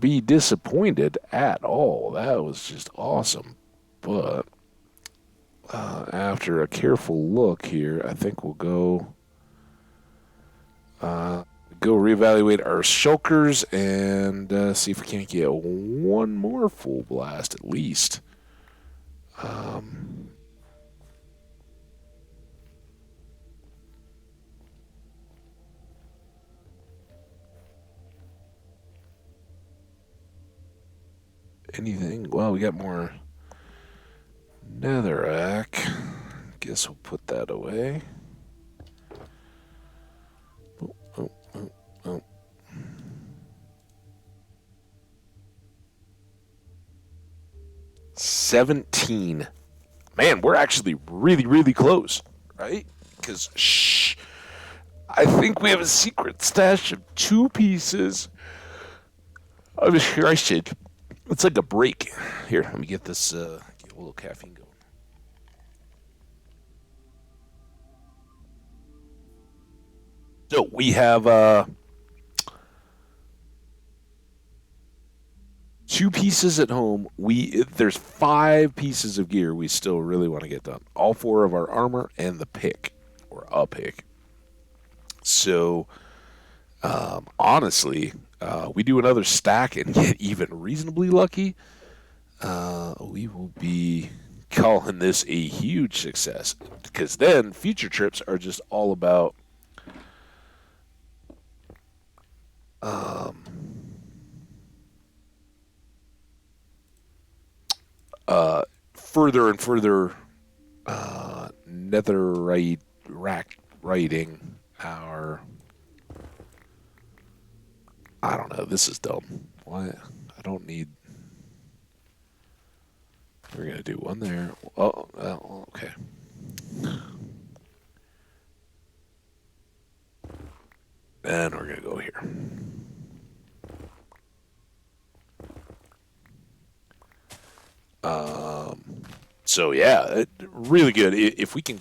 be disappointed at all. That was just awesome. But after a careful look here, I think we'll go reevaluate our shulkers and see if we can't get one more full blast at least. Um, Anything? Well, we got more netherrack. Guess we'll put that away. Oh, oh, oh, oh. 17. Man, we're actually really, really close, right? Because, shh, I think we have a secret stash of 2 pieces of shredded. It's like a break. Here, let me get this, get a little caffeine going. So we have 2 pieces at home. There's 5 pieces of gear we still really want to get done. All 4 of our armor and the pick, or a pick. So honestly, we do another stack and get even reasonably lucky. We will be calling this a huge success because then future trips are just all about um, further and further netherite rack writing our. I don't know. This is dumb. Why? I don't need. We're gonna do one there. Oh, okay. And we're gonna go here. So yeah, really good. If we can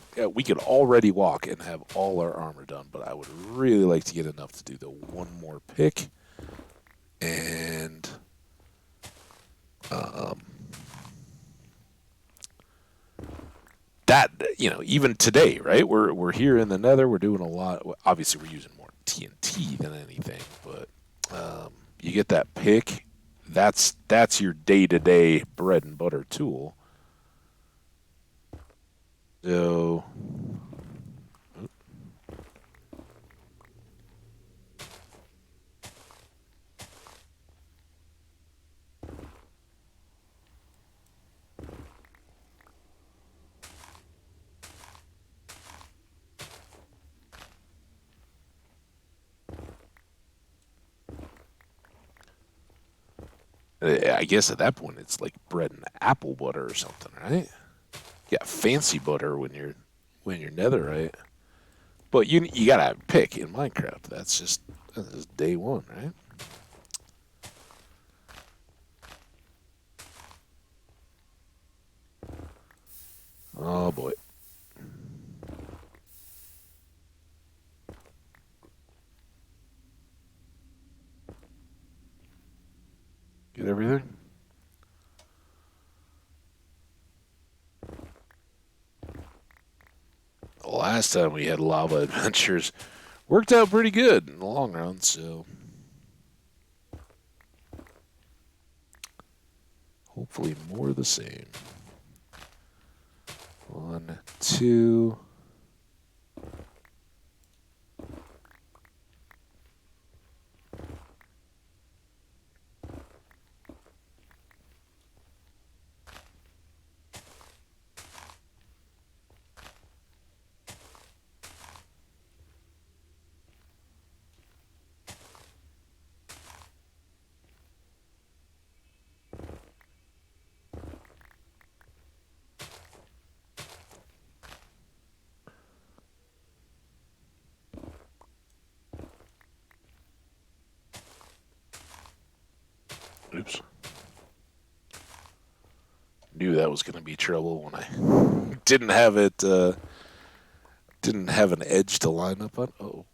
already walk and have all our armor done. But I would really like to get enough to do the one more pick, and um, that even today, right? We're here in the Nether. We're doing a lot. Obviously, we're using more TNT than anything, but you get that pick. That's your day-to-day bread and butter tool. So I guess at that point it's like bread and apple butter or something, right? Yeah, fancy butter when you're netherite. But you gotta have a pick in Minecraft. That's just day one, right? Oh boy, get everything. The last time we had lava adventures worked out pretty good in the long run. So hopefully more of the same. 1, 2. Oops. knew that was going to be trouble when I didn't have it, didn't have an edge to line up on. Oh,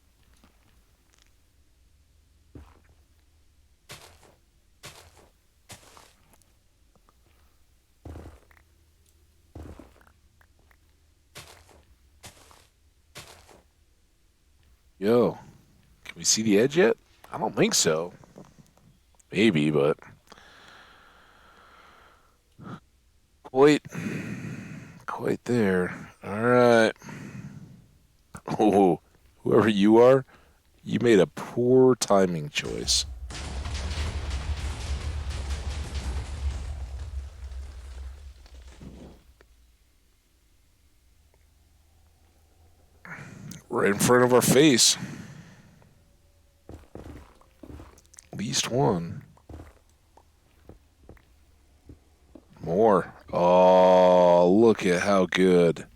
yo, can we see the edge yet? I don't think so. Maybe, but quite, quite there. All right. Oh, whoever you are, you made a poor timing choice. Right in front of our face. At least one. More. Oh, look at how good.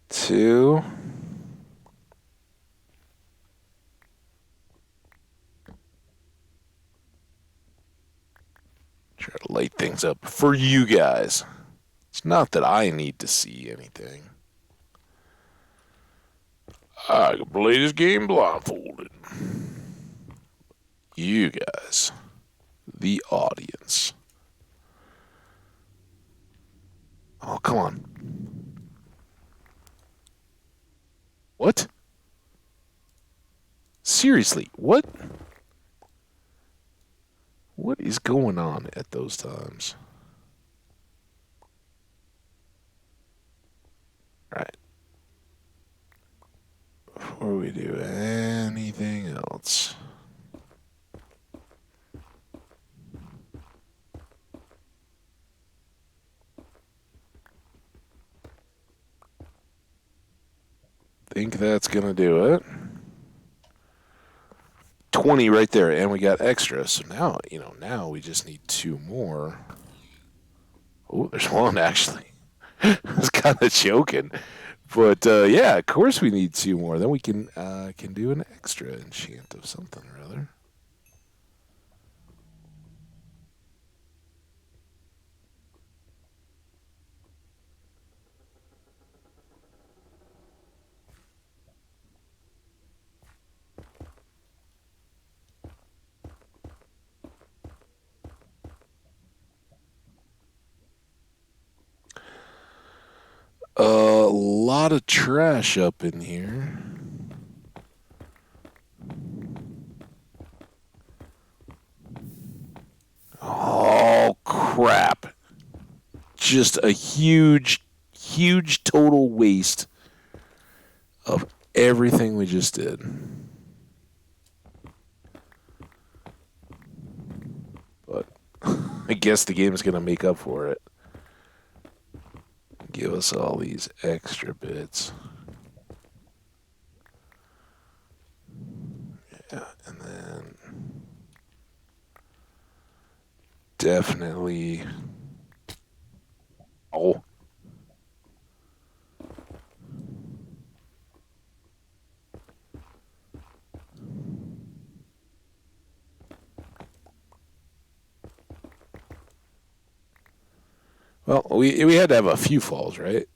Two. Try to light things up for you guys. It's not that I need to see anything. I can play this game blindfolded. You guys, the audience. Oh, come on. What? Seriously, what? What is going on at those times? All right. Before we do anything else. Think that's gonna do it. 20 right there, and we got extra. So now, now we just need two more. Oh, there's one actually. I was kind of joking. But yeah, of course we need two more. Then we can do an extra enchant of something or other. A lot of trash up in here. Oh crap! Just a huge, huge total waste of everything we just did. But I guess the game's gonna make up for it. Give us all these extra bits. Yeah, and then definitely. Oh. Well, we had to have a few falls, right?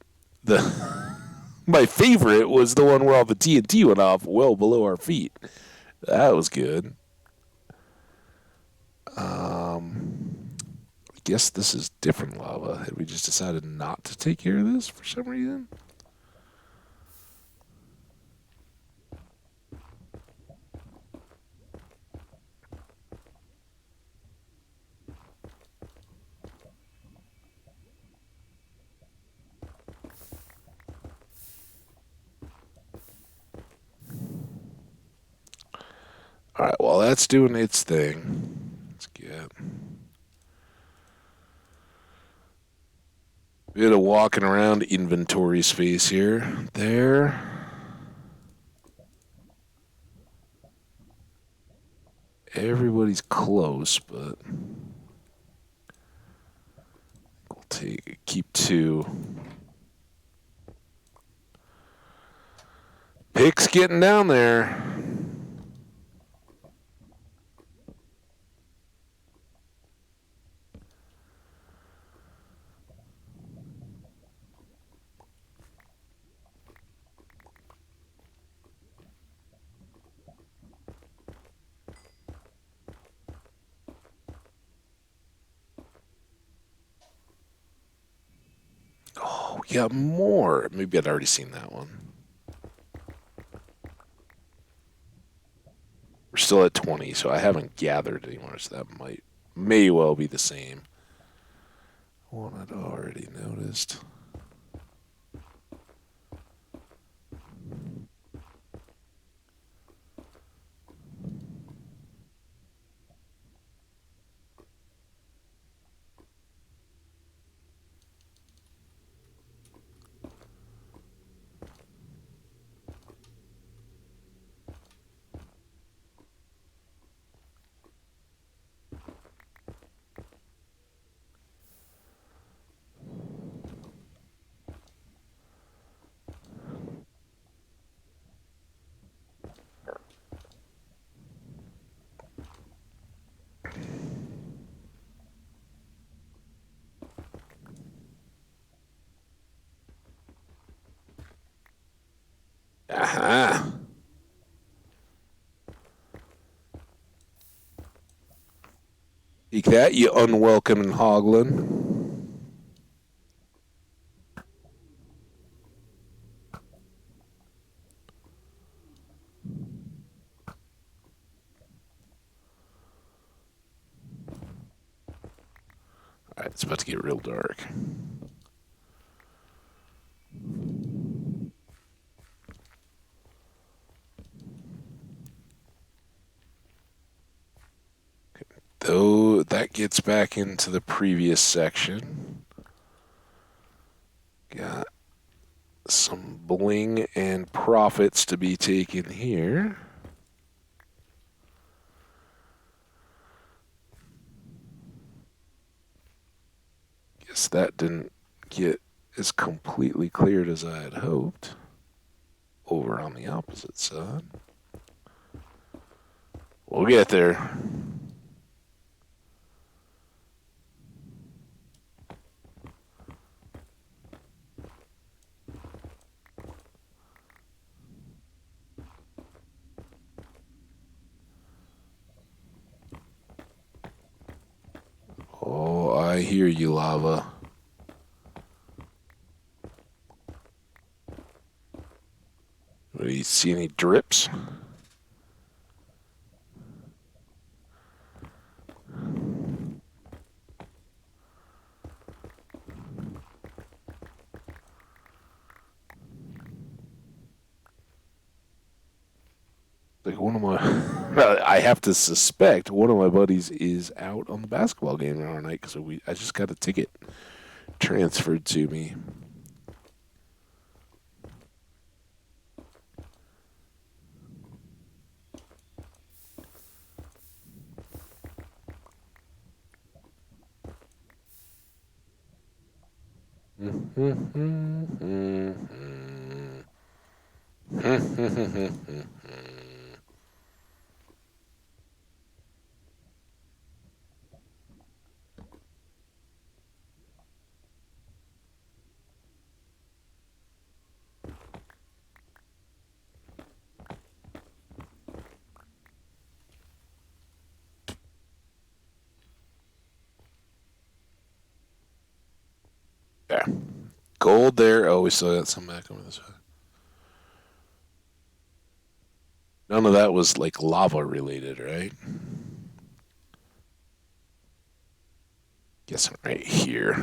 The my favorite was the one where all the TNT went off well below our feet. That was good. I guess this is different lava. Had we just decided not to take care of this for some reason? All right, well, that's doing its thing. Let's get a bit of walking around inventory space here. There. Everybody's close, but we'll keep two. Pick's getting down there. Oh, yeah, more. Maybe I'd already seen that one. We're still at 20, so I haven't gathered anymore, so that may well be the same. One I'd already noticed. Aha! Take that, you unwelcome hoglin. Alright, it's about to get real dark. Though that gets back into the previous section. Got some bling and profits to be taken here. Guess that didn't get as completely cleared as I had hoped. Over on the opposite side. We'll get there. Oh, I hear you, lava. Do you see any drips? Like one of my, I have to suspect one of my buddies is out on the basketball game tomorrow night because I just got a ticket transferred to me. Yeah. Gold there. Oh, we still got some back over this way. None of that was like lava related, right? Guess I'm right here.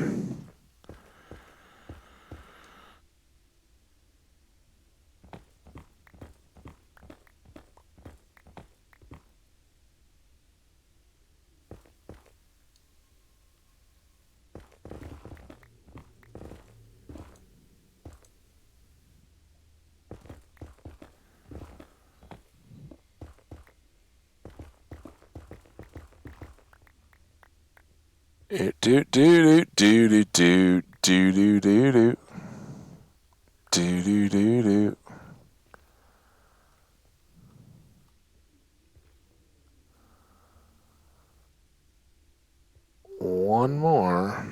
Do do do do do do do do do do do do do do. One more.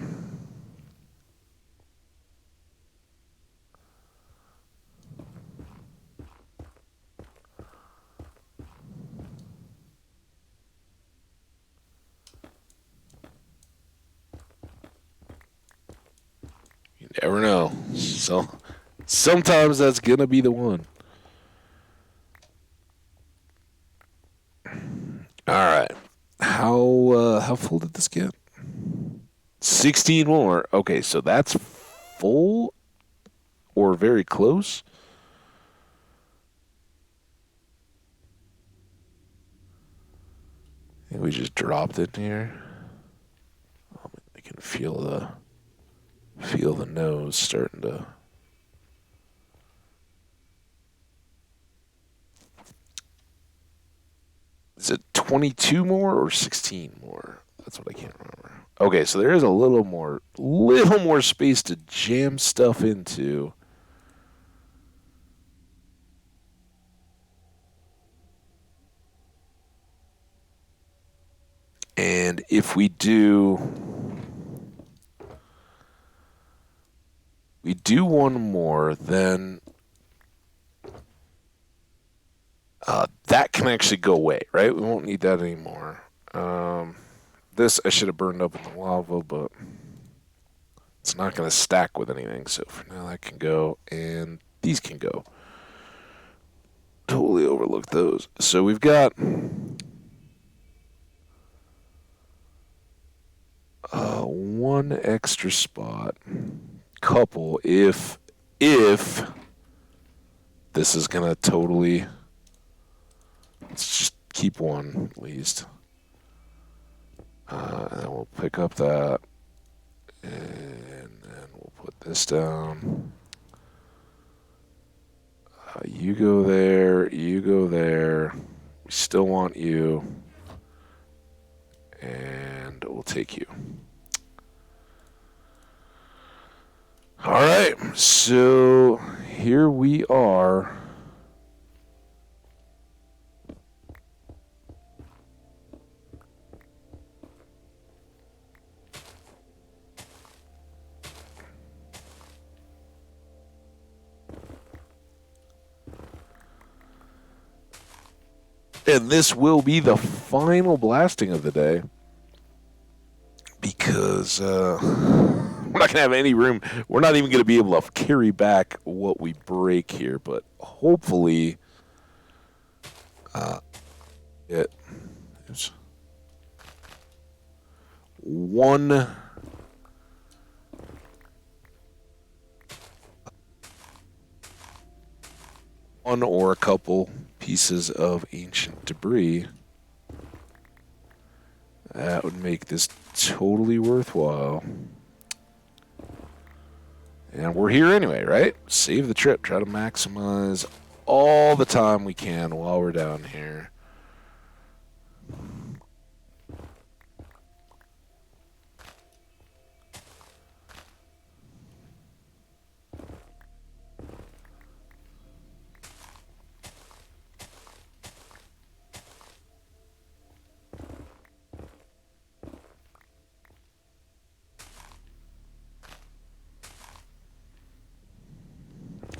You never know. So sometimes that's gonna be the one. All right. How full did this get? 16 more. Okay, so that's full or very close. I think we just dropped it here. I can feel the nose starting to. Is it 22 more or 16 more? That's what I can't remember. Okay, so there is a little more space to jam stuff into. And if we do one more, then that can actually go away, right? We won't need that anymore. This I should have burned up in the lava, but it's not going to stack with anything. So for now, that can go, and these can go. Totally overlooked those. So we've got one extra spot. Couple if this is gonna totally. Let's just keep one at least. And then we'll pick up that, and then we'll put this down. You go there, you go there. We still want you, and we'll take you. All right, so here we are. And this will be the final blasting of the day because we're not going to have any room. We're not even going to be able to carry back what we break here, but hopefully it's one or a couple pieces of ancient debris. That would make this totally worthwhile. And we're here anyway, right? Save the trip. Try to maximize all the time we can while we're down here.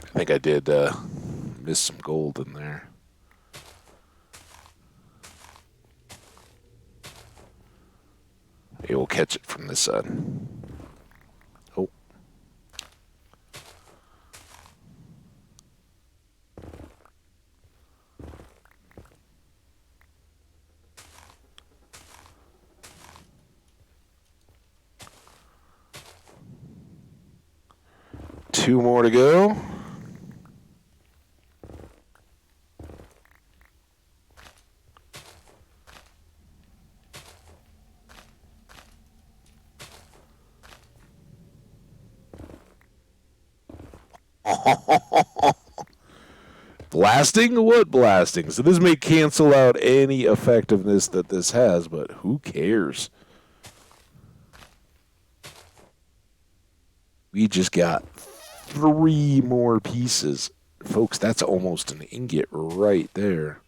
I think I did miss some gold in there. Maybe we'll catch it from this side. Oh. Two more to go. Blasting? What blasting? So this may cancel out any effectiveness that this has, but who cares? We just got 3 more pieces. Folks, that's almost an ingot right there.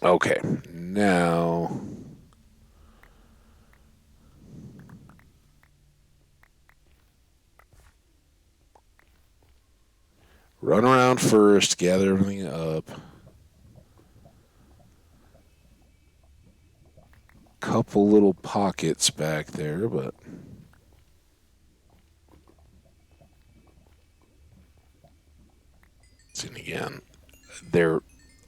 Okay, now run around first, gather everything up. Couple little pockets back there, but and again, there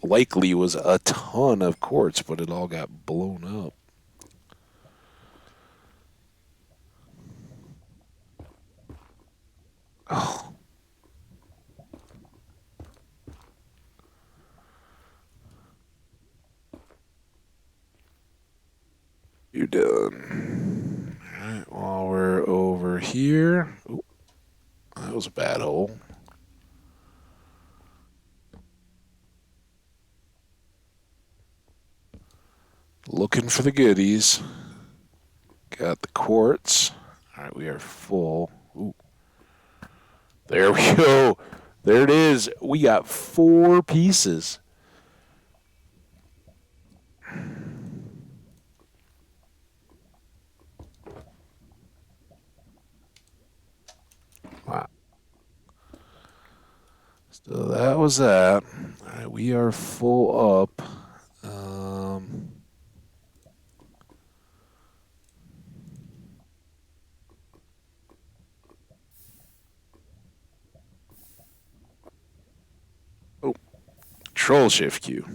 likely was a ton of quartz, but it all got blown up. Oh, you're done. All right, while we're over here. Ooh, that was a bad hole. Looking for the goodies. Got the quartz. All right, we are full. Ooh, there we go. There it is. We got 4 pieces. Wow. So that was that. All right, we are full up. Um, oh, Troll Shift Q.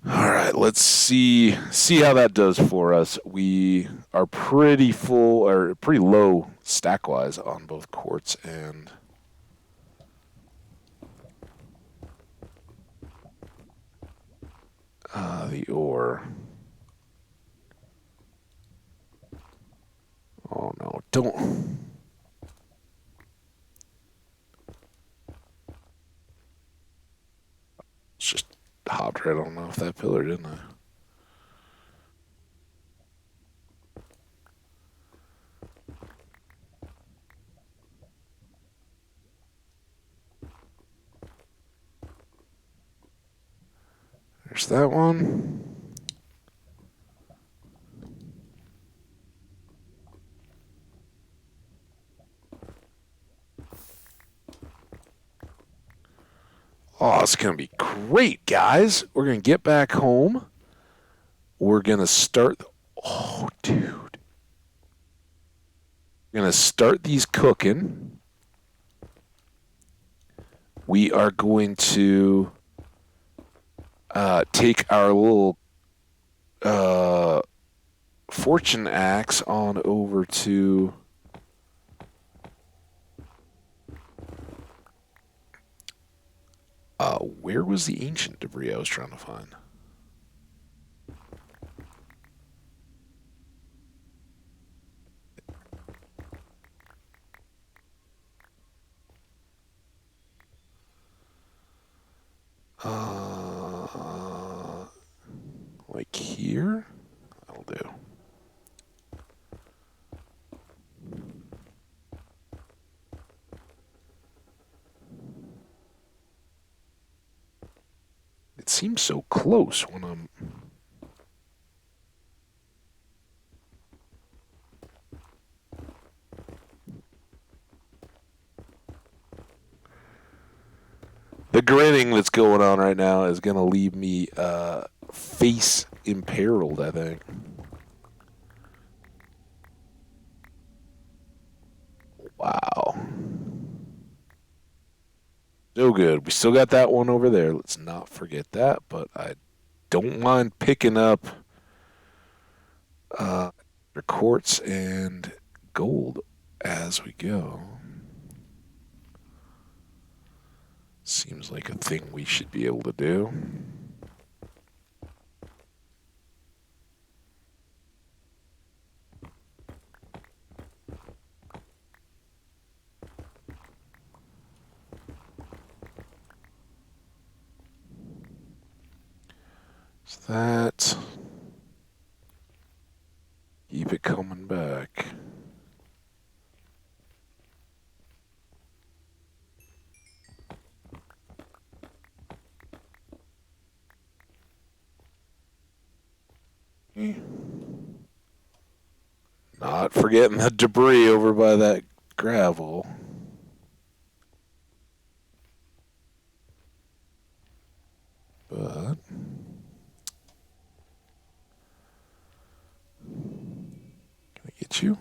All right, let's see how that does for us. We are pretty full or pretty low stack wise on both quartz and the ore. Oh no, don't. It's just hopped right on off that pillar, didn't I? There's that one. Oh, it's going to be great, guys. We're going to get back home. We're going to start. Oh, dude. We're going to start these cooking. We are going to take our little fortune axe on over to. Where was the ancient debris I was trying to find? Like here? That'll do. It seems so close when I'm. The grinning that's going on right now is gonna leave me face imperiled, I think. Wow. So good. We still got that one over there. Let's not forget that, but I don't mind picking up uh quartz and gold as we go. Seems like a thing we should be able to do. So that keep it coming back. Not forgetting the debris over by that gravel. But can I get you?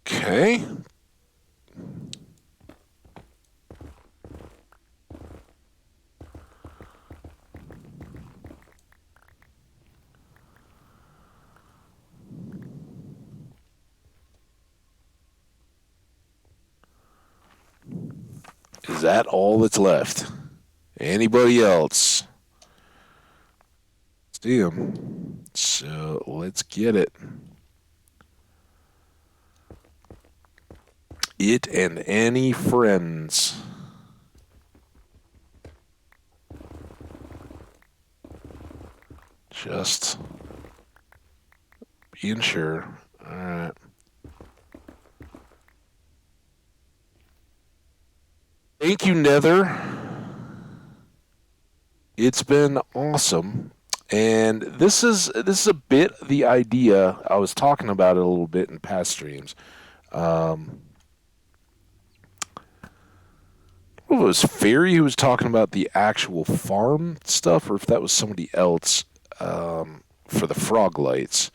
Okay. Is that all that's left? Anybody else? See him. So let's get it. It and any friends. Just being sure. Alright. Thank you, Nether. It's been awesome. And this is a bit the idea. I was talking about it a little bit in past streams. Um, I don't know if it was Fairy who was talking about the actual farm stuff, or if that was somebody else for the frog lights.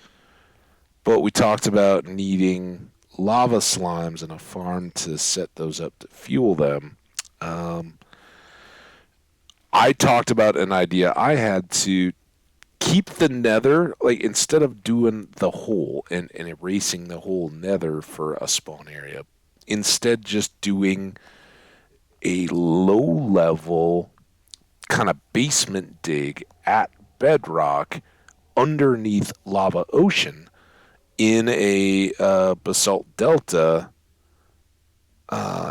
But we talked about needing lava slimes in a farm to set those up to fuel them. Um, I talked about an idea I had to keep the nether, like instead of doing the hole and erasing the whole nether for a spawn area, instead just doing a low level kind of basement dig at bedrock underneath lava ocean in a basalt delta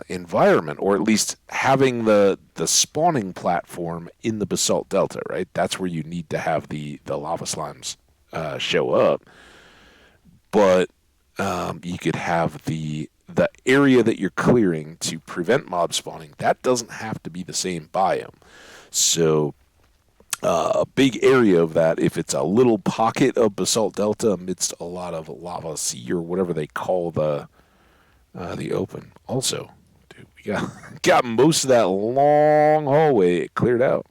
environment, or at least having the spawning platform in the basalt delta. Right, that's where you need to have the lava slimes show up. But you could have the area that you're clearing to prevent mob spawning. That doesn't have to be the same biome. So a big area of that, if it's a little pocket of basalt delta amidst a lot of lava sea or whatever they call the open. Also, dude, we got got most of that long hallway cleared out.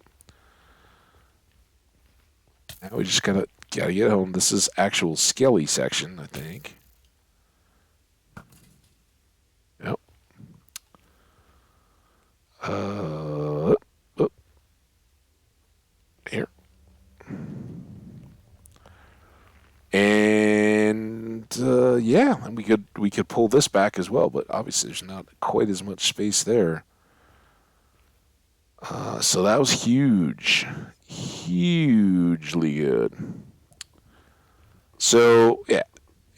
Now we just gotta get home. This is actual skelly section, I think. Yep. Uh, oh, here. And yeah, and we could pull this back as well, but obviously there's not quite as much space there. So that was huge, hugely good. So yeah,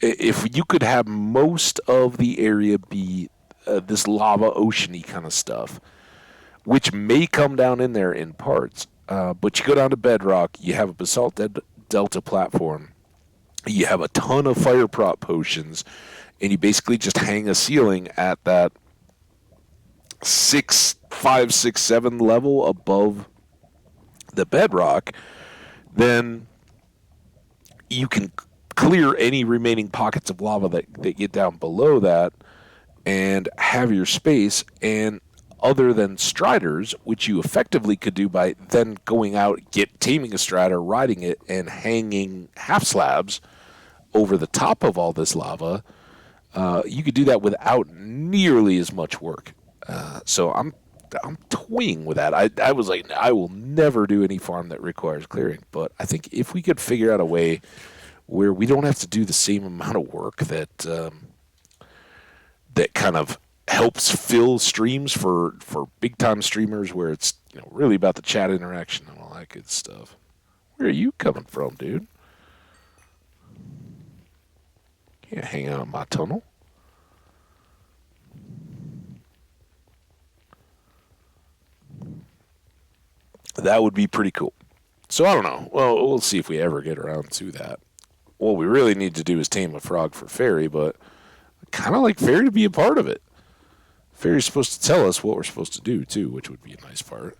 if you could have most of the area be this lava oceany kind of stuff, which may come down in there in parts, but you go down to bedrock, you have a basalt Delta platform. You have a ton of fire prop potions, and you basically just hang a ceiling at that 5, 6, 7 level above the bedrock. Then you can clear any remaining pockets of lava that get down below that and have your space. And other than striders, which you effectively could do by then going out, taming a strider, riding it, and hanging half slabs over the top of all this lava, you could do that without nearly as much work. So I'm toying with that. I was like, I will never do any farm that requires clearing. But I think if we could figure out a way where we don't have to do the same amount of work that kind of helps fill streams for big time streamers, where it's really about the chat interaction and all that good stuff. Where are you coming from, dude? Can't hang out in my tunnel. That would be pretty cool. So I don't know. Well, we'll see if we ever get around to that. What we really need to do is tame a frog for Fairy, but I kind of like Fairy to be a part of it. Fairy's supposed to tell us what we're supposed to do, too, which would be a nice part.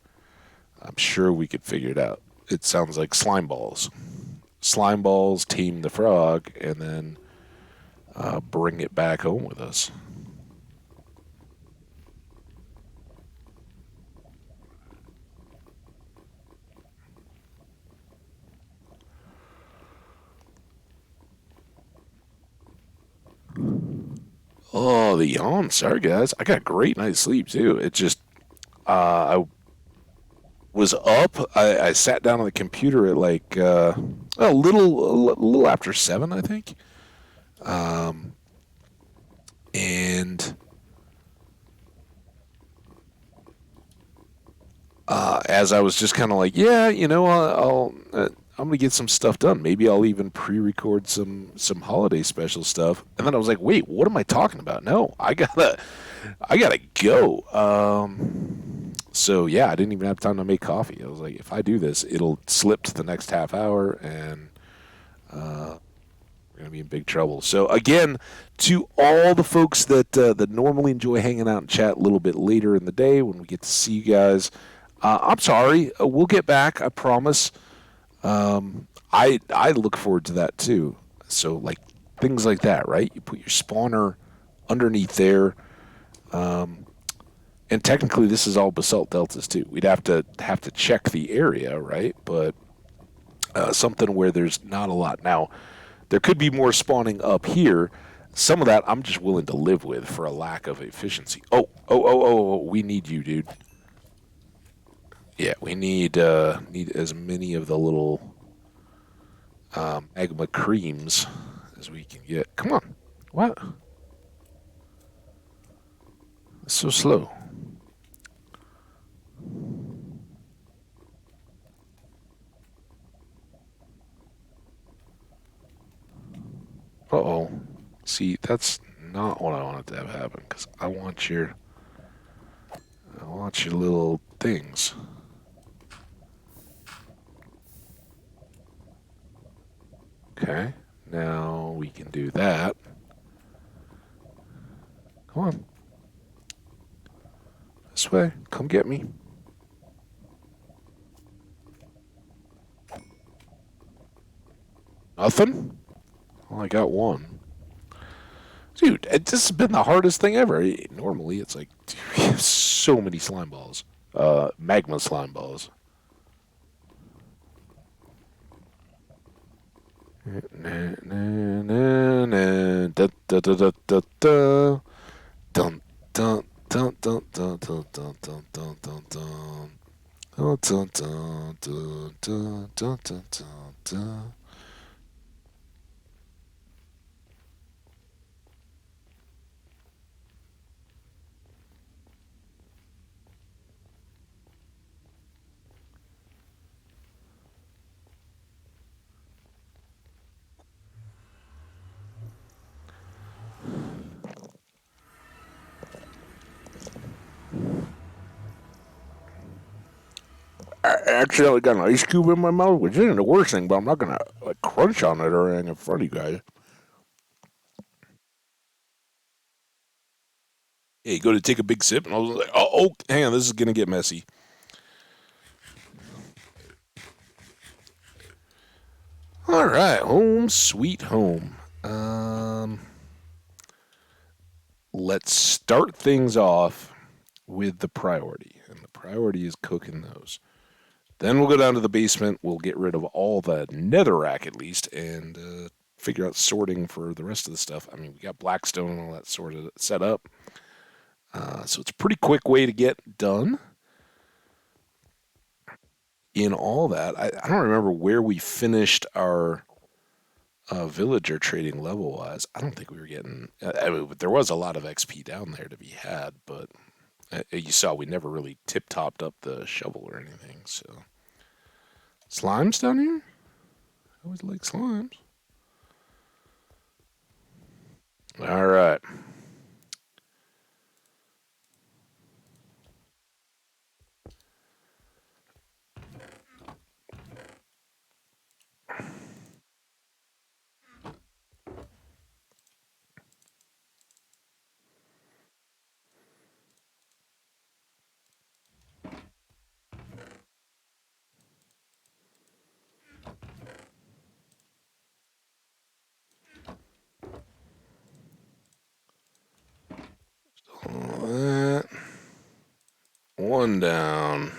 I'm sure we could figure it out. It sounds like slime balls. Slime balls, tame the frog, and then bring it back home with us. Oh, the yawn. Sorry, guys. I got a great night's sleep, too. It just, I was up. I sat down on the computer at like a little after 7, I think. And as I was just kind of like, yeah, I'm gonna get some stuff done. Maybe I'll even pre-record some holiday special stuff. And then I was like, wait, what am I talking about? No, I gotta go. So yeah, I didn't even have time to make coffee. I was like, if I do this, it'll slip to the next half hour, and we're gonna be in big trouble. So again, to all the folks that normally enjoy hanging out and chat a little bit later in the day when we get to see you guys, I'm sorry. We'll get back. I promise. I look forward to that too. So like things like that, right? You put your spawner underneath there, and technically this is all basalt deltas too. We'd have to check the area, right? But something where there's not a lot. Now, there could be more spawning up here. Some of that I'm just willing to live with for a lack of efficiency. Oh, we need you, dude. Yeah, we need as many of the little magma creams as we can get. Come on. What? It's so slow. Uh-oh. See, that's not what I wanted to have happen, because I want your little things. Okay. Now we can do that. Come on. This way. Come get me. Nothing? Well, I got one. Dude, this has been the hardest thing ever. Normally, it's like, dude, we have so many slime balls. Magma slime balls. Na, na, na, na, da, da, da, da, da, da. Dun, dun, dun, dun, dun, dun, dun, dun, dun, dun, dun. Dun, dun, dun, dun, dun, dun, dun, dun, dun. accidentally got an ice cube in my mouth, which isn't the worst thing, but I'm not gonna like crunch on it or anything in front of you guys. Hey, go to take a big sip, and I was like, oh, hang on, this is gonna get messy. All right, home sweet home. Let's start things off with the priority, and the priority is cooking those. Then we'll go down to the basement. We'll get rid of all the netherrack at least, and figure out sorting for the rest of the stuff. I mean, we got blackstone and all that sort of set up, so it's a pretty quick way to get done. In all that, I don't remember where we finished our villager trading level wise. I don't think we were getting. I mean, there was a lot of XP down there to be had, but you saw we never really tip topped up the shovel or anything. So slimes down here. I always like slimes. All right. All that. One down.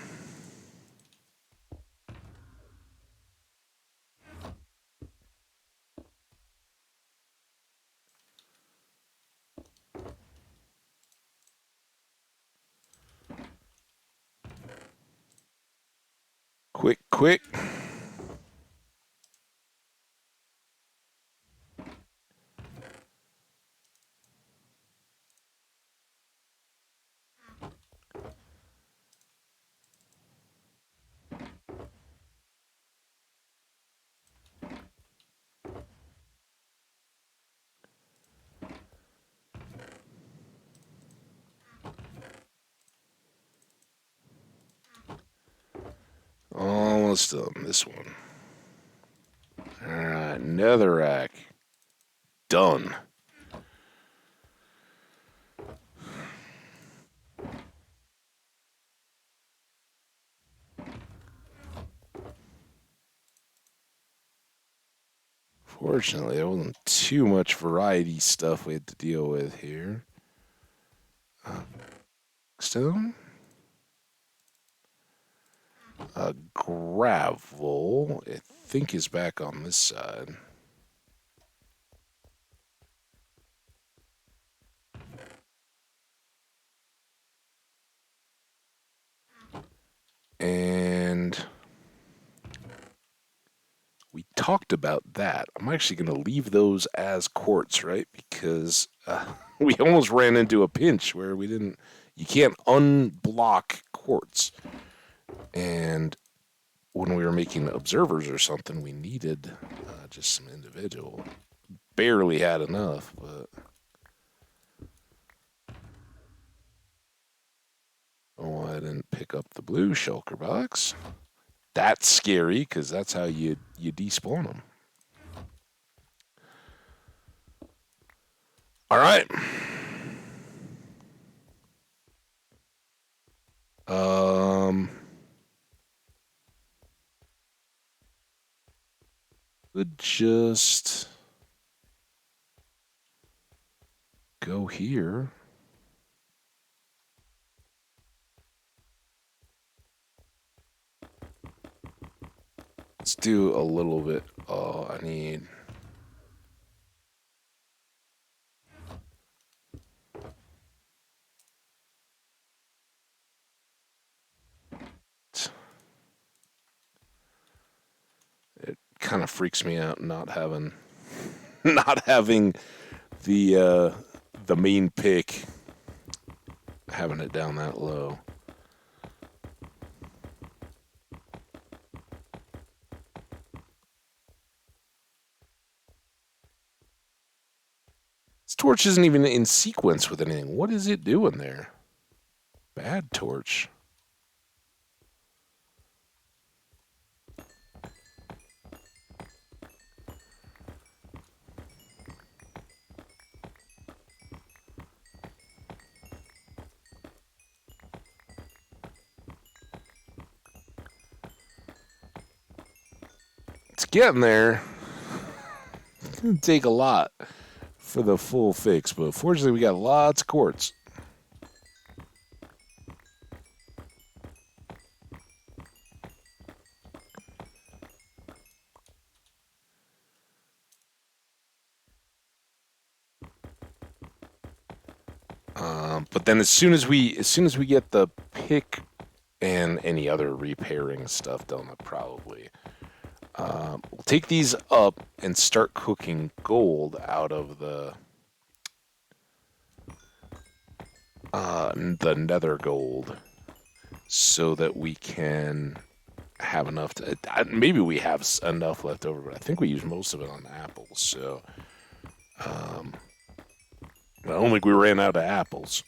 Quick, quick. Almost done this one. All right, netherrack. Done. Fortunately, there wasn't too much variety stuff we had to deal with here. Stone? Gravel, I think, is back on this side. And we talked about that. I'm actually going to leave those as quartz, right? Because we almost ran into a pinch where we didn't. You can't unblock quartz. And when we were making observers or something, we needed just some individual. Barely had enough, but. Oh, I didn't pick up the blue shulker box. That's scary because that's how you despawn them. All right. Um, would just go here. Let's do a little bit. Oh, I need. It kind of freaks me out not having, not having the main pick, having it down that low. This torch isn't even in sequence with anything. What is it doing there? Bad torch. getting there. It's going to take a lot for the full fix, but fortunately we got lots of quartz. But then as soon as we get the pick and any other repairing stuff done, probably we'll take these up and start cooking gold out of the nether gold, so that we can have enough to. Maybe we have enough left over, but I think we used most of it on apples. So I don't think we ran out of apples.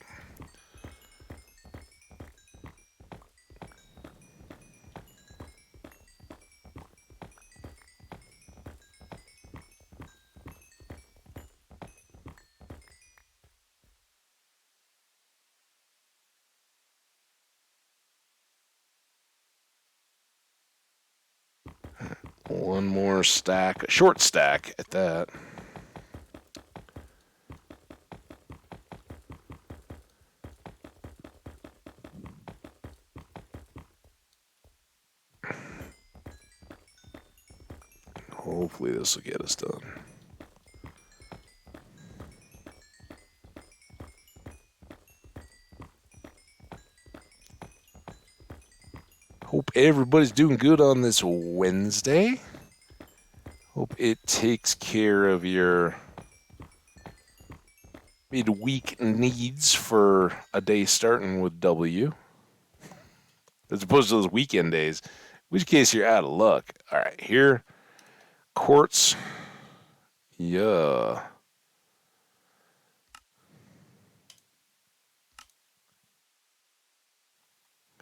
One more stack, a short stack at that. Hopefully this will get us done. Hope everybody's doing good on this Wednesday. Hope it takes care of your midweek needs for a day starting with W, as opposed to those weekend days, in which case you're out of luck. All right, here, quartz. Yeah.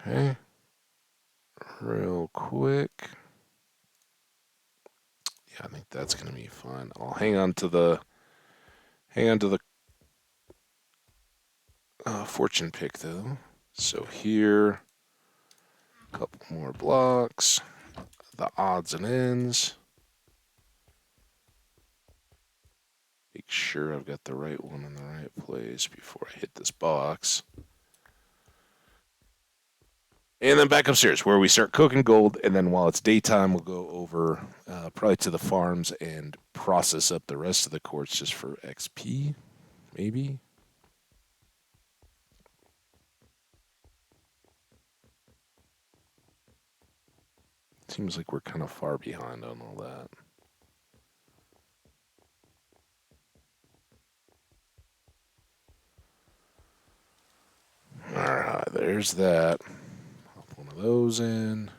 Okay. Real quick. Yeah, I think that's gonna be fun. I'll hang on to the fortune pick though. So here, a couple more blocks. The odds and ends. Make sure I've got the right one in the right place before I hit this box. And then back upstairs where we start cooking gold. And then while it's daytime, we'll go over probably to the farms and process up the rest of the quartz just for XP, maybe. Seems like we're kind of far behind on all that. All right, there's that. Pop one of those in.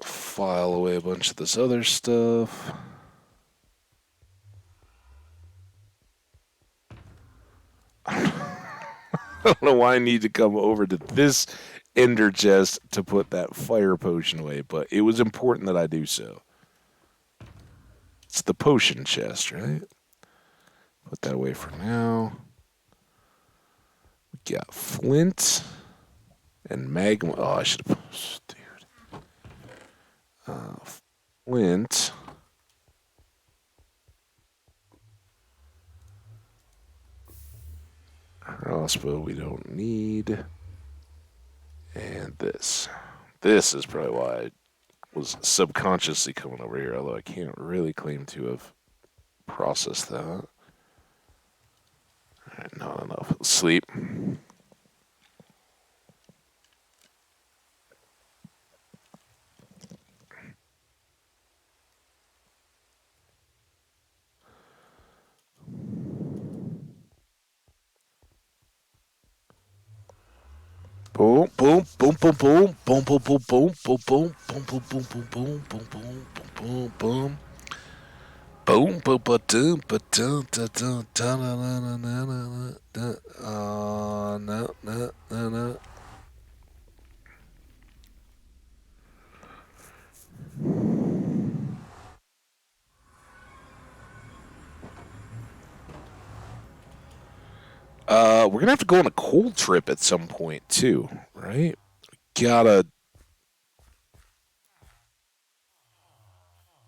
File away a bunch of this other stuff. I don't know why I need to come over to this ender chest to put that fire potion away, but it was important that I do so. It's the potion chest, right? Put that away for now. We got flint and magma. Oh, I should have. Dude. Flint. Crossbow we don't need. And this. This is probably why I was subconsciously coming over here, although I can't really claim to have processed that. All right, not enough. Sleep. Boom, boom, boom, boom, boom, boom, boom, boom, boom, boom, boom, boom, boom, boom, boom, boom, boom, boom, boom, boom. Boom, boom, ba doom, ba doom, da doom, da na na na na na na. No, no, no, no. We're gonna have to go on a cold trip at some point too, right? Gotta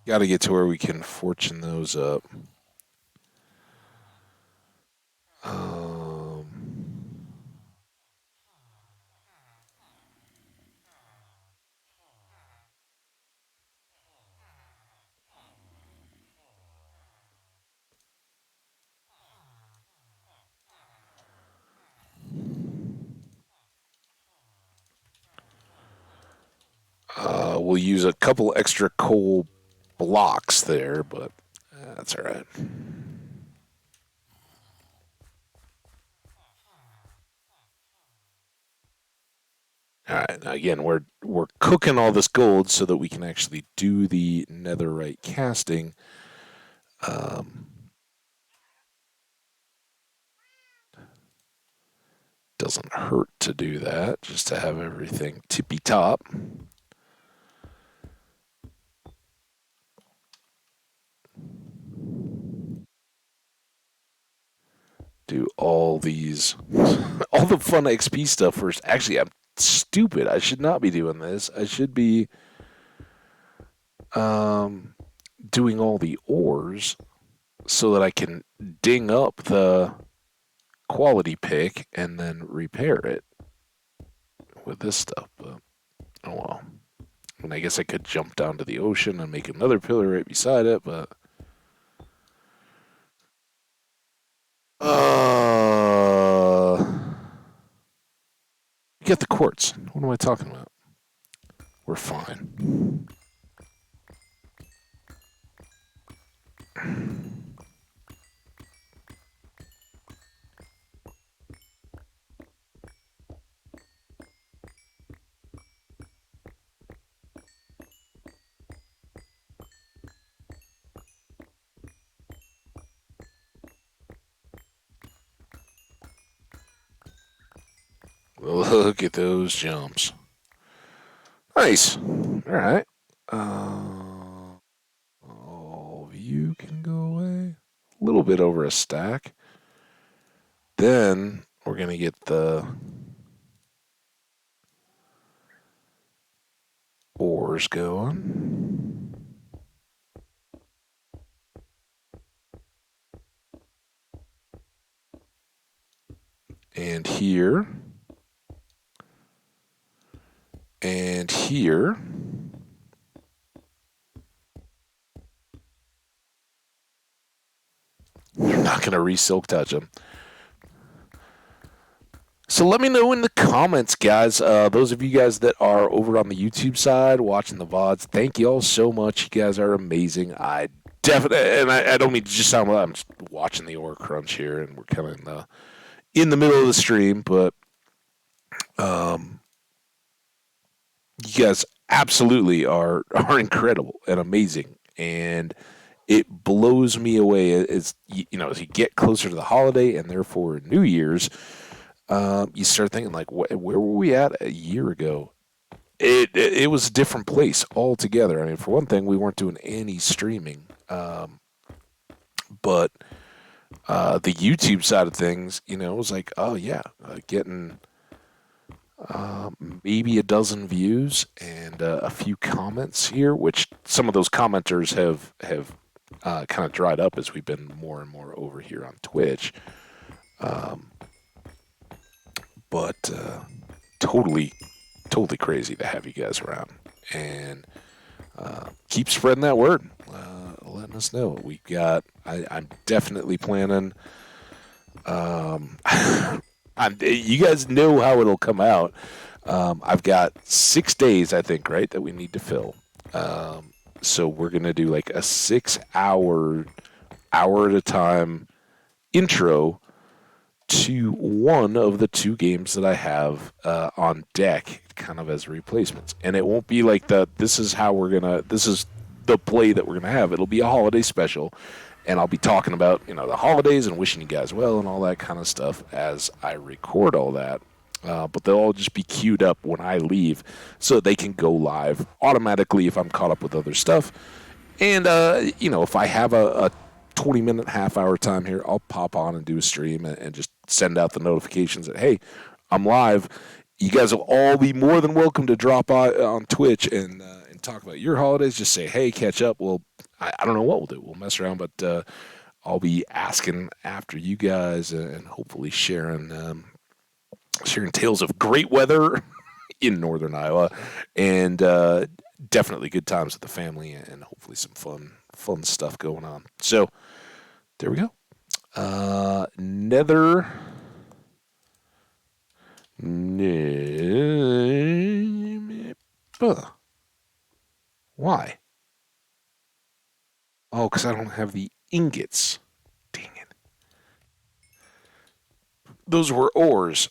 gotta get to where we can fortune those up. Um, we'll use a couple extra coal blocks there, but that's all right. All right. Now again, we're cooking all this gold so that we can actually do the netherite casting. Um, doesn't hurt to do that, just to have everything tippy top. Do all these, all the fun XP stuff first. Actually, I'm stupid. I should not be doing this. I should be um, doing all the ores so that I can ding up the quality pick and then repair it with this stuff. But oh well. And I guess I could jump down to the ocean and make another pillar right beside it, but uh, get the quartz. What am I talking about? We're fine. Look at those jumps. Nice. All right. All of you can go away. A little bit over a stack. Then we're gonna get the ores going. And here. And here. I'm not gonna re-silk touch them. So let me know in the comments, guys. Those of you guys that are over on the YouTube side watching the VODs, thank you all so much. You guys are amazing. I definitely, and I don't mean to just sound like I'm just watching the ore crunch here, and we're kind of in the middle of the stream, but um, you guys absolutely are incredible and amazing, and it blows me away as as you get closer to the holiday and therefore New Year's. You start thinking like, where were we at a year ago? It was a different place altogether. I mean, for one thing, we weren't doing any streaming, but the YouTube side of things, it was like, oh yeah, getting maybe a dozen views and a few comments here, which some of those commenters have kind of dried up as we've been more and more over here on Twitch. Um, but totally, totally crazy to have you guys around and keep spreading that word. Letting us know we got. I'm definitely planning. You guys know how it'll come out. I've got 6 days, I think, right, that we need to fill. So we're gonna do like a 6 hour, hour at a time intro to one of the two games that I have on deck, kind of as replacements. And it won't be like this is the play that we're gonna have. It'll be a holiday special, and I'll be talking about the holidays and wishing you guys well and all that kind of stuff as I record all that. But they'll all just be queued up when I leave, so they can go live automatically if I'm caught up with other stuff. And if I have a 20-minute, half-hour time here, I'll pop on and do a stream and just send out the notifications that, hey, I'm live. You guys will all be more than welcome to drop by on Twitch and talk about your holidays. Just say, hey, catch up. Well, I don't know what we'll do. We'll mess around, but I'll be asking after you guys and hopefully sharing tales of great weather in northern Iowa and definitely good times with the family and hopefully some fun stuff going on. So there we go. Nether. Why? Oh, because I don't have the ingots. Dang it. Those were ores.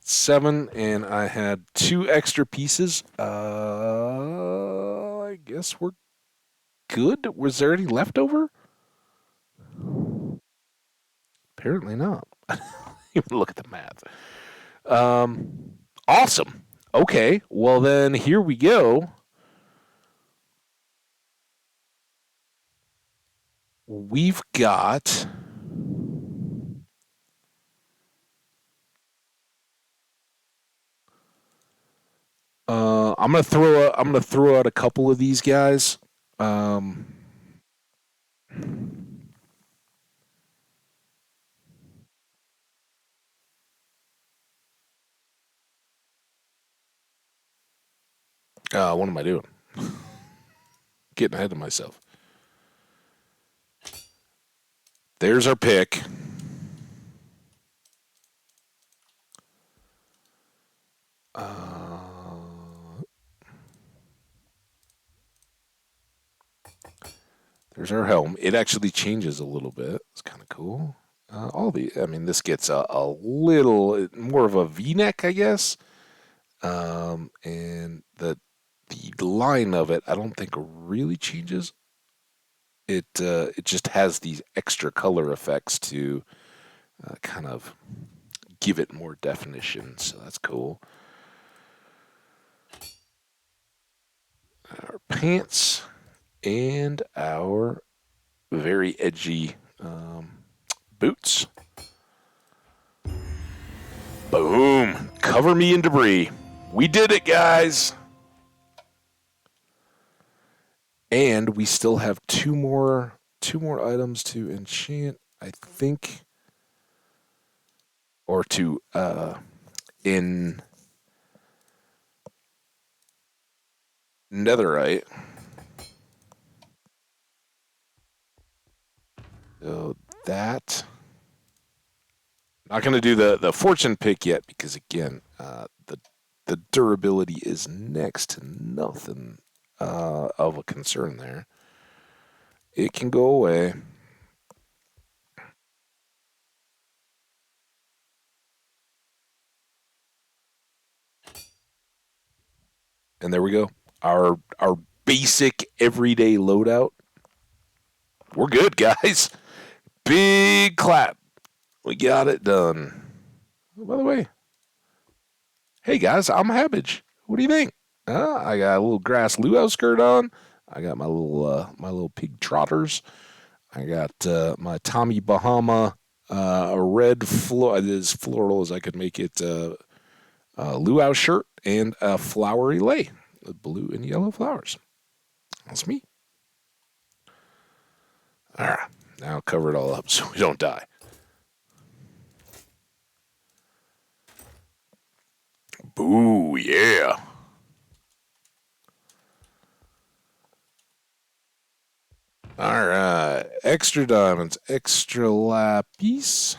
7, and I had 2 extra pieces. I guess we're good. Was there any leftover? Apparently not. Even look at the math. Awesome. Okay, well then here we go. We've got I'm gonna throw out a couple of these guys. Um, what am I doing? Getting ahead of myself. There's our pick. There's our helm. It actually changes a little bit. It's kind of cool. I mean, this gets a little more of a V-neck, I guess. And the line of it, I don't think really changes. It just has these extra color effects to kind of give it more definition. So that's cool. Our pants and our very edgy boots. Boom! Cover me in debris. We did it, guys. And we still have two more items to enchant, I think, or to in netherite. So that not going to do the fortune pick yet because again, the durability is next to nothing of a concern there. It can go away. And there we go. Our basic everyday loadout. We're good, guys. Big clap. We got it done. Oh, by the way, hey guys, I'm Habbage. What do you think? I got a little grass luau skirt on. I got my little pig trotters. I got my Tommy Bahama a red as floral as I could make it luau shirt and a flowery lei with blue and yellow flowers. That's me. All right, now cover it all up so we don't die. Boo, yeah. All right, extra diamonds, extra lapis,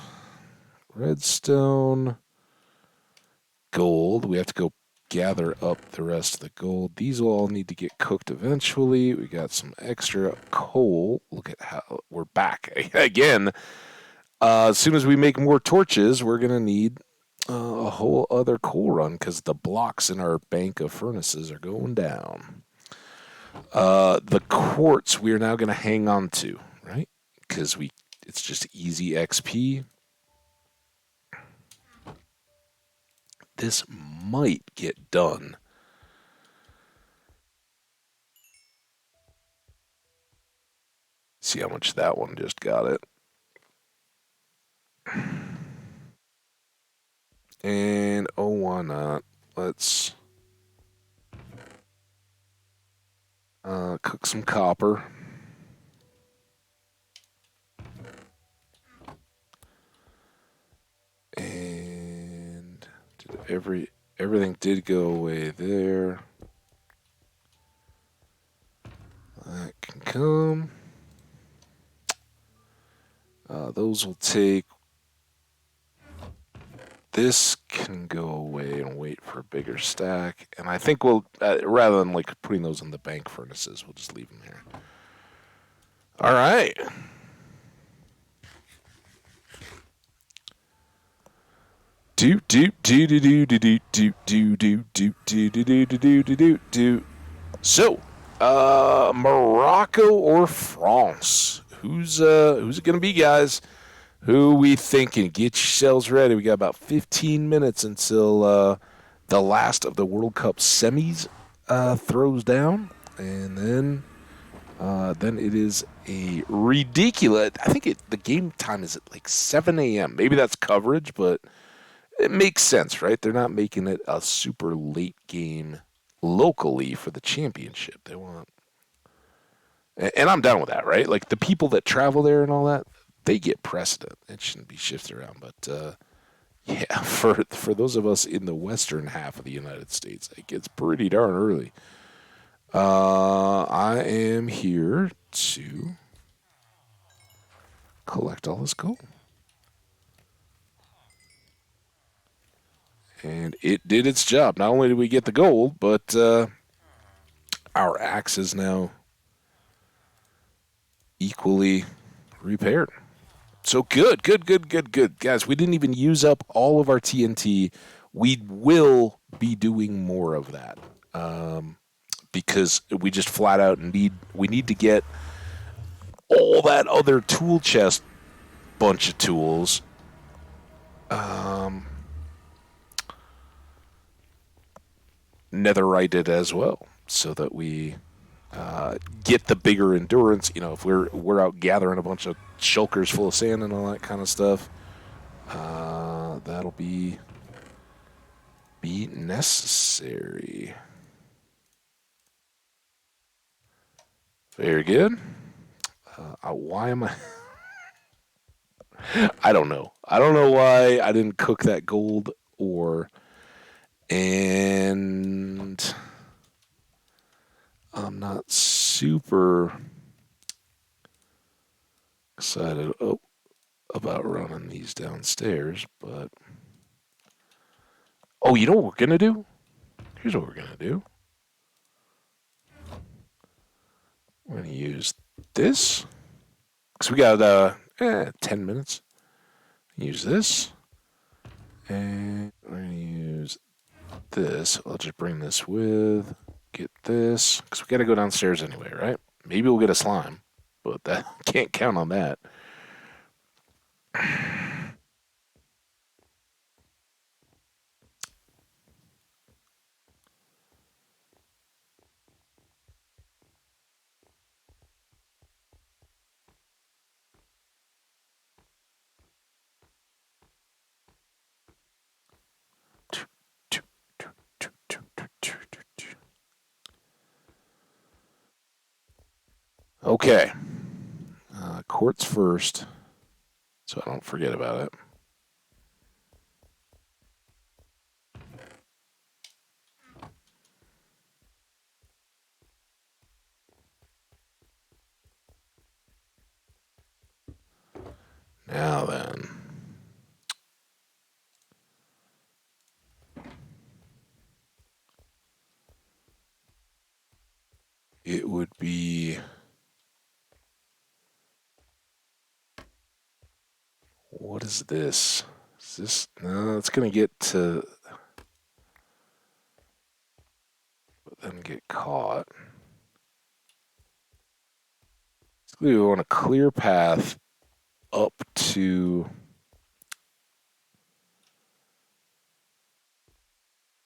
redstone, gold. We have to go gather up the rest of the gold. These will all need to get cooked eventually. We got some extra coal. Look at how we're back again. As soon as we make more torches, we're going to need a whole other coal run because the blocks in our bank of furnaces are going down. The quartz we are now going to hang on to, right? Because it's just easy XP. This might get done. See how much that one just got it. And oh, why not? Let's cook some copper. And everything did go away there. That can come. Those will take. This can go away and wait for a bigger stack. And I think we'll, rather than like putting those in the bank furnaces, we'll just leave them here. All right. Do do do do do do do do do do do do do do do do do. So, Morocco or France? Who's it gonna be, guys? Who we thinking? Get yourselves ready. We got about 15 minutes until the last of the World Cup semis throws down, and then it is a ridiculous. I think the game time is at like 7 a.m. Maybe that's coverage, but it makes sense, right? They're not making it a super late game locally for the championship. They want, and I'm down with that, right? Like the people that travel there and all that, they get precedent. It shouldn't be shifted around, but yeah, for those of us in the western half of the United States, it gets pretty darn early. I am here to collect all this gold. And it did its job. Not only did we get the gold, but our axe is now equally repaired. So good, good, good, good, good. Guys, we didn't even use up all of our TNT. We will be doing more of that because we just flat out need to get all that other tool chest bunch of tools netherited as well, so that we get the bigger endurance. You know, if we're out gathering a bunch of shulkers full of sand and all that kind of stuff, that'll be necessary. Very good. Why am I? I don't know. I don't know why I didn't cook that gold ore, and I'm not super excited about running these downstairs, but oh, you know what we're gonna do? Here's what we're gonna do. We're gonna use this because we got 10 minutes. Use this, and we're gonna use this. I'll just bring this with. Get this because we got to go downstairs anyway, right? Maybe we'll get a slime, but that can't count on that. Okay, quartz first, so I don't forget about it. Now then, it would be. What is this? Is this? No, it's gonna get to. But then get caught. We want a clear path up to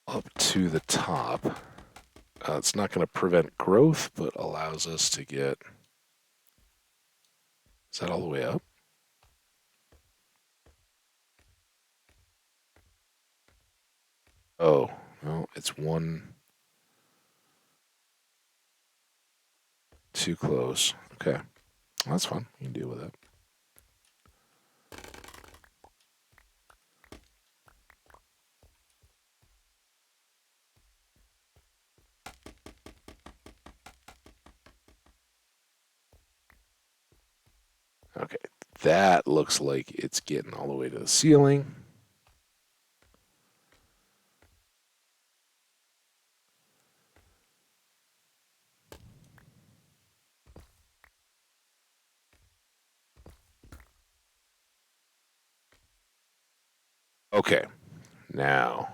the top. It's not going to prevent growth, but allows us to get Is that all the way up? Oh, no, it's one too close. Okay, that's fine. You can deal with that. Okay, that looks like it's getting all the way to the ceiling. Okay, now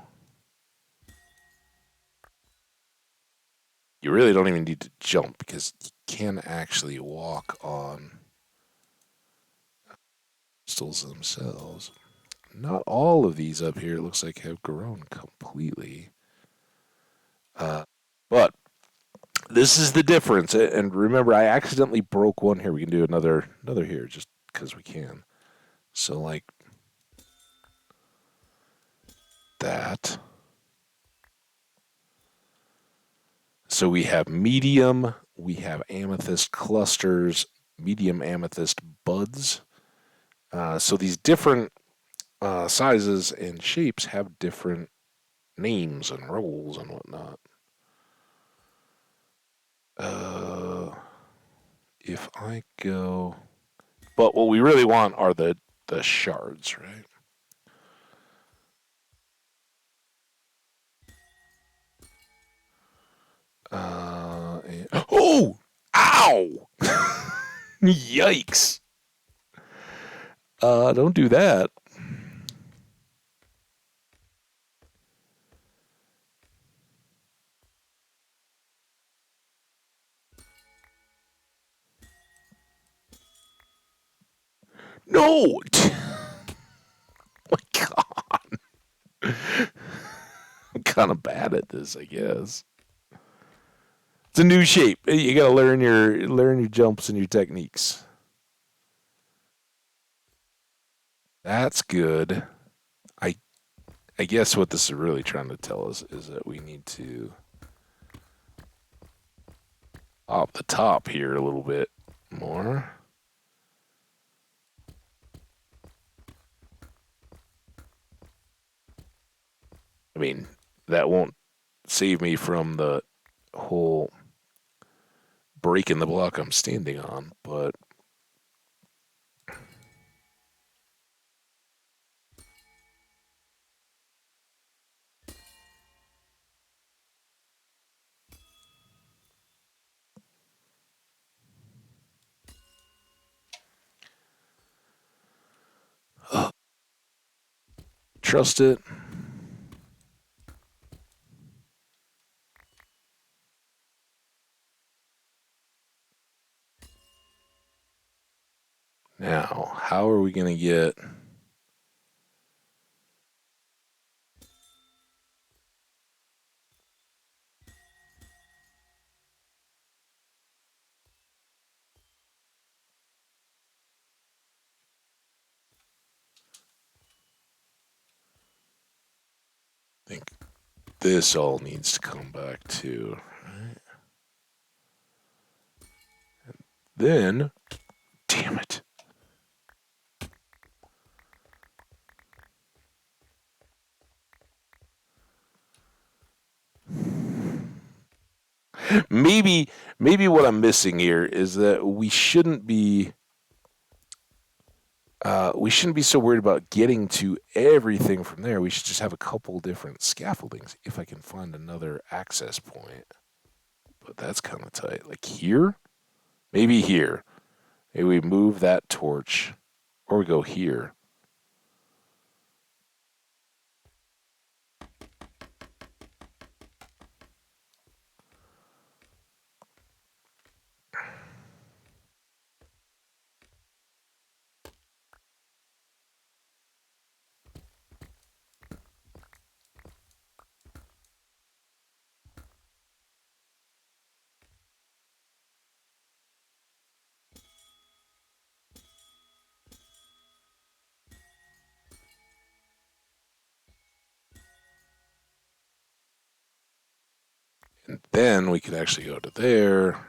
you really don't even need to jump because you can actually walk on crystals themselves. Not all of these up here, it looks like, have grown completely. But this is the difference. And remember, I accidentally broke one here. We can do another here just because we can. So like that. So we have medium, we have amethyst clusters, medium amethyst buds. So these different sizes and shapes have different names and roles and whatnot. Uh, if I go, but what we really want are the shards, right? Oh, ow! Yikes! Don't do that. No! My God, I'm kind of bad at this, I guess. It's a new shape. You gotta learn your jumps and your techniques. That's good. I I guess what this is really trying to tell us is that we need to up the top here a little bit more. I mean, that won't save me from the whole breaking the block I'm standing on, but trust it. Now, how are we going to get. I think this all needs to come back too. Right? Then, damn it. Maybe what I'm missing here is that we shouldn't be so worried about getting to everything from there. We should just have a couple different scaffoldings if I can find another access point. But that's kind of tight. Like here? Maybe here. Maybe we move that torch or we go here. And then we could actually go to there.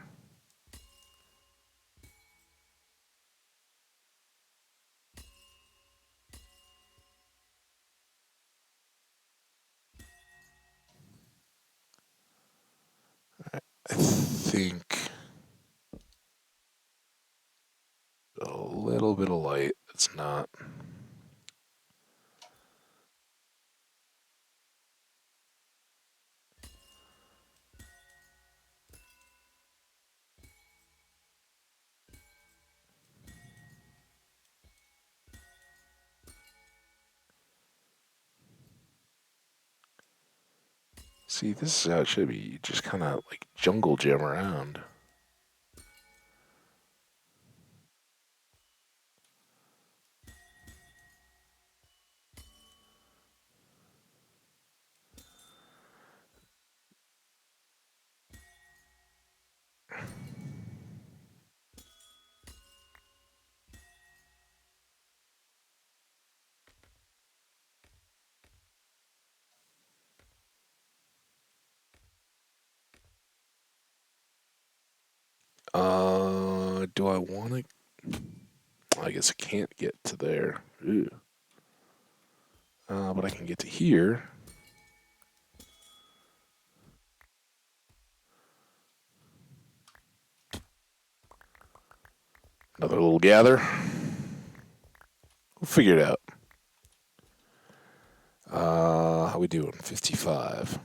I think a little bit of light. It's not. See, this is how it should be. You just kind of like jungle gym around. Do I want to? I guess I can't get to there. Ew. But I can get to here. Another little gather. We'll figure it out. How we doing? 55.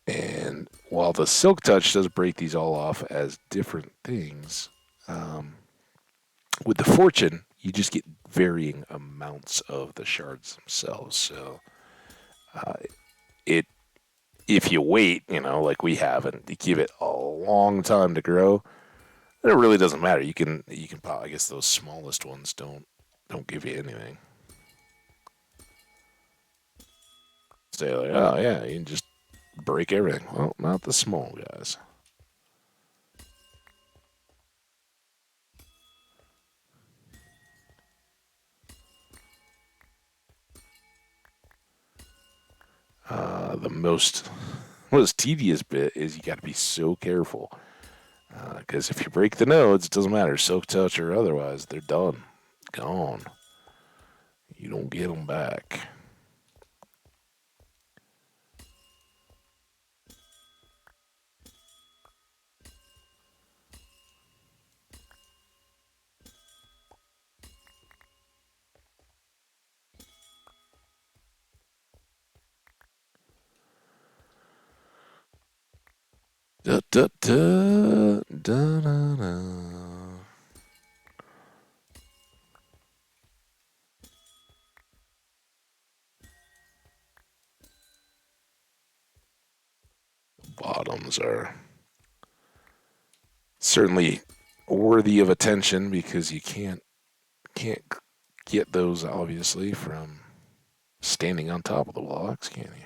And while the Silk Touch does break these all off as different things, um, with the Fortune, you just get varying amounts of the shards themselves. So uh, it, if you wait, like we have, and you give it a long time to grow, then it really doesn't matter. You can pop. I guess those smallest ones don't give you anything. Say like, oh yeah, you can just break everything. Well, not the small guys. The most tedious bit is you got to be so careful because if you break the nodes, it doesn't matter, Silk Touch or otherwise, they're done, gone. You don't get them back. Da, da, da, da, da, da. Bottoms are certainly worthy of attention because you can't get those obviously from standing on top of the blocks, can you?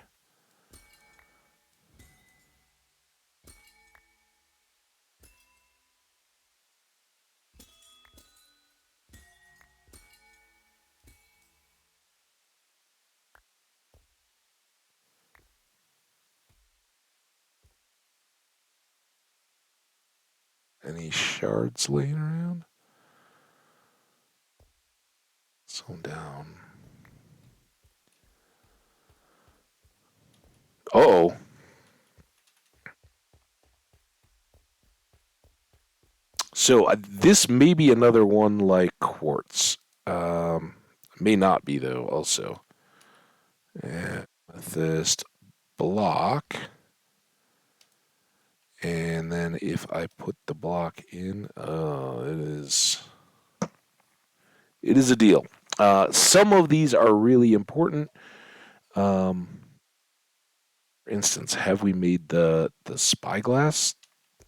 Any shards laying around? Slow down. Oh, so this may be another one like quartz. Um, may not be though. Also, amethyst block, And then if I put the block in, it is a deal. Some of these are really important. Um, for instance, have we made the spyglass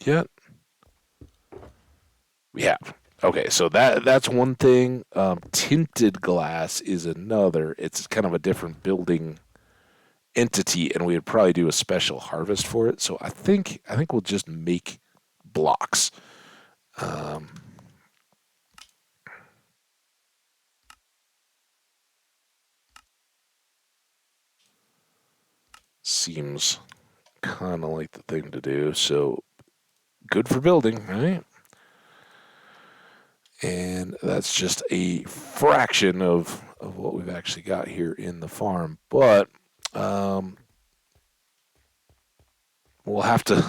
yet? We have. Okay, so that's one thing. Tinted glass is another. It's kind of a different building entity, and we would probably do a special harvest for it. So I think we'll just make blocks. Um, seems kind of like the thing to do. So good for building, right? And that's just a fraction of what we've actually got here in the farm. But um, we'll have to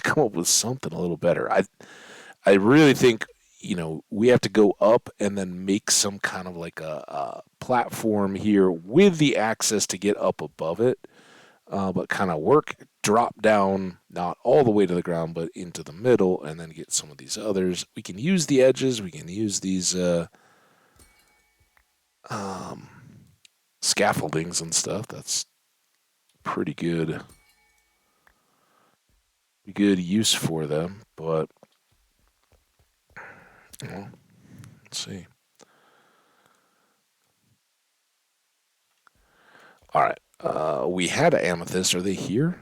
come up with something a little better. I really think we have to go up and then make some kind of like a platform here with the access to get up above it, but kind of drop down, not all the way to the ground, but into the middle, and then get some of these others. We can use the edges. We can use these um, scaffoldings and stuff. That's pretty good use for them. But well, let's see. All right. We had amethyst. Are they here?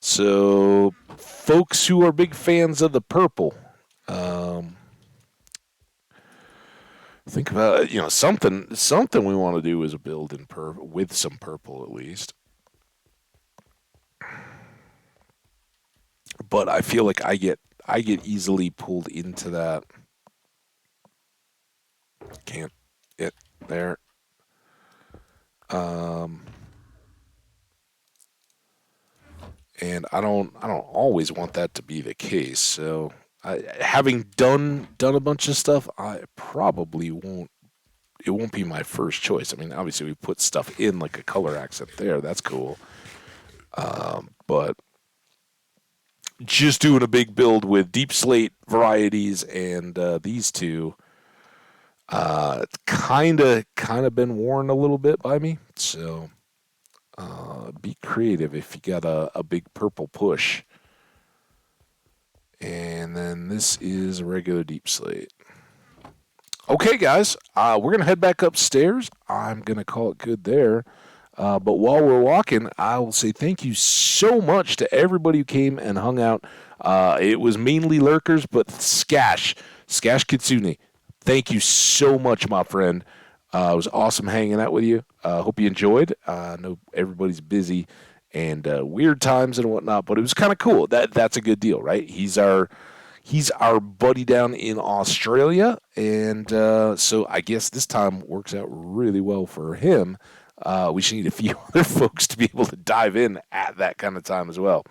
So, folks who are big fans of the purple, um, think about it. Something we want to do is a build in with some purple at least. But I feel like I get easily pulled into that. Can't it there. Um, and I don't always want that to be the case. So, having done a bunch of stuff, I probably won't. It won't be my first choice. I mean, obviously we put stuff in like a color accent there. That's cool. But just doing a big build with deep slate varieties and these two, it's kind of been worn a little bit by me. So be creative if you got a big purple push. And then this is a regular deep slate. Okay, guys, we're gonna head back upstairs. I'm gonna call it good there. But while we're walking, I will say thank you so much to everybody who came and hung out. It was mainly lurkers, but Skash Kitsune, thank you so much, my friend. It was awesome hanging out with you. Hope you enjoyed. I know everybody's busy and weird times and whatnot, but it was kind of cool. That's a good deal, right? He's our buddy down in Australia, and so I guess this time works out really well for him. We should need a few other folks to be able to dive in at that kind of time as well.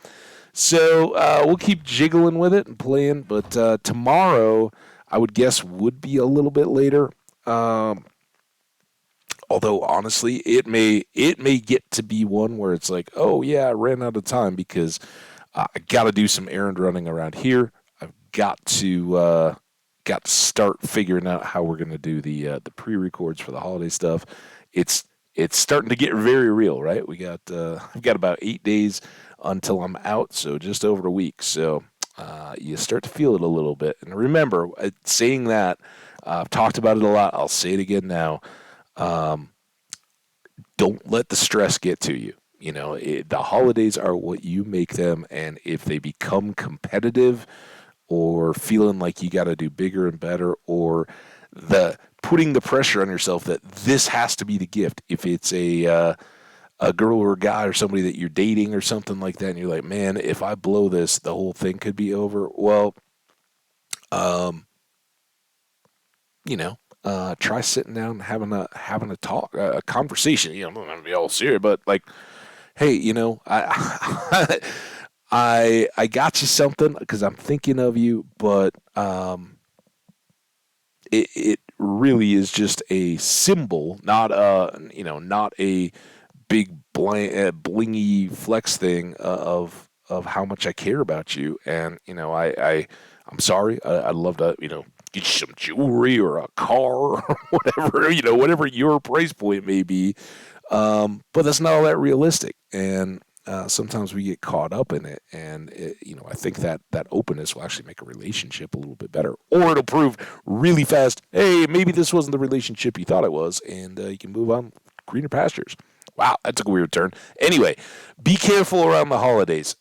So we'll keep jiggling with it and playing, but tomorrow I would guess would be a little bit later. Um, Although honestly, it may get to be one where it's like, oh yeah, I ran out of time because I got to do some errand running around here. I've got to start figuring out how we're going to do the pre-records for the holiday stuff. It's it's starting to get very real, right? I've got about 8 days until I'm out, so just over a week. So you start to feel it a little bit. And remember, saying that, I've talked about it a lot. I'll say it again now. Um, don't let the stress get to you. The holidays are what you make them, and if they become competitive or feeling like you got to do bigger and better, or the putting the pressure on yourself that this has to be the gift. If it's a girl or a guy or somebody that you're dating or something like that, and you're like, man, if I blow this, the whole thing could be over. Well, um, try sitting down and having a talk, a conversation. I'm not gonna be all serious, but like, hey, I I got you something because I'm thinking of you, but it really is just a symbol, not not a big blingy flex thing of how much I care about you. And I'm sorry. I'd love to get you some jewelry or a car or whatever whatever your price point may be. But that's not all that realistic. And sometimes we get caught up in it, and I think that openness will actually make a relationship a little bit better, or it'll prove really fast. Hey, maybe this wasn't the relationship you thought it was, and you can move on greener pastures. Wow, that took a weird turn. Anyway, be careful around the holidays.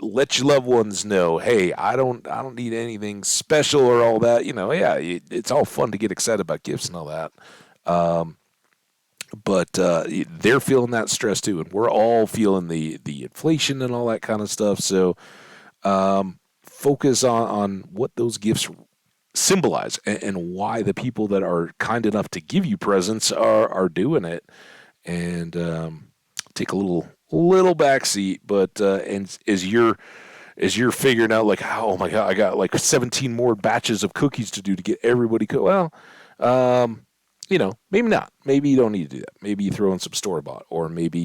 Let your loved ones know, hey, I don't need anything special or all that. Yeah, it's all fun to get excited about gifts and all that. Um, but they're feeling that stress too, and we're all feeling the inflation and all that kind of stuff. So focus on what those gifts symbolize, and why the people that are kind enough to give you presents are doing it, and take a little backseat. But and as you're figuring out, like, oh my god, I got like 17 more batches of cookies to do to get everybody well, maybe not. Maybe you don't need to do that. Maybe you throw in some store bought, or maybe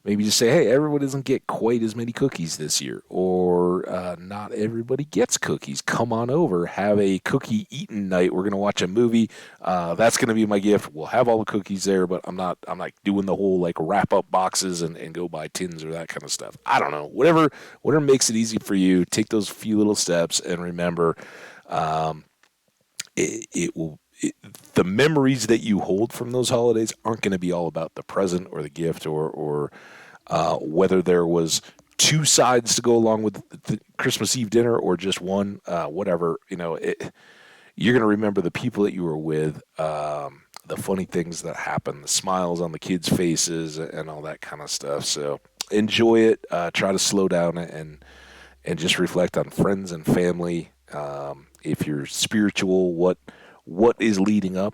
maybe just say, hey, everybody doesn't get quite as many cookies this year, or not everybody gets cookies. Come on over, have a cookie eating night. We're gonna watch a movie. That's gonna be my gift. We'll have all the cookies there, but I'm not doing the whole like wrap up boxes and go buy tins or that kind of stuff. I don't know. Whatever makes it easy for you. Take those few little steps, and remember, um, it will. The memories that you hold from those holidays aren't going to be all about the present or the gift, or whether there was two sides to go along with the Christmas Eve dinner or just one. Whatever, you're going to remember the people that you were with, the funny things that happened, the smiles on the kids' faces, and all that kind of stuff. So enjoy it. Try to slow down and just reflect on friends and family. If you're spiritual, what is leading up?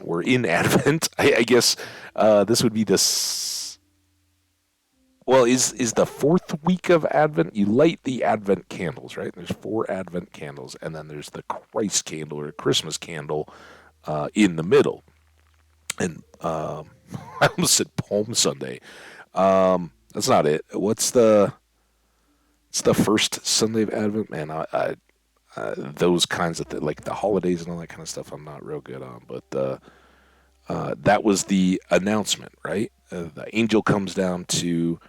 We're in Advent. I guess this would be well, is the fourth week of Advent. You light the Advent candles, right? There's four Advent candles, and then there's the Christ candle or Christmas candle in the middle. And I almost said Palm Sunday. That's not it. It's the first Sunday of Advent, man. Those kinds of like the holidays and all that kind of stuff, I'm not real good on. But that was the announcement, right? The angel comes down to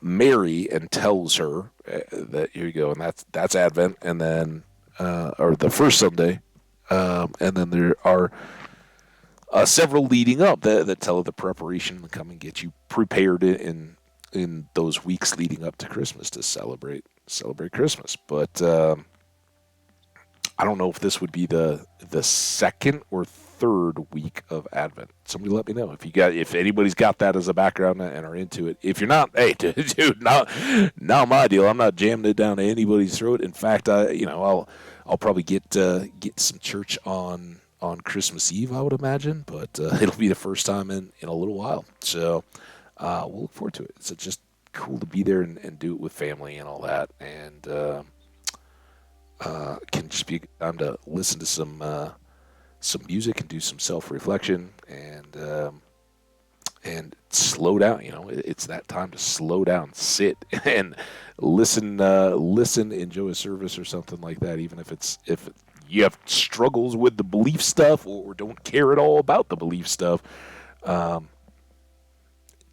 Mary and tells her that here you go, and that's Advent, and then or the first Sunday, and then there are several leading up that tell of the preparation to come and get you prepared in those weeks leading up to Christmas to celebrate Christmas. But I don't know if this would be the second or third week of Advent. Somebody let me know if anybody's got that as a background and are into it. If you're not, hey, dude, not my deal. I'm not jamming it down to anybody's throat. In fact, I'll probably get some church on Christmas Eve, I would imagine, but it'll be the first time in a little while. So we'll look forward to it. It's just cool to be there and do it with family and all that, and can just be a good time to listen to some music and do some self-reflection, and slow down. It's that time to slow down, sit, and listen, enjoy a service or something like that. Even if you have struggles with the belief stuff, or don't care at all about the belief stuff,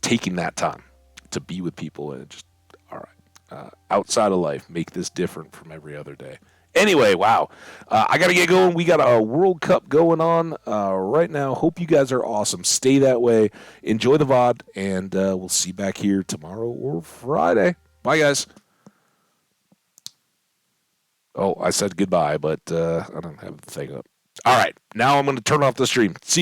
taking that time to be with people and just, all right, outside of life, make this different from every other day. Anyway, wow. I got to get going. We got a World Cup going on right now. Hope you guys are awesome. Stay that way. Enjoy the VOD, and we'll see you back here tomorrow or Friday. Bye, guys. Oh, I said goodbye, but I don't have the thing up. All right. Now I'm going to turn off the stream. See